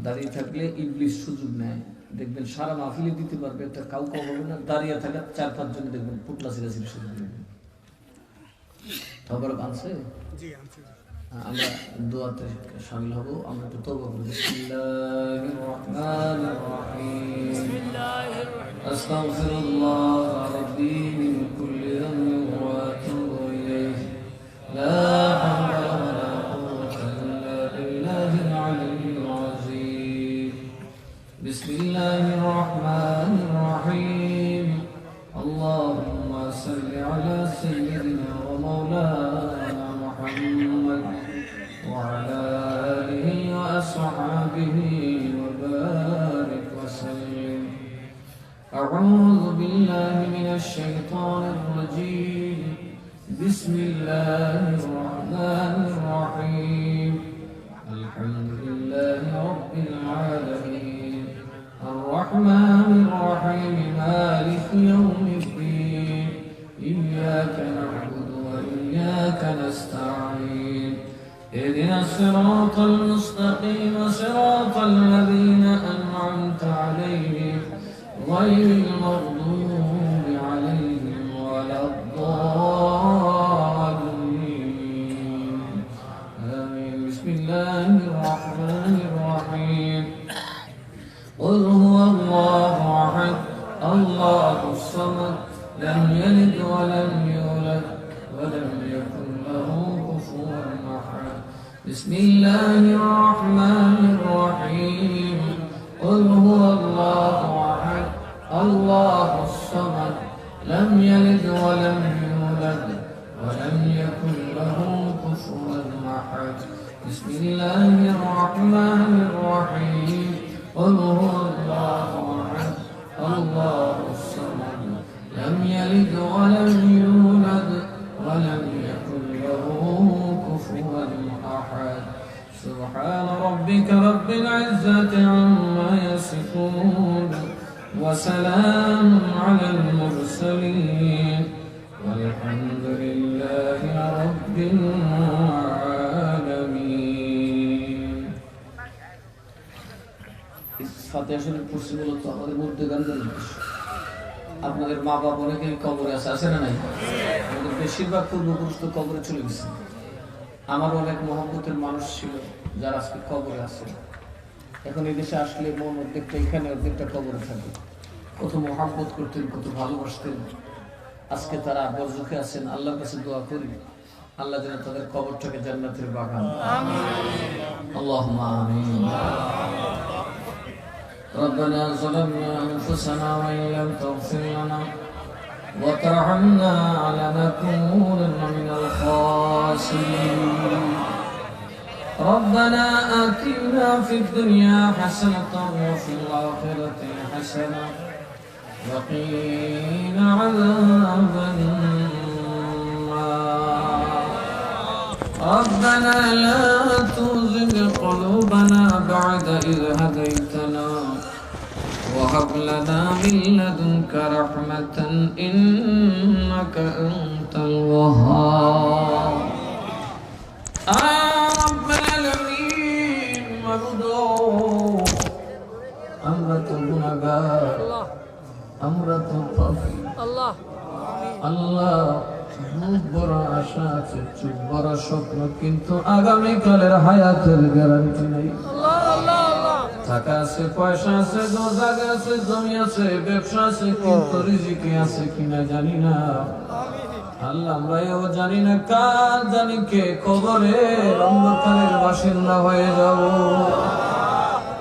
A: দাঁড়িয়ে থাকলে ইবলিস সুযোগ নেয়, দেখবেন সারা মাহফিলে দিতে পারবে, একটা কাউকে হবে না। দাঁড়িয়ে থাকা 4-5 জন দেখবেন পুটলা ছিঁড়াছিঁড়ি শুরু করবেন। তাবারুক আনছে? আমরা দোয়াতে শামিল হব। আমরা একটু তওবা করি। বিসমিল্লাহির রহমানির রহিম। আস্তাগফিরুল্লাহ রাব্বি মিন কুল্লি যামবিন ওয়া আতুবু ইলাইহি। লা হাওলা ওয়া লা কুওয়াতা ইল্লা বিল্লাহিল আলিয়্যিল আযীম। বিসমিল্লাহির রহমানির রহিম। আল্লাহুম্মা সাল্লি আলা সাইয়্যিদিনা ওয়া মাওলানা محمد وعلى آله وأصحابه وبارك وسلم. أعوذ بالله من الشيطان الرجيم. بسم الله الرحمن الرحيم. الحمد لله رب العالمين الرحمن الرحيم مالك يوم الدين. إياك نعبد وإياك نستعين. اهدنا الصراط المستقيم صراط الذين أنعمت عليهم غير المغضوب عليهم ولا الضالين. آمين. بسم الله الرحمن الرحيم. قل هو الله أحد الله الصمد لم يلد ولم يولد ولم يكن له كفوا أحد. بسم الله الرحمن الرحيم. قل هو الله أحد الله الصمد لم يلد ولم يولد ولم يكن له كفوا أحد. بسم الله الرحمن الرحيم. قل هو الله أحد الله الصمد لم يلد ولم يولد ولم يكن له كفوا أحد. سبحان ربك رب العزة عما يصفون وسلام على المرسلين والحمد لله رب العالمين. ফাতিহা শরীফ পড়ছি বলতো আমাদের মধ্যে গান গান। আপনাদের মা বাবা অনেকেই কবরে আছে না নাই? আমাদের বেশিরভাগ পূর্বপুরুষ তো কবরে চলে গেছে। আমার অনেক মহব্বতের মানুষ ছিল যারা আজকে কবরে আছে। এখন এই দেশে আসলে মন অর্ধেকটা এখানে, অর্ধেকটা কবরে থাকে। কত মহব্বত করতেন, কত ভালোবাসতেন। আজকে তারা বরজখে আছেন। আল্লাহর কাছে দোয়া করি আল্লাহ যেন তাদের কবরটাকে জান্নাতের বাগান। আল্লাহুম্মা আমিন। ربنا ظلمنا أنفسنا وإن لم تغفر لنا وترحمنا لنكونن من الخاسرين. ربنا آتنا في الدنيا حسنة وفي الآخرة حسنة وقنا عذاب النار. ربنا لا تزغ قلوبنا بعد إذ هديتنا وهب لنا من لدنك رحمة إنك أنت الوهاب. رب العالمين مبدوع أمرة গুনাহগার, আমরা তো পাপী। আল্লাহ খুব বড় আশা আছে, খুব বড় স্বপ্ন, কিন্তু আগামীকালের হায়াতের গ্যারান্টি নেই।
B: টাকা আছে, পয়সা আছে, জায়গা আছে, জমি আছে, ব্যবসা আছে, কিন্তু রিজিকে আছে কিনা জানি না। আল্লাহ আমরা এও জানি না, কার জানি কে কবরের অন্ধকারের বাসিন্দা হয়ে যাব,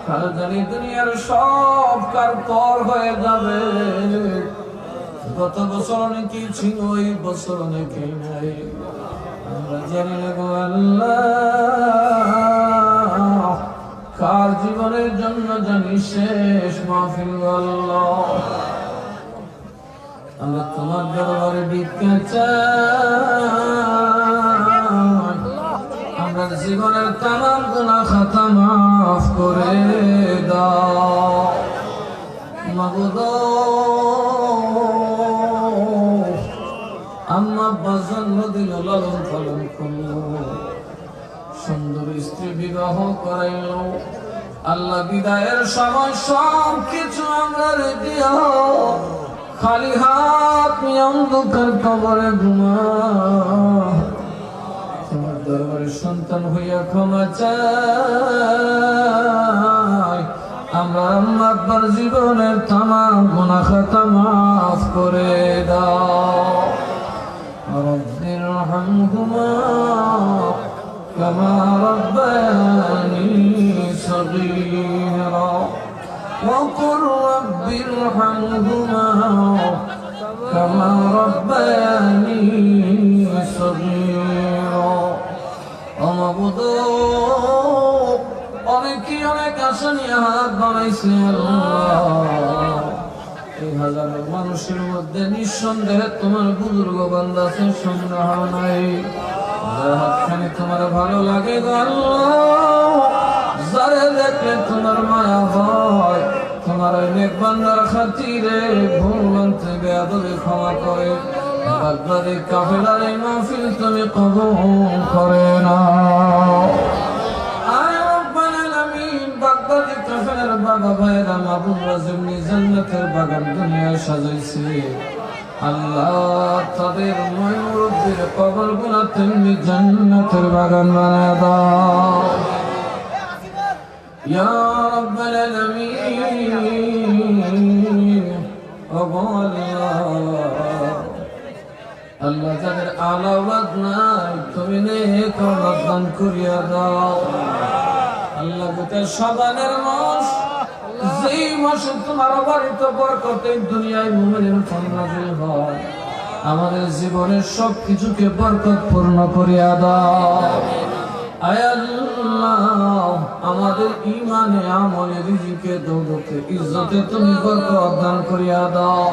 B: কার জানি দুনিয়ার সব কার পর হয়ে যাবে। গত বছর অনেকে ছিল, এই বছর অনেকে নাই, আমরা জানি না গো আল্লাহ কার জীবনের জন্য জানি শেষ মাহফিল। আল্লাহ আমরা তোমার দরবারে ভিক্ষা চাই, আমরা জীবনের তামাম গুনাহ খাতা মাফ করে দাও মাবুদ। আম্মা বাজান দিল লালন পালন করলো, সুন্দর স্ত্রী বিবাহ করাইলো। আল্লাহ বিদায়ের সময় সব কিছু আমরা দিও, খালি হাত নিয়ে অন্ধকার কবরে ঘুমা। তোমার দরবারে সন্তান হইয়া ক্ষমা চাই, আমরা আম্মা আব্বার জীবনের তামাম গুনাহ খাতা মাফ করে দাও। রব্বিরহামহুমা কামা রব্বায়ানি সগীরা وقل رب ارحمهما كما ربياني صغيرا। অমাবুদ অনেকে অনেক আশা নিয়ে হাত বানাইছে আল্লাহ, এই হাজারো মানুষের মধ্যে নিঃসন্দেহে তোমার বুজুর্গ বান্দা আছে, সন্দেহ নাই। যার হাতখানি তোমার ভালো লাগে গো আল্লাহ, যারে দেখলে তোমার মায়া হয়, তোমার ওই নেক বান্দার খাতিরে ভুল মানতে বেয়াদবি ক্ষমা করে। বাগদাদি কাফেলার এই মাহফিল তুমি কবুল করে নাও। আয় রব্বাল আলামিন, বাগদাদি কাফেলার বাবা ভাইরা মাহবুব রাজনী জান্নাতের বাগান দুনিয়ায় সাজাইছে আল্লাহ, তাদের ময় মুরব্বির কবর গুনা তেমনি জান্নাতের বাগান বানায় দাও ইয়া রাব্বাল আলামিন। আল্লাহ যাদের আলাওয়াত নাই তুমি নেক আওলাদ দান করিয়া দাও আল্লাহ। গোটা শাবানের মাস, যেই মাসে তোমার অবারিত বরকতে দুনিয়ায় মুমিনের ফল নাযিল হয়, আমাদের জীবনের সব কিছুকে বরকত পূর্ণ করিয়া দাও আয় আল্লাহ। আমাদের ঈমানে, আমলে, রিজিকে, দৌলতে, ইজ্জতে তুমি বরকত দান করিয়া দাও।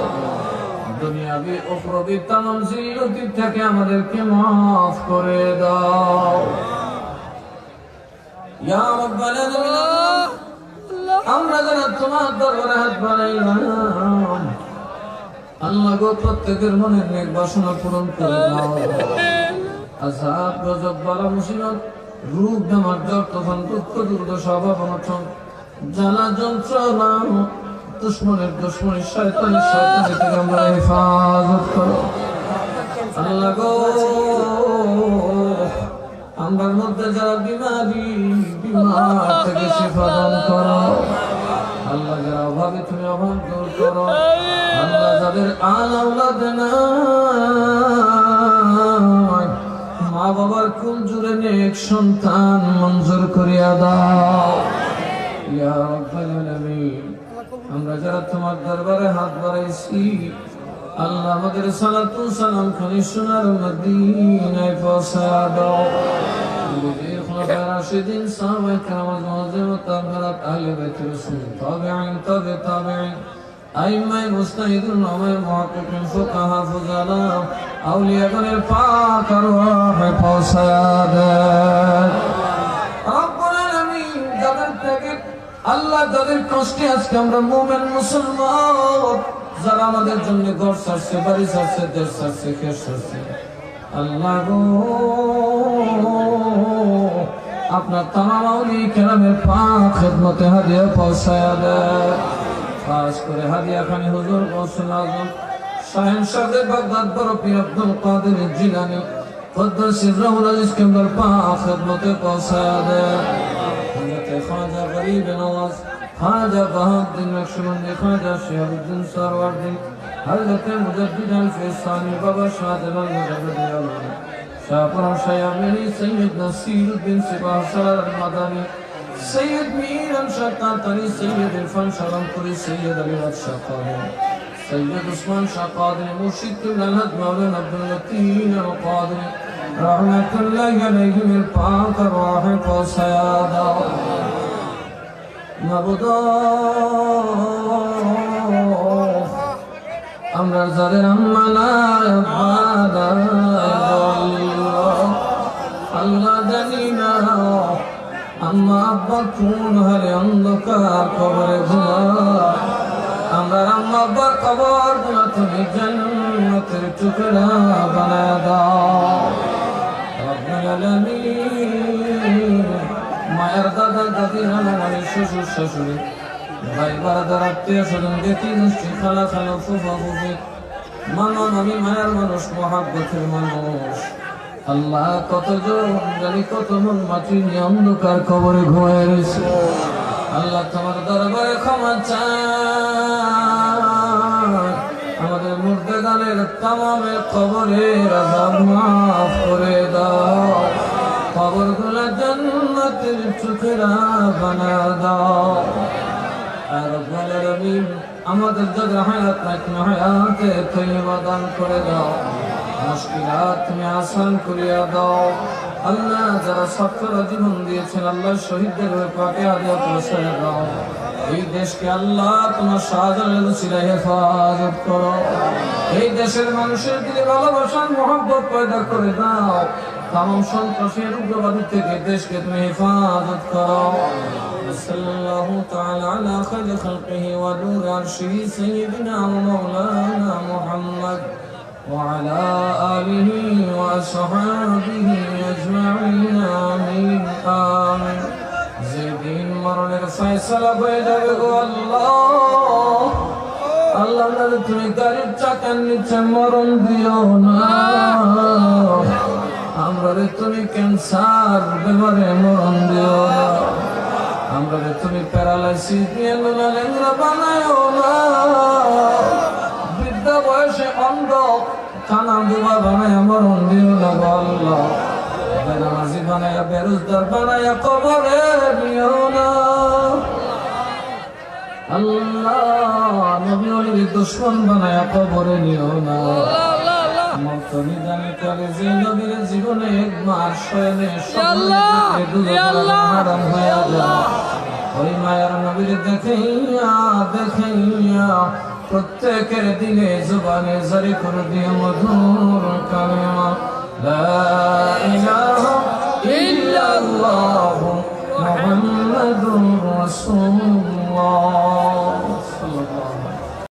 B: দুনিয়াবি উখরাবি তামাম জিল্লতি থেকে আমাদেরকে মাফ করে দাও ইয়া রাব্বাল আলামিন। আমরা যারা তোমার দরবারে হাত বাড়াইলাম আল্লাহ গো, প্রত্যেকের মনের নেক বাসনা পূরণ করে দাও। আযাব, গজব, বালা, মুসিবত, রোগ, বেমার, জ্বর, তুফান, দুঃখ, দুর্দশা, অভাব, অনটন, জ্বালা, যন্ত্রণা, দুশ্মনের দুশ্মনী, শয়তানের শয়তানি থেকে আমরা হেফাজত করো আল্লাহ গো। আমরার মধ্যে যারা বিমারি, বিমার থেকে শিফা দান করো আল্লাহ। যারা অভাবে তুমি অভাব দূর করো আল্লাহ। যাদের আওলাদ নাই, মা বাবার কুল জুড়ে নেক সন্তান মঞ্জুর করিয়া দাও ইয়া রাব্বাল আলামিন। আমরা যারা তোমার দরবারে হাত বাড়াইছি আল্লাহ, আমাদের সালাতু সালাম খালি সোনার মদিনায় পৌঁছায়া দাও। নবীর খোলাফায়ে রাশিদিন, সাহাবায়ে কেরাম, মুআজ্জিম, তাবেঈন, আহলে বাইত রাসূল, তাবেঈন, তাবেঈন, আইম্মায়ে মুজতাহিদুন, উলামায়ে মুহাক্কিকিন, ফুকাহা, ফুজালা, আউলিয়াগণের পাক আরওয়াহে পৌঁছায়া দেন রব্বুল আলামিন। যাদের থেকে আল্লাহ, যাদের কষ্টে আজকে আমরা মুমিন মুসলমান, যারা আমাদের জন্য ঘর ছাড়ছে, বাড়ি ছাড়ছে, দেশ ছাড়ছে, খেত ছাড়ছে আল্লাহ গো, আপনার তামাম আউলিয়া কেরামের পাক খিদমতে হাদিয়া পৌঁছায়া দেন। খাস করে হাদিয়া খানি হুজুর গৌসুল আজম শাহেনশাহ বাগদাদ বড় পীর আব্দুল কাদের জিলানী কুদ্দুস সিররুল আজিজ কেবলার পাক খিদমতে পৌঁছায়া দেন। হযরত খাজা গরিব নওয়াজ খাজা বাহাউদ্দিন নকশবন্দি, খাজা শিহাবুদ্দিন সরওয়ার্দী, হযরত মুজাদ্দিদ আল-ফিসানি, বাবা শাহজালাল মুজাদ্দিদ, শাহপুরা শায়ামিনী, সৈয়দ নাসিরউদ্দিন সিপাহসালার আল-মাদানী, সৈয়দ মীর শাকাতানি, সৈয়দ ইরফান শালামপুরি, সৈয়দ আলী বাদশাহ কাদের, সৈয়দ উসমান শাহ কাদের, মুর্শিদ আল-হাদ মাওলানা আব্দুল লতিফ আল-কাদরি রহমাতুল্লাহি আলাইহির পাক রূহ কো সায়াদা। মাবুদ, আমরা যাদের আম্মা নাই আব্বা নাই আল্লাহ জানি না আম্মা আব্বা কোন হারে অন্ধকার কবরে ঘুমায়, আমরা আম্মা আব্বার কবর গুলো তুমি জান্নাতের টুকরা বানায় দাও রব্বুল আলামিন। মায়ের দাদা দাদি নানা শ্বশুর শাশুড়ি ভাই বারাদার আত্মীয় স্বজন ব্যক্তি গোষ্ঠী খালা খালা ফুফা ফুফি মামা মামি মায়ের মানুষ মহাব্বতের মানুষ আল্লাহ কতজন জানি কত মন মাটি নিয়ে অন্ধকার কবরে ঘুমায় রয়েছে। আল্লাহ তোমার দরবারে ক্ষমা চাই, আমাদের মুর্দাগানের তামামের কবরের আযাব মাফ করে দাও, কবরগুলো জান্নাতের টুকরা বানায় দাও। আর রব্বুল আলামিন আমাদের যাদের হায়াত নাই তুমি হায়াতে তৈয়বা দান করে দাও, মুশকিলাত তুমি আসান করিয়া দাও। আল্লাহ যারা ছাত্ররা জীবন দিয়েছেন আল্লাহ শহীদদের পাকে হাদিয়া পৌঁছে দাও। এই দেশকে আল্লাহ তোমার শাহজালাল উসিলায় হেফাজত করো, এই দেশের মানুষের দিলে ভালোবাসার মহব্বত পয়দা করে দাও, তাম সন্ত্রাসের উগ্রবাদী থেকে দেশকে তুমি হেফাজত করো। সাল্লাল্লাহু তাআলা আলা খায়রি খালকিহি ওয়া নূরি আরশিহি সাইয়্যিদিনা ওয়া মাওলানা মুহাম্মদ وعلى آله وصحبه أجمعين آمين آمين। যেদিন মরণের ফয়সালা হয়ে যাবে গো আল্লাহ, আল্লাহ তুমি গাড়ির চাকার নিচে মরণ দিও না, আমরা তুমি ক্যান্সার বেমারে মরণ দিও না, আমরা তুমি প্যারালাইসিস দিয়ে লেংরা বানায়ও না, বৃদ্ধ বয়সে অন্ধ খানা দুবা বানায় মরণ দিও না গো আল্লাহ, বেনামাজি বানায় বেরোজগার বানায় কবরে দিও না আল্লাহ, নবী ওলির দুশমন বানায় কবরে নিও না। মতনি জানে কালে যে নবীর জীবনে একবার শয়নে হারাম হয়ে যায়, ওই মায়ের নবীর দেখাইয়া দেখাইয়া প্রত্যেকের দিলে জবানে জারি করে দিয়ে মধুর কালেমা লা ইলাহা